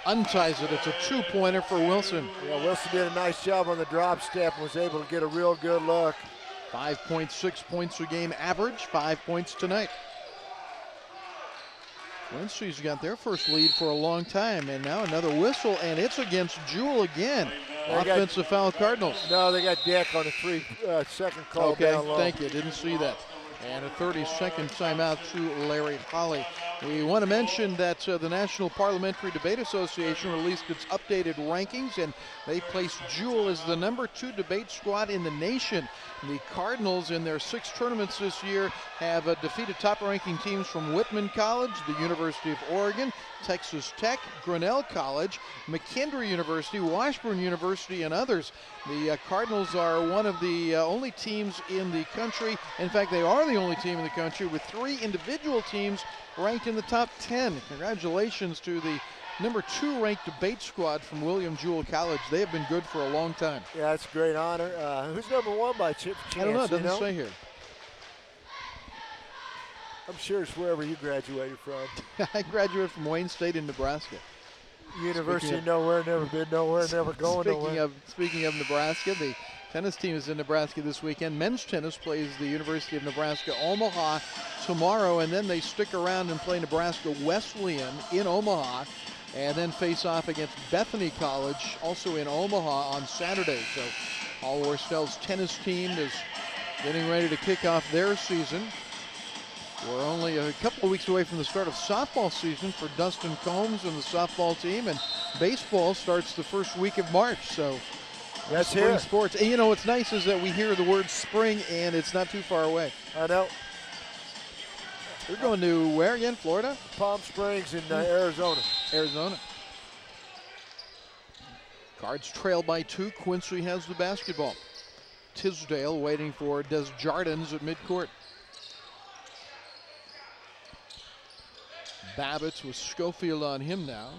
unties it. It's a two-pointer for Wilson.
Yeah, Wilson did a nice job on the drop step and was able to get a real good look.
5.6 points a game average, 5 points tonight. Quincy's got their first lead for a long time, and now another whistle, and it's against Jewell again. Offensive foul, Cardinals.
No, they got Deck on a 3-second call
okay,
down low.
Thank you. Didn't see that. And a 30-second timeout to Larry Holly. We want to mention that the National Parliamentary Debate Association released its updated rankings, and they placed Jewell as the #2 debate squad in the nation. The Cardinals, in their 6 tournaments this year, have defeated top-ranking teams from Whitman College, the University of Oregon, Texas Tech, Grinnell College, McKendree University, Washburn University, and others. The Cardinals are one of the only teams in the country. In fact, they are the only team in the country with 3 individual teams ranked in the top 10. Congratulations to the #2 ranked debate squad from William Jewell College. They have been good for a long time.
Yeah, that's a great honor. Who's #1 by chance?
I don't know. It doesn't say here.
I'm sure it's wherever you graduated from.
I graduated from Wayne State in Nebraska.
University of nowhere, never been nowhere, never going nowhere.
Speaking of Nebraska, the tennis team is in Nebraska this weekend. Men's tennis plays the University of Nebraska Omaha tomorrow, and then they stick around and play Nebraska Wesleyan in Omaha, and then face off against Bethany College, also in Omaha, on Saturday. So Paul Worstel's tennis team is getting ready to kick off their season. We're only a couple of weeks away from the start of softball season for Dustin Combs and the softball team, and baseball starts the first week of March. So
that's
spring
it.
Sports. And you know what's nice is that we hear the word spring, and it's not too far away.
I know.
We're going to where again? Florida?
Palm Springs in Arizona.
Arizona. Cards trail by 2. Quincy has the basketball. Tisdale waiting for Desjardins at midcourt. Babbitt with Schofield on him now.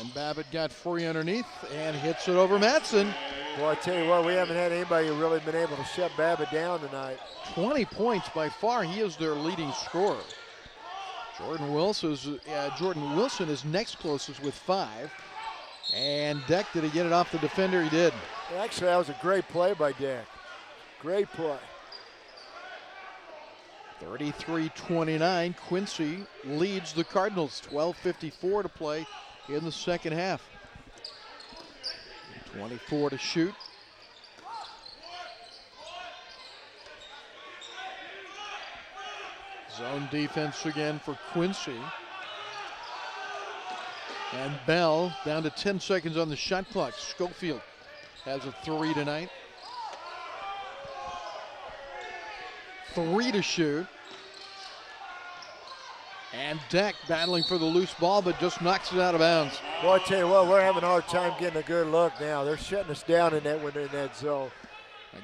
And Babbitt got free underneath and hits it over Matson.
Well, I tell you what, we haven't had anybody who really been able to shut Babbitt down tonight.
20 points by far. He is their leading scorer. Jordan Wilson is next closest with 5. And Deck, did he get it off the defender? He did.
Actually, that was a great play by Deck. Great play.
33-29, Quincy leads the Cardinals. 12:54 to play in the second half. 24 to shoot. Zone defense again for Quincy. And Bell down to 10 seconds on the shot clock. Schofield has a 3 tonight. 3 to shoot. And Deck battling for the loose ball, but just knocks it out of bounds.
Well, I tell you what, we're having a hard time getting a good look now. They're shutting us down in that zone.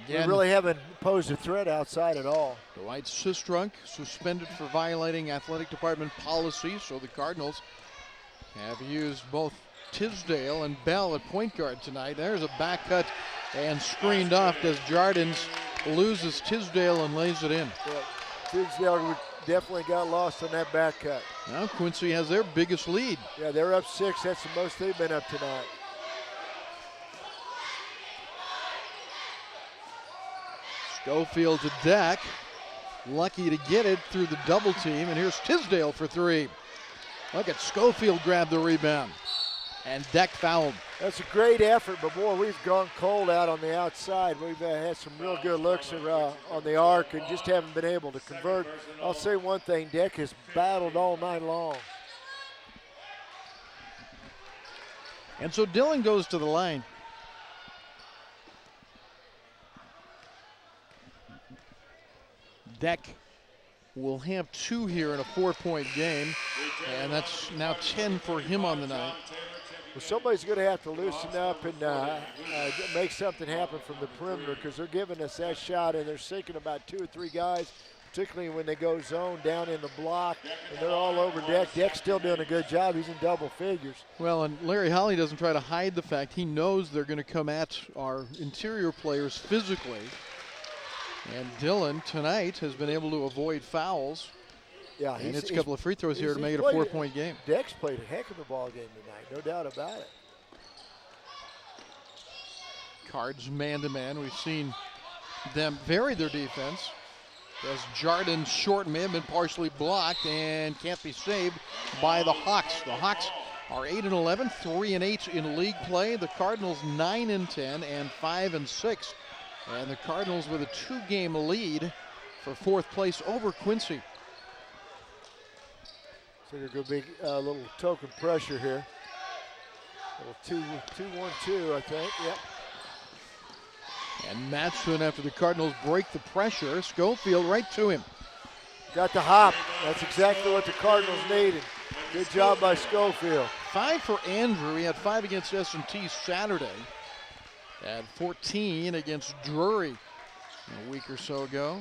Again,
we really haven't posed a threat outside at all.
Dwight Sistrunk suspended for violating athletic department policy, so the Cardinals have used both Tisdale and Bell at point guard tonight. There's a back cut and screened off. Desjardins loses Tisdale and lays it in.
Yeah, Tisdale definitely got lost on that back cut.
Now Quincy has their biggest lead.
Yeah, they're up 6. That's the most they've been up tonight.
Schofield to Deck. Lucky to get it through the double team. And here's Tisdale for 3. Look at Schofield grab the rebound. And Deck fouled.
That's a great effort, but boy, we've gone cold out on the outside. We've had some real good looks on the arc and just haven't been able to convert. I'll say one thing, Deck has battled all night long.
And so Dillon goes to the line. Deck will have 2 here in a 4-point game, and that's now 10 for him on the night.
Well, somebody's going to have to loosen up and make something happen from the perimeter, because they're giving us that shot and they're sinking about 2 or 3 guys, particularly when they go zone down in the block and they're all over Deck. Deck's still doing a good job. He's in double figures.
Well, and Larry Holly doesn't try to hide the fact he knows they're going to come at our interior players physically. And Dylan tonight has been able to avoid fouls.
Yeah,
and it's a couple of free throws here to make it a 4-point game.
Deck's played a heck of a ball game tonight, no doubt about it.
Cards man-to-man. We've seen them vary their defense, as Jardin's short may have been partially blocked and can't be saved by the Hawks. The Hawks are 8-11, 3-8 in league play. The Cardinals 9-10 and 5-6. And the Cardinals with a 2-game lead for 4th place over Quincy.
So there's going to be a little token pressure here. A little 2-1-2, I think. Yep.
And Matson, after the Cardinals break the pressure, Schofield right to him.
Got the hop. That's exactly what the Cardinals needed. Good job by Schofield.
5 for Andrew. He had 5 against S&T Saturday. Had 14 against Drury a week or so ago.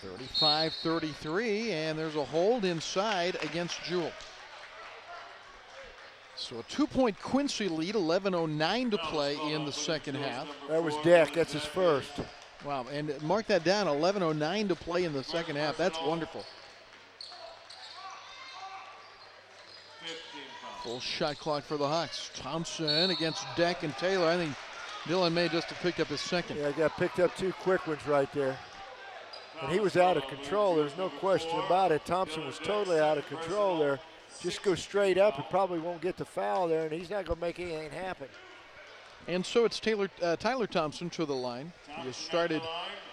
35-33, and there's a hold inside against Jewell. So a 2-point Quincy lead, 11:09 to play in the second half.
That was Deck, that's his first.
Wow, and mark that down, 11:09 to play in the second half. That's wonderful. Full shot clock for the Hawks. Thompson against Deck and Taylor. I think Dylan may just have picked up his second.
Yeah, got picked up 2 quick ones right there. And he was out of control. There's no question about it. Thompson was totally out of control there. Just go straight up. He probably won't get the foul there, and he's not going to make anything happen.
And so it's Tyler Thompson to the line. He has started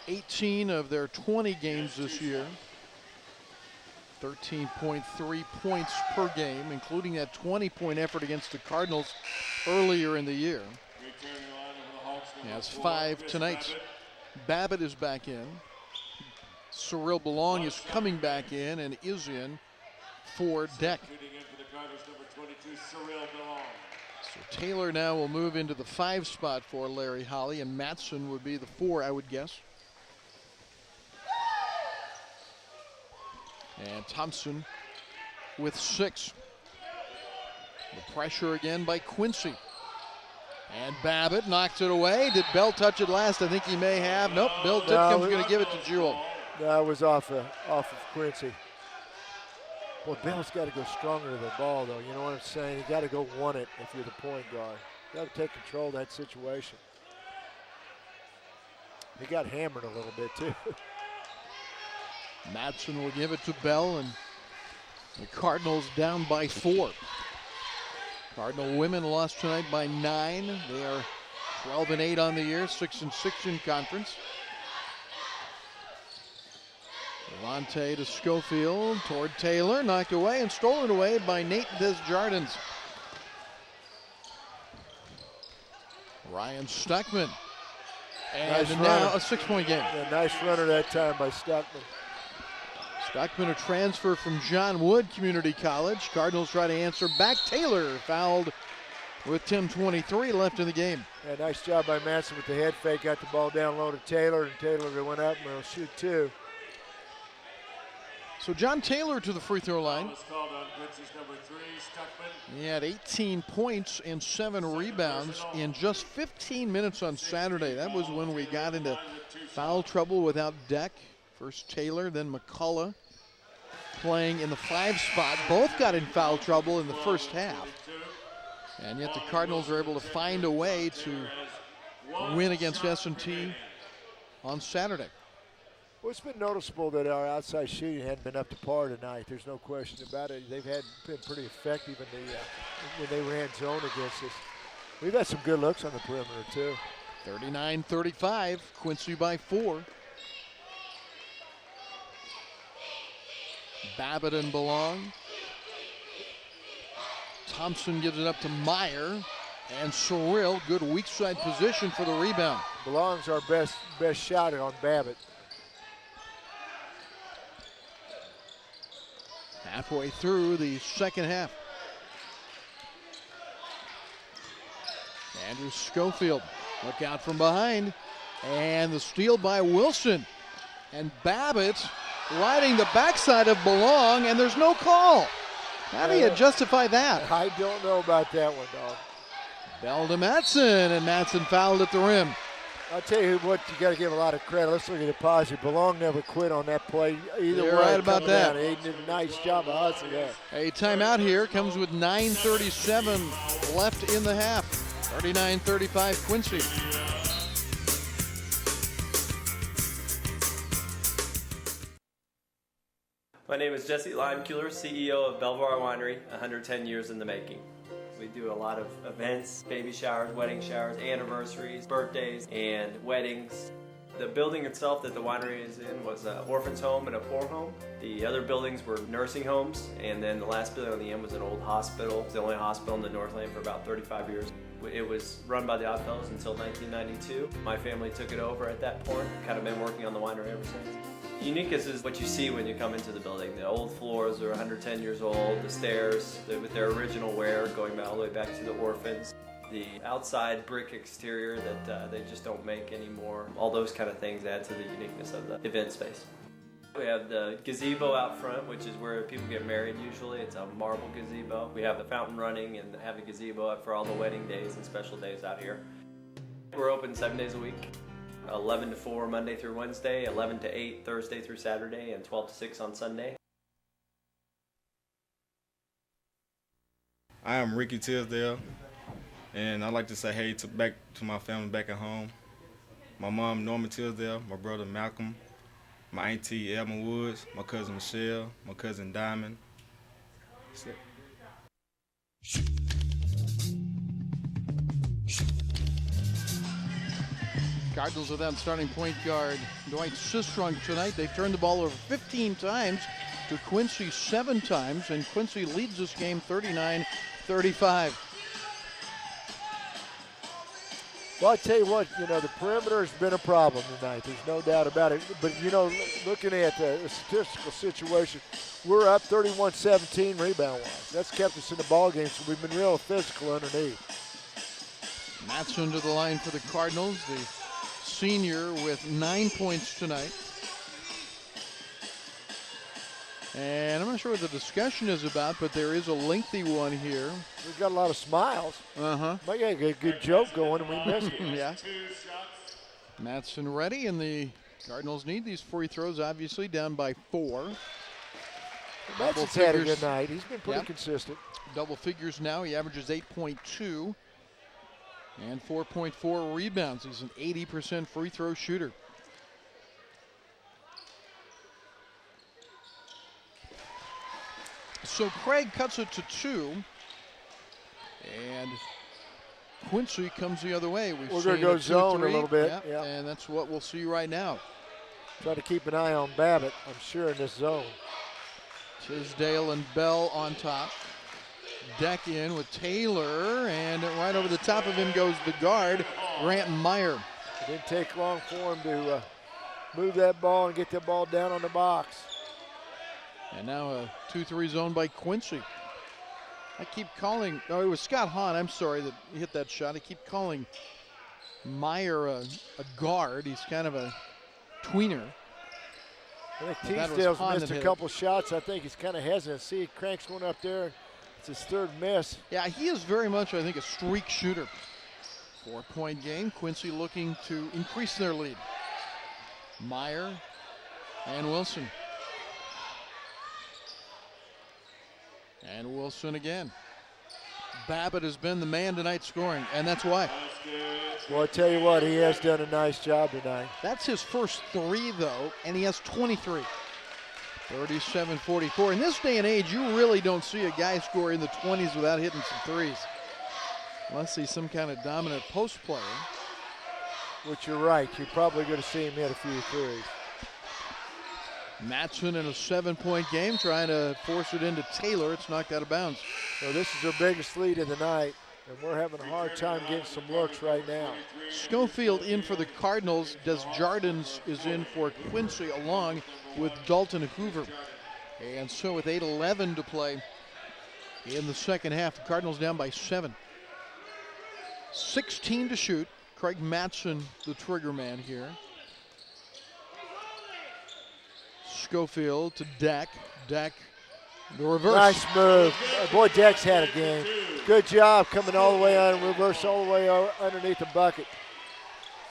18 of their 20 games this year. 13.3 points per game, including that 20-point effort against the Cardinals earlier in the year. He has 5 tonight. Babbitt is back in. Cyril Belong is coming back in and is in for Deck. So Taylor now will move into the 5 spot for Larry Holly, and Matson would be the 4, I would guess. And Thompson with 6. The pressure again by Quincy. And Babbitt knocks it away. Did Bell touch it last? I think he may have. Nope, Bill Titcom's going to give it to Jewell.
That was off of Quincy. Boy, Bell's got to go stronger to the ball, though. You know what I'm saying? You got to go want it if you're the point guard. You got to take control of that situation. He got hammered a little bit, too.
Matson will give it to Bell, and the Cardinals down by 4. Cardinal women lost tonight by 9. They are 12-8 on the year, 6-6 in conference. Levante to Schofield, toward Taylor, knocked away and stolen away by Nate Desjardins. Ryan Stuckman. And
nice
now
runner.
A 6-point game.
Yeah, nice runner that time by Stuckman.
Stuckman, a transfer from John Wood Community College. Cardinals try to answer back. Taylor fouled with 10:23 left in the game.
Yeah, nice job by Matson with the head fake. Got the ball down low to Taylor, and Taylor went up and will shoot 2.
So John Taylor to the free throw line. He had 18 points and 7 rebounds in just 15 minutes on Saturday. That was when we got into foul trouble without Deck. First Taylor, then McCullough playing in the 5 spot. Both got in foul trouble in the first half. And yet the Cardinals are able to find a way to win against S&T on Saturday.
Well, it's been noticeable that our outside shooting hadn't been up to par tonight. There's no question about it. They've been pretty effective when they ran zone against us. We've had some good looks on the perimeter, too.
39-35, Quincy by 4. Babbitt and Belong. Thompson gives it up to Meyer. And Cyril, good weak side position for the rebound.
Belong's our best shot on Babbitt.
halfway through the second half. Andrew Schofield, look out from behind. And the steal by Wilson. And Babbitt riding the backside of Belong, and there's no call. How do you justify that?
I don't know about that one, dog.
Bell to Matson, and Matson fouled at the rim.
I'll tell you what, you got to give a lot of credit. Let's look at the positive. Belong never quit on that play. Either
You're
way,
right about that.
He did a nice job of hustling there.
A timeout here comes with 9:37 left in the half. 39-35 Quincy.
My name is Jesse Limeculer, CEO of Belvoir Winery, 110 years in the making. We do a lot of events, baby showers, wedding showers, anniversaries, birthdays, and weddings. The building itself that the winery is in was an orphan's home and a poor home. The other buildings were nursing homes, and then the last building on the end was an old hospital. It's the only hospital in the Northland for about 35 years. It was run by the Oddfellows until 1992. My family took it over at that point, kind of been working on the winery ever since. Uniqueness is what you see when you come into the building. The old floors are 110 years old, the stairs with their original wear going all the way back to the orphans. The outside brick exterior that they just don't make anymore. All those kind of things add to the uniqueness of the event space. We have the gazebo out front, which is where people get married usually. It's a marble gazebo. We have the fountain running and have a gazebo up for all the wedding days and special days out here. We're open 7 days a week. 11 to 4 Monday through Wednesday, 11 to 8 Thursday through Saturday, and 12 to 6 on Sunday.
I am Ricky Tisdale, and I'd like to say hey back to my family back at home. My mom, Norma Tisdale, my brother Malcolm, my auntie, Elma Woods, my cousin Michelle, my cousin Diamond. That's it.
Cardinals without starting point guard Dwight Sistrunk tonight. They've turned the ball over 15 times to Quincy 7 times, and Quincy leads this game 39-35.
Well, I tell you what, the perimeter has been a problem tonight. There's no doubt about it. But, looking at the statistical situation, we're up 31-17 rebound-wise. That's kept us in the ball game, so we've been real physical underneath.
Matson to the line for the Cardinals, the senior with 9 points tonight. And I'm not sure what the discussion is about, but there is a lengthy one here.
We've got a lot of smiles.
Uh-huh.
Might get a good joke going, and we missed it.
Yeah. Matson ready, and the Cardinals need these free throws, obviously, down by 4.
Matson's had a good night. He's been pretty consistent.
Double figures now. He averages 8.2 and 4.4 rebounds. He's an 80% free throw shooter. So Craig cuts it to 2, and Quincy comes the other way.
We're going to go zone a little bit.
Yep, yeah. And that's what we'll see right now.
Try to keep an eye on Babbitt, I'm sure, in this zone.
Tisdale and Bell on top. Deck in with Taylor, and right over the top of him goes the guard, Grant Meyer.
It didn't take long for him to move that ball and get that ball down on the box.
And now a 2-3 zone by Quincy. I keep calling, it was Scott Hahn, I'm sorry, that hit that shot. I keep calling Meyer a guard. He's kind of a tweener.
I think Teasdale's missed a couple shots. I think he's kind of hesitant. See, Crank's going up there. It's his third miss.
Yeah, he is very much, I think, a streak shooter. 4-point game. Quincy looking to increase their lead. Meyer and Wilson. And Wilson again. Babbitt has been the man tonight scoring, and that's why.
Well, I tell you what, he has done a nice job tonight.
That's his first 3, though, and he has 23. 37-44. In this day and age, you really don't see a guy score in the 20s without hitting some threes. Unless he's some kind of dominant post player.
Which you're right. You're probably going to see him hit a few threes.
Matson in a 7-point game, trying to force it into Taylor. It's knocked out of bounds.
So this is their biggest lead of the night, and we're having a hard time getting some looks right now.
Schofield in for the Cardinals. Desjardins is in for Quincy, along with Dalton Hoover. And so with 8:11 to play in the second half, the Cardinals down by 7. 16 to shoot. Craig Mattson, the trigger man here. Schofield to Deck. Deck, the reverse.
Nice move. Boy, Deck's had a game. Good job coming all the way on reverse, all the way underneath the bucket.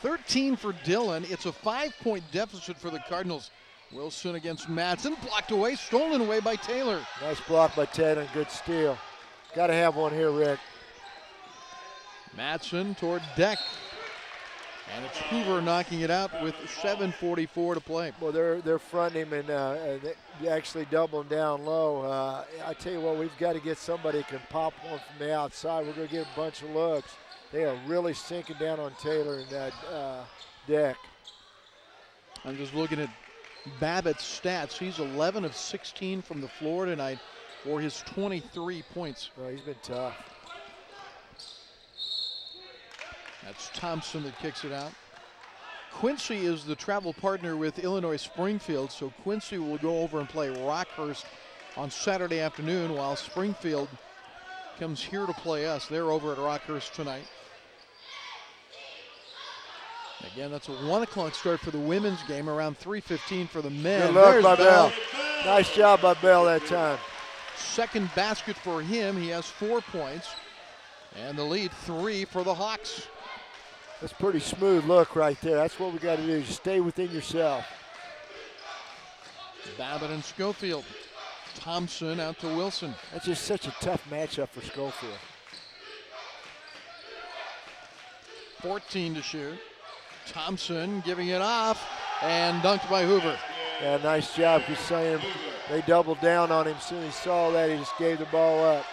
13 for Dillon. It's a 5-point deficit for the Cardinals. Wilson against Mattson, blocked away, stolen away by Taylor.
Nice block by Taylor and good steal. Got to have one here, Rick.
Mattson toward Deck. And it's Hoover knocking it out with 7:44 to play.
Well, they're fronting him and they actually doubling down low. I tell you what, we've got to get somebody who can pop one from the outside. We're going to get a bunch of looks. They are really sinking down on Taylor and Deck.
I'm just looking at Babbitt's stats. He's 11 of 16 from the floor tonight for his 23 points.
Well, he's been tough.
That's Thompson that kicks it out. Quincy is the travel partner with Illinois Springfield, so Quincy will go over and play Rockhurst on Saturday afternoon while Springfield comes here to play us. They're over at Rockhurst tonight. Again, that's a 1 o'clock start for the women's game, around 3:15 for the men.
Good luck
There's
by
Bell.
Bell. Nice job by Bell that time.
Second basket for him. He has 4 points. And the lead 3 for the Hawks.
That's pretty smooth look right there. That's what we got to do. Just stay within yourself.
Babbitt and Schofield. Thompson out to Wilson.
That's just such a tough matchup for Schofield.
14 to shoot. Thompson giving it off and dunked by Hoover.
Yeah, nice job, because they doubled down on him. As soon as he saw that, he just gave the ball up.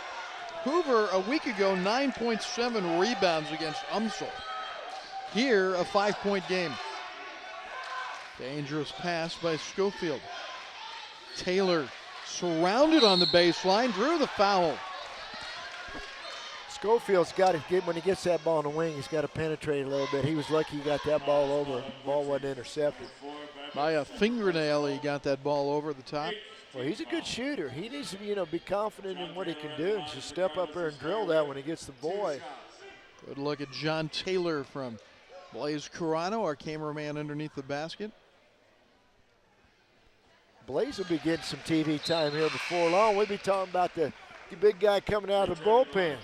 Hoover, a week ago, 9.7 rebounds against Umsel. Here, a 5-point game. Dangerous pass by Schofield. Taylor surrounded on the baseline, drew the foul.
Schofield's got to get, when he gets that ball in the wing, he's got to penetrate a little bit. He was lucky he got that ball over. The ball wasn't intercepted.
By a fingernail, he got that ball over the top.
Well, he's a good shooter. He needs to, be confident in what he can do and just step up there and drill that when he gets the boy.
Good look at John Taylor from Blaze Carano, our cameraman underneath the basket.
Blaze will be getting some TV time here before long. We'll be talking about the big guy coming out of the bullpen.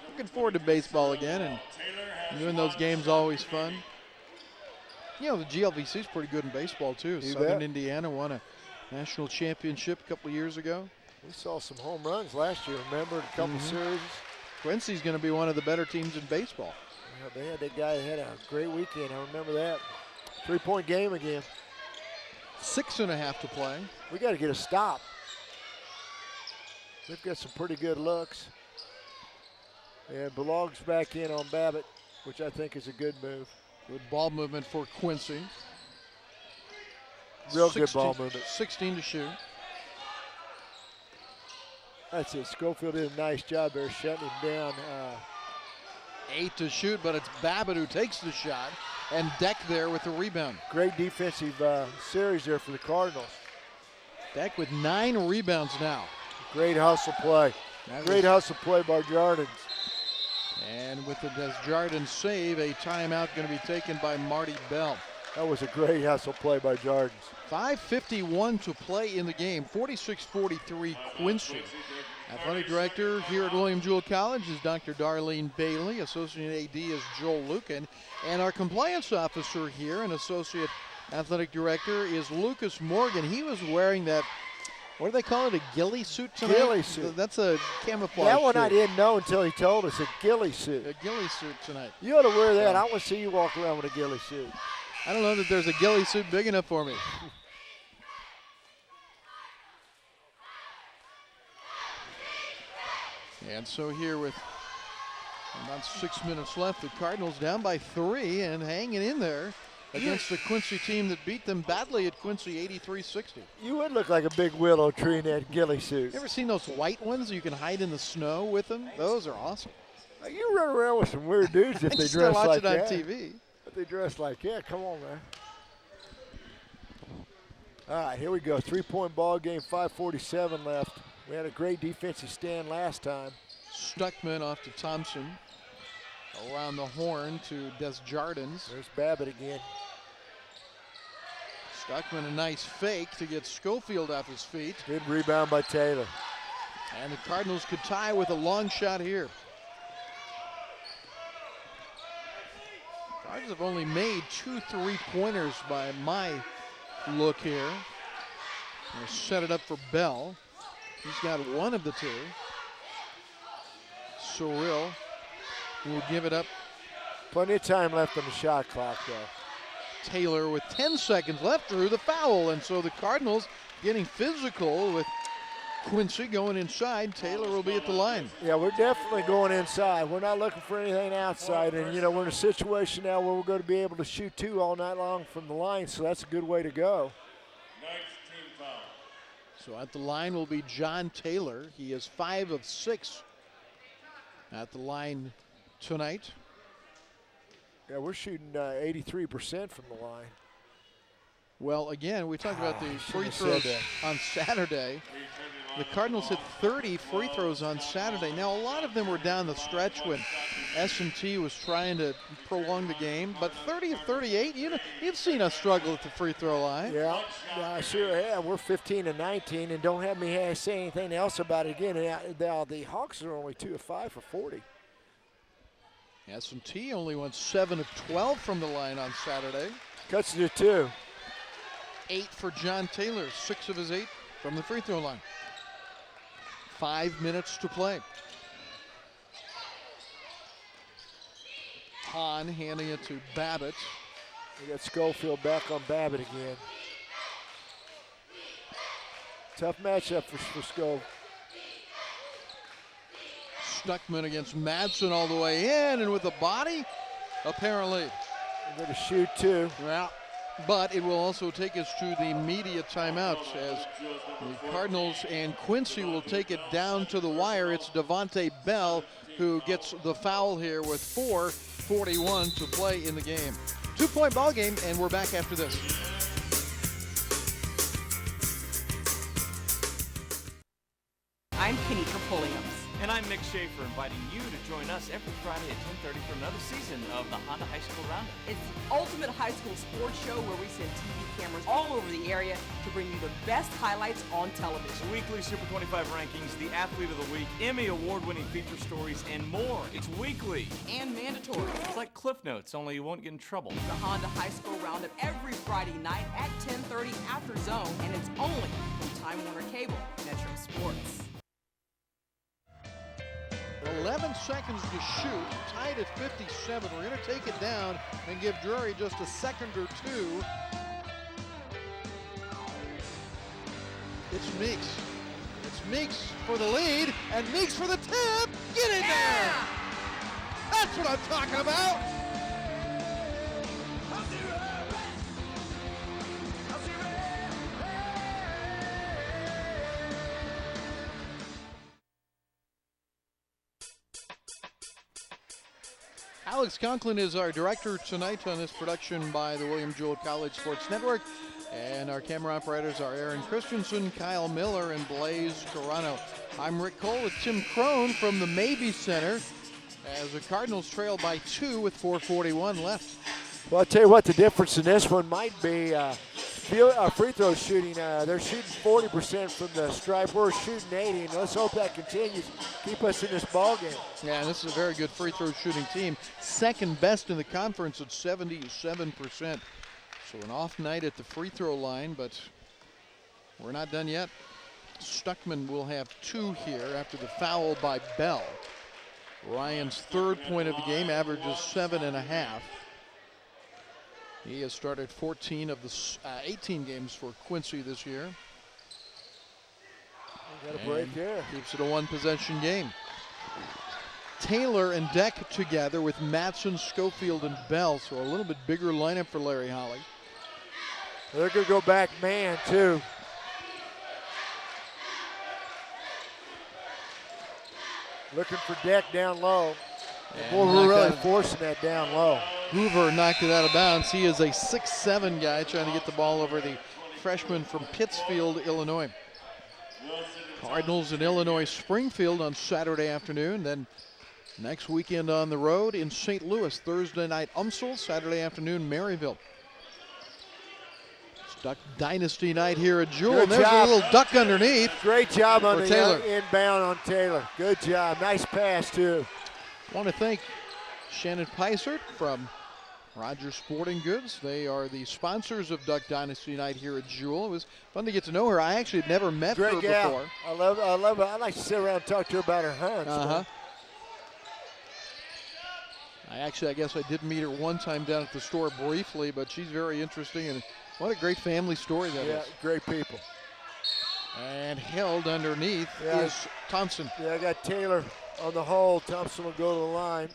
Looking forward to baseball again, and doing those games always fun. The GLVC is pretty good in baseball too. Southern Indiana won a national championship a couple of years ago.
We saw some home runs last year, remember, a couple series.
Quincy's going to be one of the better teams in baseball.
Yeah, they had that guy that had a great weekend. I remember that. 3-point game again.
6.5 to play.
We got to get a stop. They've got some pretty good looks. And belongs back in on Babbitt, which I think is a good move.
Good ball movement for Quincy.
Real good ball movement.
16 to shoot.
That's it. Schofield did a nice job there shutting him down.
8 to shoot, but it's Babbitt who takes the shot, and Deck there with the rebound.
Great defensive series there for the Cardinals.
Deck with 9 rebounds now.
Great hustle play. Great hustle play by Jardins.
And with the Desjardins save, a timeout going to be taken by Marty Bell.
That was a great hustle play by Jardins.
5:51 to play in the game. 46-43 Quincy. Athletic director here at William Jewell College is Dr. Darlene Bailey. Associate AD is Joel Lucan. And our compliance officer here and associate athletic director is Lucas Morgan. He was wearing that, what do they call it, a ghillie suit tonight?
Ghillie suit.
That's a camouflage
That one
suit.
I didn't know until he told us, a ghillie suit.
A ghillie suit tonight.
You ought to wear that. I want to see you walk around with a ghillie suit.
I don't know that there's a ghillie suit big enough for me. And so here with about 6 minutes left, the Cardinals down by 3 and hanging in there against the Quincy team that beat them badly at Quincy 83-60.
You would look like a big willow tree in that ghillie suit.
You ever seen those white ones you can hide in the snow with them? Those are awesome.
You run around with some weird dudes if they
Still
dress
watch
like
it on
that.
TV.
But they dress like that. Come on, man. All right, here we go. 3-point ball game, 5:47 left. We had a great defensive stand last time.
Stuckman off to Thompson. Around the horn to Desjardins.
There's Babbitt again.
Stuckman, a nice fake to get Schofield off his feet.
Good rebound by Taylor.
And the Cardinals could tie with a long shot here. Cardinals have only made 2 3-pointers by my look here. They'll set it up for Bell. He's got one of the 2. Sorrell will give it up.
Plenty of time left on the shot clock, though.
Taylor with 10 seconds left drew the foul, and so the Cardinals getting physical with Quincy going inside. Taylor will be at the line.
Yeah, we're definitely going inside. We're not looking for anything outside, and, you know, we're in a situation now where we're going to be able to shoot 2 all night long from the line, so that's a good way to go.
So at the line will be John Taylor. He is 5 of 6 at the line tonight.
Yeah, we're shooting 83% from the line.
Well, again, we talked about the free throws on Saturday. The Cardinals hit 30 free throws on Saturday. Now, a lot of them were down the stretch when S&T was trying to prolong the game, but 30 of 38, you've seen us struggle at the free throw line.
Yeah, I sure have. We're 15 of 19, and don't have me say anything else about it again. The Hawks are only 2 of 5 for 40.
S&T only went 7 of 12 from the line on Saturday.
Cuts it to 2.
8 for John Taylor, 6 of his 8 from the free throw line. 5 minutes to play. Hahn handing it to Babbitt.
We got Schofield back on Babbitt again. Tough matchup for Schofield.
Stuckman against Madsen all the way in, and with the body, apparently.
We're going to shoot 2.
Yeah, but it will also take us to the media timeouts as the Cardinals and Quincy will take it down to the wire. It's Devontae Bell who gets the foul here with 4:41 to play in the game. 2-point ball game, and we're back after this.
I'm Penny Pulliams. And I'm Mick Schaefer, inviting you to join us every Friday at 10:30 for another season of the Honda High School Roundup.
It's the ultimate high school sports show where we send TV cameras all over the area to bring you the best highlights on television.
The weekly Super 25 rankings, the Athlete of the Week, Emmy Award-winning feature stories, and more. It's weekly.
And mandatory.
It's like Cliff Notes, only you won't get in trouble.
The Honda High School Roundup every Friday night at 10:30 after Zone, and it's only from Time Warner Cable, Metro Sports.
11 seconds to shoot, tied at 57. We're going to take it down and give Drury just a second or 2. It's Meeks. It's Meeks for the lead, and Meeks for the tip. Get in there! That's what I'm talking about! Alex Conklin is our director tonight on this production by the William Jewell College Sports Network. And our camera operators are Aaron Christensen, Kyle Miller, and Blaze Carano. I'm Rick Cole with Tim Crone from the Mabee Center as the Cardinals trail by 2 with 4:41 left.
Well, I'll tell you what, the difference in this one might be free throw shooting. They're shooting 40% from the stripe. We're shooting 80, and let's hope that continues. Keep us in this ball game.
Yeah, and this is a very good free throw shooting team. Second best in the conference at 77%. So an off night at the free throw line, but we're not done yet. Stuckman will have 2 here after the foul by Bell. Ryan's 3rd point of the game, averages 7.5. He has started 14 of the 18 games for Quincy this year.
Got a break there.
Keeps it a 1-possession game. Taylor and Deck together with Madsen, Schofield, and Bell, so a little bit bigger lineup for Larry Holly.
They're going to go back man, too. Looking for Deck down low. Boy, we're really forcing that down low.
Hoover knocked it out of bounds. He is a 6'7" guy trying to get the ball over the freshman from Pittsfield, Illinois. Cardinals in Illinois Springfield on Saturday afternoon. Then next weekend on the road in St. Louis. Thursday night UMSL, Saturday afternoon Maryville. It's Duck Dynasty night here at Jewell. And there's a little duck underneath.
Great job on the
Taylor.
Inbound on Taylor. Good job. Nice pass, too.
I want to thank Shannon Peisert from Rogers Sporting Goods. They are the sponsors of Duck Dynasty night here at Jewell. It was fun to get to know her. I actually had never met her before.
I love her. I like to sit around and talk to her about her hunts.
I guess I did meet her one time down at the store briefly, but she's very interesting, and what a great family story that is.
Yeah, great people.
And held underneath is Thompson.
Yeah, I got Taylor on the hole. Thompson will go to the line.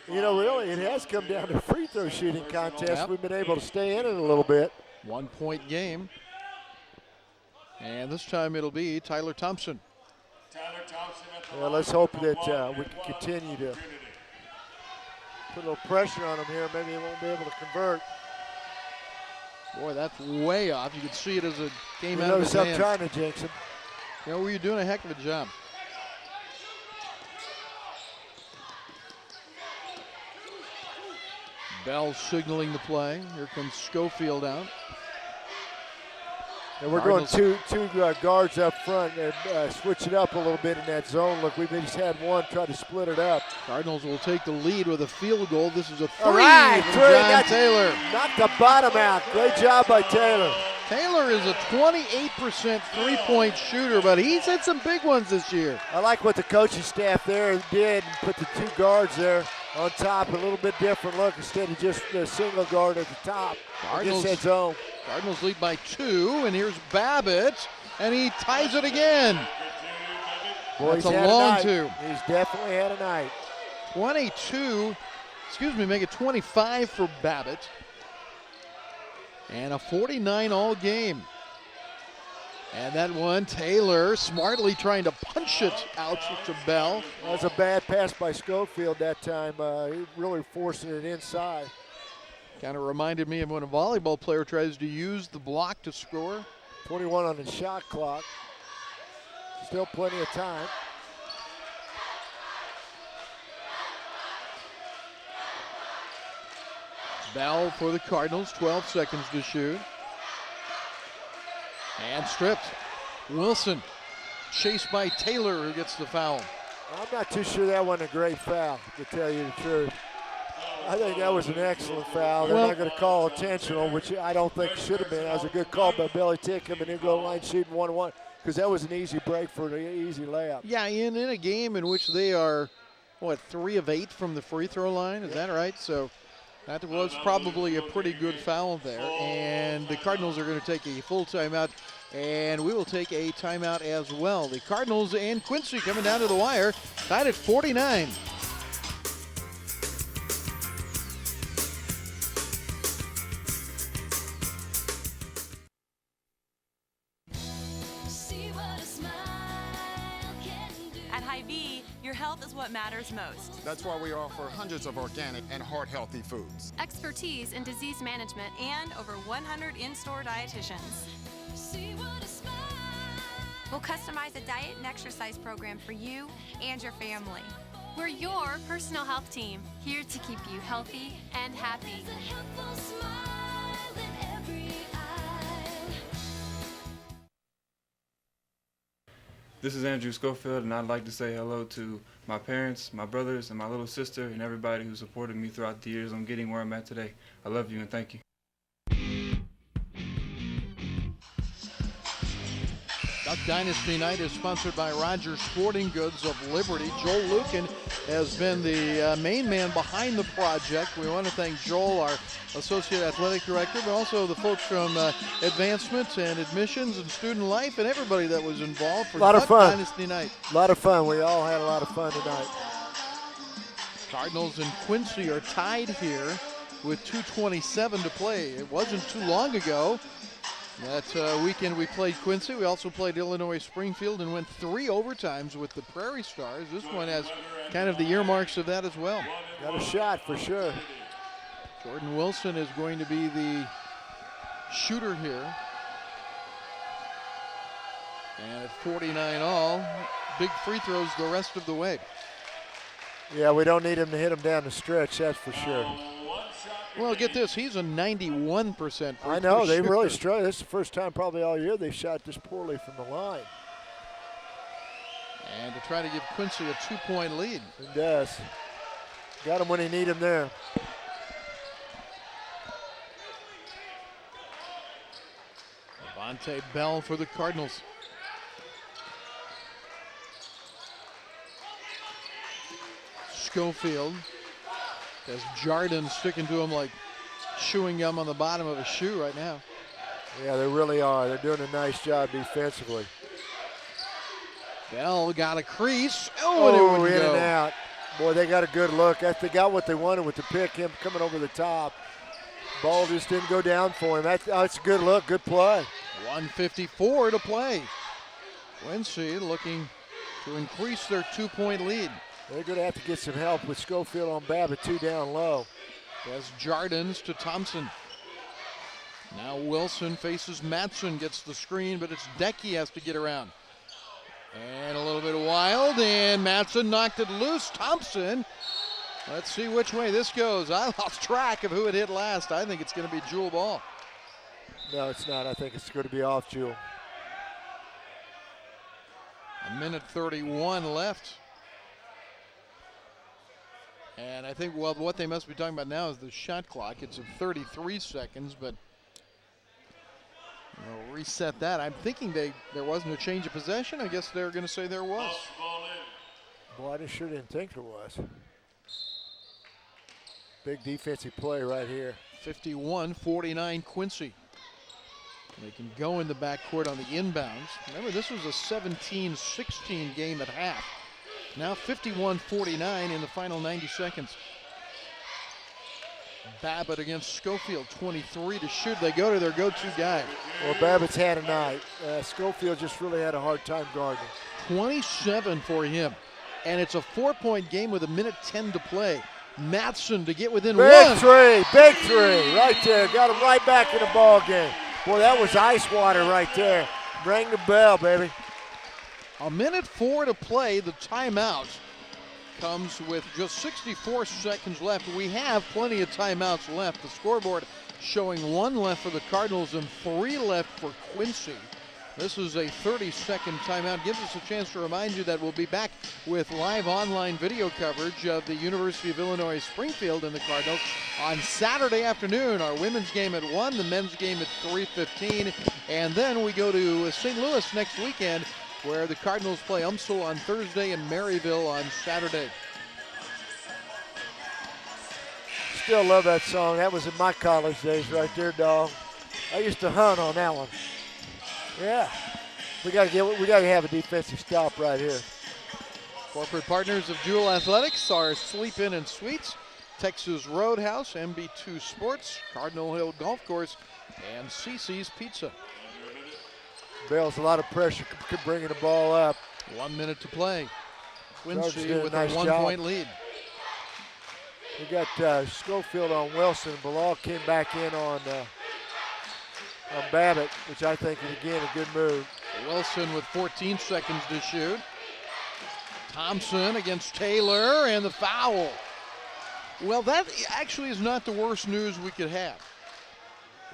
You know, really, it has come down to free throw shooting contest.
Yep.
We've been able to stay in it a little bit.
1 point game. And this time it'll be Tyler Thompson.
Well, let's hope that we can continue to put a little pressure on him here. Maybe he won't be able to convert.
Boy, that's way off. You can see it as it came
You
out of his
notice I'm
hands.
trying to jinx him.
You know, you're doing a heck of a job. Bell signaling the play. Here comes Schofield out.
And we're going two guards up front and switch it up a little bit in that zone. Look, we've just had one try to split it up.
Cardinals will take the lead with a field goal. This is a three
All right,
from John
three.
Taylor.
Knocked the bottom out. Great job by Taylor.
Taylor is a 28% three-point shooter, but he's had some big ones this year.
I like what the coaching staff there did and put the two guards there on top. A little bit different look instead of just the single guard at the top.
Cardinals,
Against that zone.
Cardinals lead by 2, and here's Babbitt, and he ties it again.
Boy,
That's
he's
a
had
long
night.
2.
He's definitely had a night.
22, make it 25 for Babbitt. And a 49 all game. And that one, Taylor smartly trying to punch it out to Bell.
That was a bad pass by Schofield that time. He really forcing it inside.
Kind of reminded me of when a volleyball player tries to use the block to score.
21 on the shot clock. Still plenty of time.
Bell for the Cardinals, 12 seconds to shoot. And stripped. Wilson chased by Taylor, who gets the foul.
I'm not too sure that wasn't a great foul, to tell you the truth. I think that was an excellent foul. They're not going to call intentional, which I don't think should have been. That was a good call by Billy Tickham, and he'll go line shooting 1-1, because that was an easy break for an easy layup.
Yeah, in a game in which they are, 3 of 8 from the free throw line, is that right? So that was probably a pretty good foul there. And the Cardinals are going to take a full timeout, and we will take a timeout as well. The Cardinals and Quincy coming down to the wire, tied at 49.
At Hy-Vee, your health is what matters most.
That's why we offer hundreds of organic and heart-healthy foods.
Expertise in disease management,
And over 100 in-store dietitians.
we'll customize a diet and exercise program for you and your family. We're your personal health team, here to keep you healthy and happy.
This is Andrew Schofield, and I'd like to say hello to my parents, my brothers, and my little sister, and everybody who supported me throughout the years on getting where I'm at today. I love you and thank you.
Duck Dynasty Night is sponsored by Rogers Sporting Goods of Liberty. Joel Lukin has been the main man behind the project. We want to thank Joel, our Associate Athletic Director, but also the folks from Advancement and Admissions and Student Life and everybody that was involved for Duck Dynasty Night.
A lot of fun. We all had a lot of fun tonight.
Cardinals and Quincy are tied here with 2:27 to play. It wasn't too long ago. That weekend we played Quincy. We also played Illinois Springfield and went 3 overtimes with the Prairie Stars. This one has kind of the earmarks of that as well.
Got a shot for sure.
Jordan Wilson is going to be the shooter here. And at 49 all, big free throws the rest of the way.
Yeah, we don't need him to hit him down the stretch, that's for sure.
Well, get this, he's a 91%.
I know, they really struggled. This is the first time probably all year they've shot this poorly from the line.
And to try to give Quincy a 2-point lead.
He does. Got him when he need him there.
Devontae Bell for the Cardinals. Schofield has Jardin sticking to him like chewing gum on the bottom of a shoe right now.
Yeah, they really are. They're doing a nice job defensively.
Bell got a crease. Oh,
in and out. Boy, they got a good look. They got what they wanted with the pick, him coming over the top. Ball just didn't go down for him. That's a good look, good play.
1:54 to play. Quincy looking to increase their 2-point lead.
They're going to have to get some help with Schofield on Babbitt, 2 down low.
As Jardins to Thompson. Now Wilson faces Matson, gets the screen, but it's Decky has to get around. And a little bit wild, and Matson knocked it loose. Thompson, let's see which way this goes. I lost track of who it hit last. I think it's going to be Jewell ball.
No, it's not. I think it's going to be off Jewell.
1:31 left. And I think, well, what they must be talking about now is the shot clock. It's at 33 seconds, but we'll reset that. I'm thinking there wasn't a change of possession. I guess they're going to say there was.
Boy, I sure didn't think there was. Big defensive play right here.
51-49 Quincy. They can go in the backcourt on the inbounds. Remember, this was a 17-16 game at half. Now 51-49 in the final 90 seconds. Babbitt against Schofield, 23 to shoot. They go to their go-to guy.
Well, Babbitt's had a night. Schofield just really had a hard time guarding.
27 for him. And it's a 4-point game with 1:10 to play. Matson to get within
big
one.
Big three, right there. Got him right back in the ball game. Boy, that was ice water right there. Ring the bell, baby.
1:04 to play. The timeout comes with just 64 seconds left. We have plenty of timeouts left. The scoreboard showing 1 left for the Cardinals and 3 left for Quincy. This is a 30-second timeout. Gives us a chance to remind you that we'll be back with live online video coverage of the University of Illinois Springfield and the Cardinals on Saturday afternoon. Our women's game at 1, the men's game at 3:15. And then we go to St. Louis next weekend, where the Cardinals play UMSL on Thursday and Maryville on Saturday.
Still love that song. That was in my college days right there, dog. I used to hunt on that one. Yeah. We got to have a defensive stop right here.
Corporate partners of Jewell Athletics are Sleep Inn and Suites, Texas Roadhouse, MB2 Sports, Cardinal Hill Golf Course, and CC's Pizza.
Bell's a lot of pressure bringing the ball up.
1 minute to play. Quincy with
nice
a 1-point lead.
We got Schofield on Wilson. Bilal came back in on Babbitt, which I think is, again, a good move.
Wilson with 14 seconds to shoot. Thompson against Taylor, and the foul. Well, that actually is not the worst news we could have.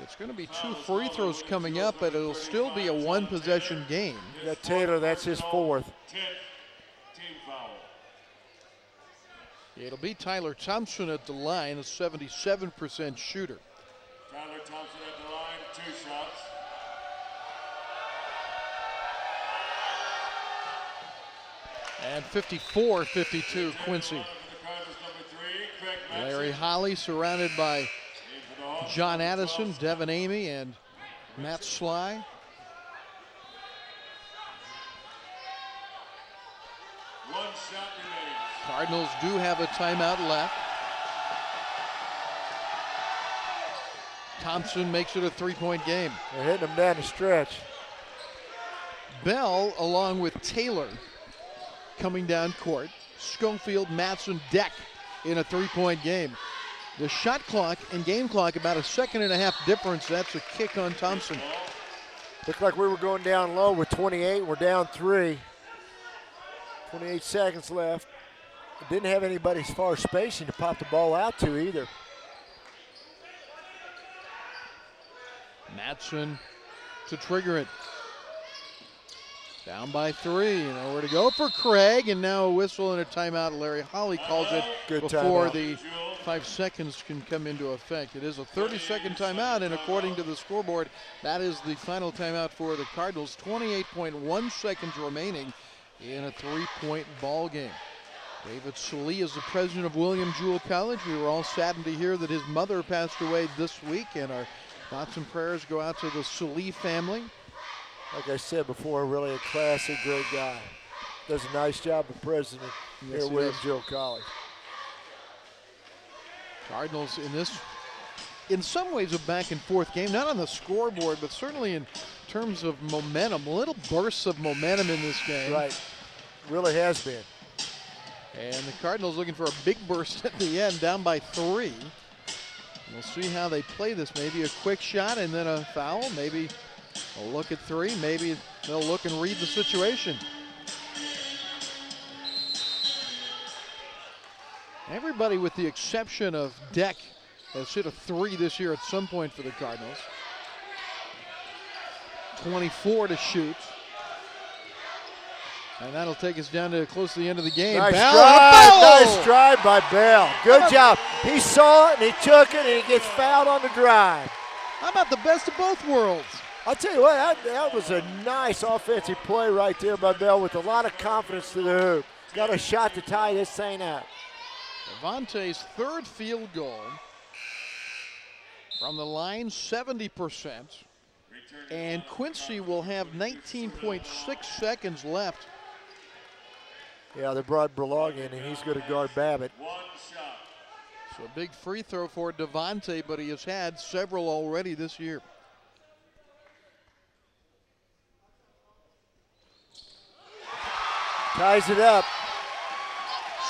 It's going to be 2 free throws coming up, but it'll still be a 1-possession game.
Yeah, Taylor, that's his 4th.
It'll be Tyler Thompson at the line, a 77% shooter.
Tyler Thompson at the line, 2 shots.
And 54-52 Quincy. Larry Holly surrounded by John Addison, Devin Amy, and Matt Sly. Cardinals do have a timeout left. Thompson makes it a 3-point game.
They're hitting him down the stretch.
Bell, along with Taylor, coming down court. Schofield, Matson, Deck in a 3-point game. The shot clock and game clock about a 1.5 seconds difference. That's a kick on Thompson.
Looked like we were going down low with 28. We're down 3. 28 seconds left. Didn't have anybody as far spacing to pop the ball out to either.
Matson to trigger it. Down by 3. Nowhere to go for Craig, and now a whistle and a timeout. Larry Holly calls it before the 5 seconds can come into effect. It is a 30-second timeout, and according to the scoreboard, that is the final timeout for the Cardinals. 28.1 seconds remaining in a 3-point ball game. David Salee is the president of William Jewell College. We were all saddened to hear that his mother passed away this week, and our thoughts and prayers go out to the Salee family.
Like I said before, really a classy, great guy. Does a nice job of president here at William Jewell College.
Cardinals in this, in some ways, a back and forth game, not on the scoreboard, but certainly in terms of momentum. Little bursts of momentum in this game.
Right, really has been.
And the Cardinals looking for a big burst at the end, down by 3. We'll see how they play this. Maybe a quick shot and then a foul. Maybe a look at 3. Maybe they'll look and read the situation. Everybody with the exception of Deck has hit a 3 this year at some point for the Cardinals. 24 to shoot. And that'll take us down to close to the end of the game.
Nice
Bell,
drive, nice drive by Bell. Good job. He saw it and he took it and he gets fouled on the drive.
How about the best of both worlds?
I'll tell you what, that was a nice offensive play right there by Bell with a lot of confidence to the hoop. Got a shot to tie this thing up.
Devontae's 3rd field goal from the line, 70%. And Quincy will have 19.6 seconds left.
Yeah, they brought Berlog in, and he's going to guard Babbitt.
So a big free throw for Devontae, but he has had several already this year.
Ties it up.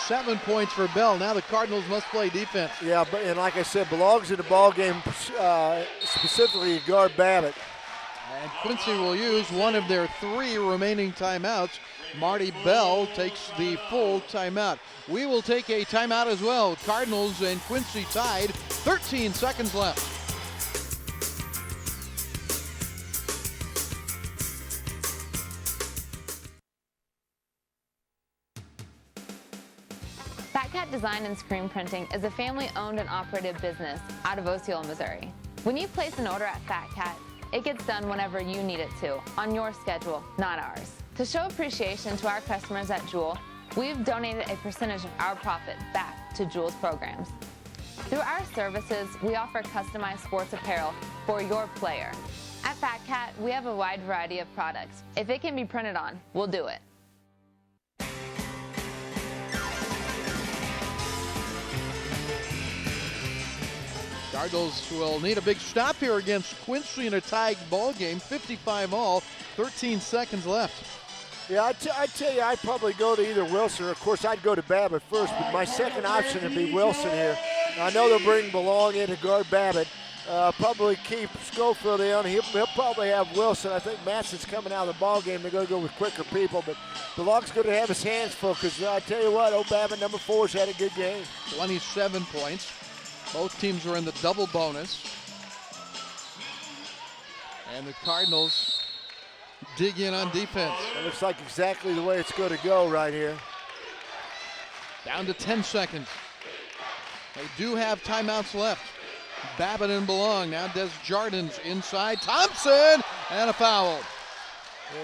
7 points for Bell. Now the Cardinals must play defense.
Yeah, but and like I said, belongs in the ball game specifically to guard Babbitt.
And Quincy will use one of their 3 remaining timeouts. Marty Bell takes the full timeout. We will take a timeout as well. Cardinals and Quincy tied, 13 seconds left.
Fat Cat Design and Screen Printing is a family-owned and operated business out of Osceola, Missouri. When you place an order at Fat Cat, it gets done whenever you need it to, on your schedule, not ours. To show appreciation to our customers at Jewell, we've donated a percentage of our profit back to Jewell's programs. Through our services, we offer customized sports apparel for your player. At Fat Cat, we have a wide variety of products. If it can be printed on, we'll do it.
Cardinals will need a big stop here against Quincy in a tied ball game, 55 all, 13 seconds left.
Yeah, I'd tell you I'd probably go to either Wilson, or of course I'd go to Babbitt first, but my second option would be Wilson here. I know they'll bring Belong in to guard Babbitt. Probably keep Schofield in. He'll probably have Wilson. I think Matson's coming out of the ball game. They're going to go with quicker people, but Belong's going to have his hands full because I tell you what, old Babbitt, number 4's had a good game.
27 points. Both teams are in the double bonus. And the Cardinals dig in on defense.
It looks like exactly the way it's going to go right here.
Down to 10 seconds. They do have timeouts left. Babbitt and Belong. Now Desjardins inside. Thompson, and a foul.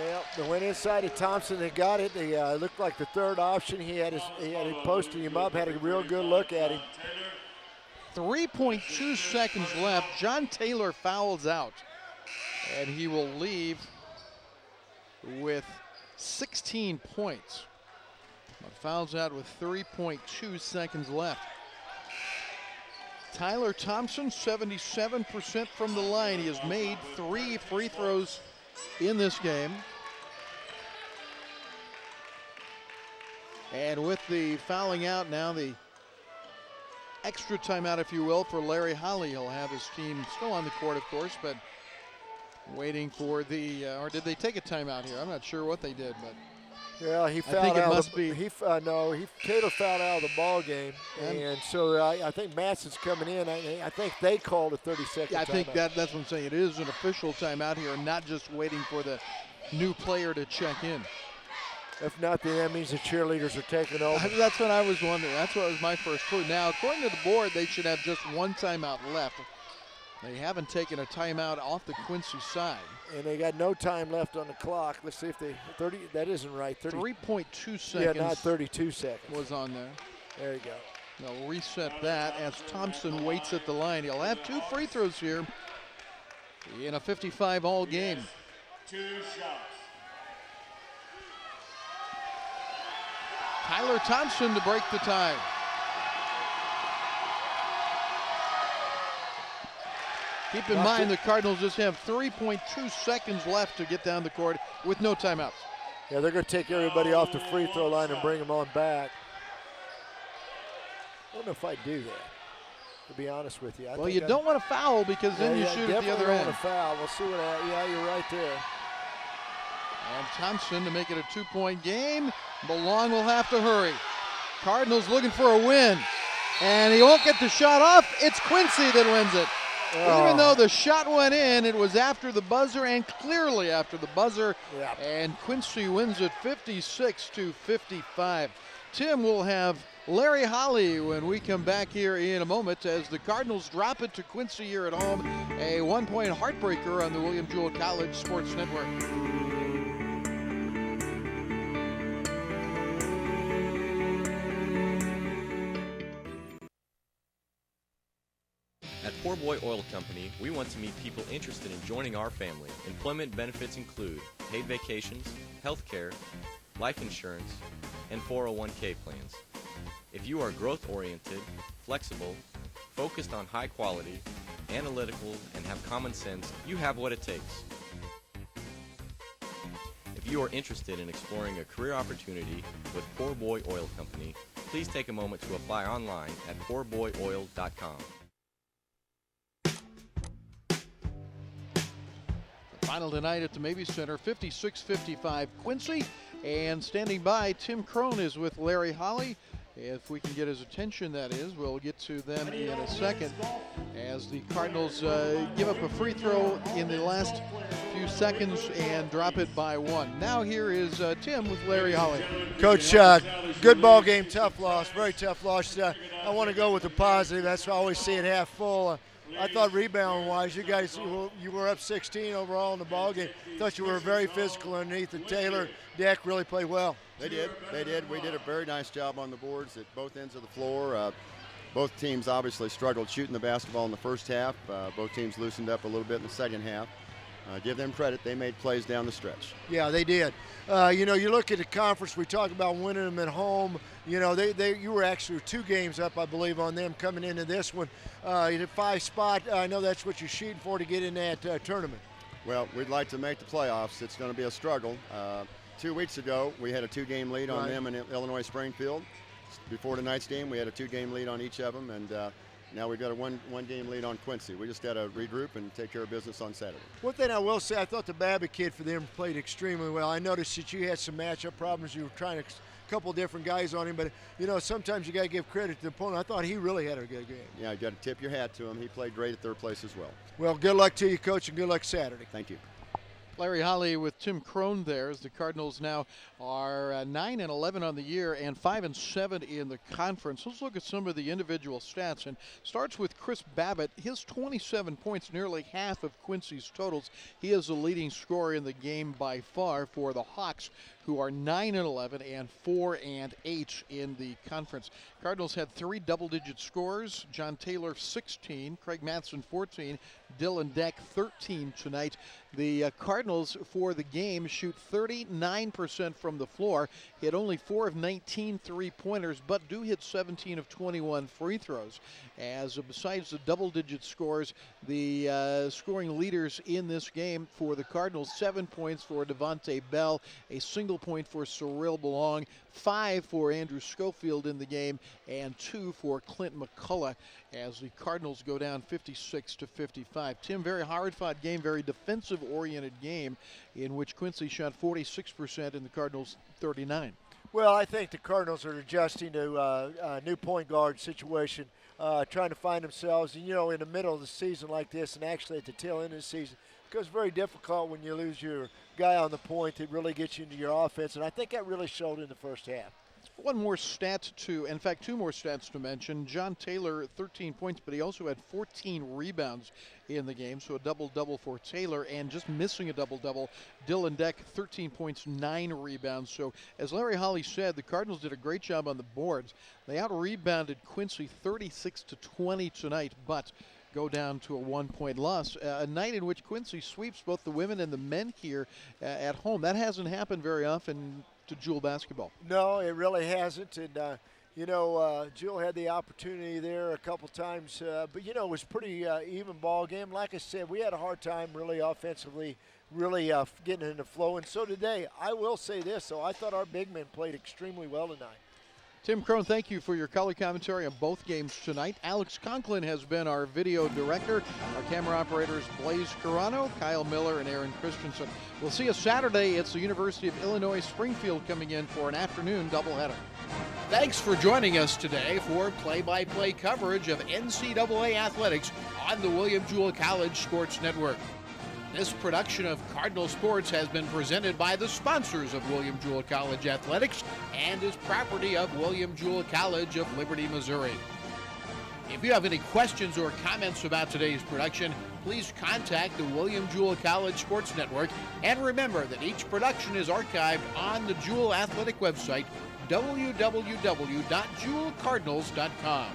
Yeah, they went inside to Thompson. They got it. They looked like the third option. He had him posting him up. Had a real good look at him.
3.2 seconds left. John Taylor fouls out, and he will leave with 16 points. But fouls out with 3.2 seconds left. Tyler Thompson, 77% from the line. He has made 3 free throws in this game. And with the fouling out now, the extra timeout, if you will, for Larry Holly. He'll have his team still on the court, of course, but waiting for the, or did they take a timeout here? I'm not sure what they did, but
yeah, he fouled
I think it
out.
must be.
Taylor fouled out of the ball game, and so I think Matson's coming in. I think they called a 30-second.
Yeah, I think
timeout.
that's what I'm saying. It is an official timeout here, not just waiting for the new player to check in.
If not, then that means the cheerleaders are taking over.
That's what I was wondering. That's what was my first clue. Now, according to the board, they should have just one timeout left. They haven't taken a timeout off the Quincy side.
And they got no time left on the clock. Let's see if they 30. That isn't right.
3.2 seconds.
Yeah, not 32 seconds.
Was on there.
There you go.
They'll reset that as Thompson waits at the line. He'll have 2 free throws here in a 55-all game.
2 shots.
Tyler Thompson to break the tie. Keep in mind the Cardinals just have 3.2 seconds left to get down the court with no timeouts.
Yeah, they're going to take everybody off the free throw line and bring them on back. I don't know if I'd do that, to be honest with you.
Well, you don't want to foul because then you shoot at the other end.
Definitely want to foul. We'll see what yeah, you're right there.
And Thompson to make it a 2-point game. Belong will have to hurry. Cardinals looking for a win. And he won't get the shot off. It's Quincy that wins it. Oh. Even though the shot went in, it was after the buzzer and clearly after the buzzer.
Yeah.
And Quincy wins it 56-55. Tim will have Larry Holly when we come back here in a moment as the Cardinals drop it to Quincy here at home. A 1-point heartbreaker on the William Jewell College Sports Network.
At Poor Boy Oil Company, we want to meet people interested in joining our family. Employment benefits include paid vacations, health care, life insurance, and 401k plans. If you are growth-oriented, flexible, focused on high quality, analytical, and have common sense, you have what it takes. If you are interested in exploring a career opportunity with Poor Boy Oil Company, please take a moment to apply online at poorboyoil.com.
Final tonight at the Mabee Center, 56-55 Quincy. And standing by, Tim Crone is with Larry Holly. If we can get his attention, that is. We'll get to them in a second as the Cardinals give up a free throw in the last few seconds and drop it by 1. Now here is Tim with Larry Holly.
Coach, good ball game, tough loss, very tough loss. I want to go with the positive. That's why I always see it half full. I thought rebound-wise, you guys, you were up 16 overall in the ball game. Thought you were very physical underneath. And Taylor, Deck really played well.
They did. We did a very nice job on the boards at both ends of the floor. Both teams obviously struggled shooting the basketball in the first half. Both teams loosened up a little bit in the second half. Give them credit. They made plays down the stretch.
Yeah, they did. You look at the conference, we talk about winning them at home. You were actually 2 games up, I believe, on them coming into this one. In a 5 spot, I know that's what you're shooting for to get in that tournament.
Well, we'd like to make the playoffs. It's going to be a struggle. 2 weeks ago, we had a 2-game lead on them in Illinois Springfield. Before tonight's game, we had a 2-game lead on each of them, and now we've got a one-game lead on Quincy. We just got to regroup and take care of business on Saturday.
One thing I will say, I thought the Babbitt kid for them played extremely well. I noticed that you had some matchup problems. You were trying a couple different guys on him, but sometimes you got to give credit to the opponent. I thought he really had a good game.
Yeah, you got to tip your hat to him. He played great at third place as well.
Well, good luck to you, Coach, and good luck Saturday.
Thank you.
Larry Holly with Tim Crone there as the Cardinals now are 9-11 on the year and 5-7 in the conference. Let's look at some of the individual stats, and starts with Chris Babbitt. His 27 points, nearly half of Quincy's totals. He is the leading scorer in the game by far for the Hawks, who are 9-11 and 4-8 in the conference. Cardinals had 3 double-digit scorers. John Taylor 16, Craig Matheson 14, Dylan Deck 13 tonight. The Cardinals for the game shoot 39% from the floor, hit only 4 of 19 3-pointers, but do hit 17 of 21 free throws. As besides the double-digit scores, the scoring leaders in this game for the Cardinals, 7 points for Devontae Bell, a single single point for Cyril Belong, 5 for Andrew Schofield in the game, and 2 for Clint McCullough as the Cardinals go down 56-55. Tim, very hard-fought game, very defensive-oriented game in which Quincy shot 46% and the Cardinals 39%.
Well, I think the Cardinals are adjusting to a new point guard situation, trying to find themselves, in the middle of the season like this, and actually at the tail end of the season. It becomes very difficult when you lose your guy on the point that really gets you into your offense, and I think that really showed in the first half.
One more stat in fact, 2 more stats to mention. John Taylor, 13 points, but he also had 14 rebounds in the game, so a double-double for Taylor, and just missing a double-double, Dylan Deck, 13 points, 9 rebounds. So as Larry Holly said, the Cardinals did a great job on the boards. They out-rebounded Quincy 36-20 tonight, but go down to a 1-point loss. A night in which Quincy sweeps both the women and the men here at home. That hasn't happened very often to Jewell basketball.
No, it really hasn't. And, Jewell had the opportunity there a couple times, but, it was pretty even ball game. Like I said, we had a hard time really offensively, really getting in the flow, and so did they. I will say this, though. I thought our big men played extremely well tonight.
Tim Crone, thank you for your color commentary on both games tonight. Alex Conklin has been our video director. Our camera operators, Blaze Carano, Kyle Miller, and Aaron Christensen. We'll see you Saturday. It's the University of Illinois Springfield coming in for an afternoon doubleheader. Thanks for joining us today for play-by-play coverage of NCAA athletics on the William Jewell College Sports Network. This production of Cardinal Sports has been presented by the sponsors of William Jewell College Athletics and is property of William Jewell College of Liberty, Missouri. If you have any questions or comments about today's production, please contact the William Jewell College Sports Network, and remember that each production is archived on the Jewell Athletic website, www.jewellcardinals.com.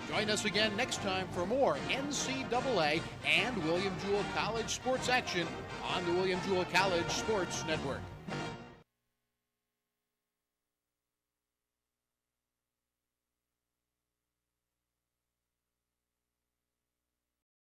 Join us again next time for more NCAA and William Jewell College sports action on the William Jewell College Sports Network.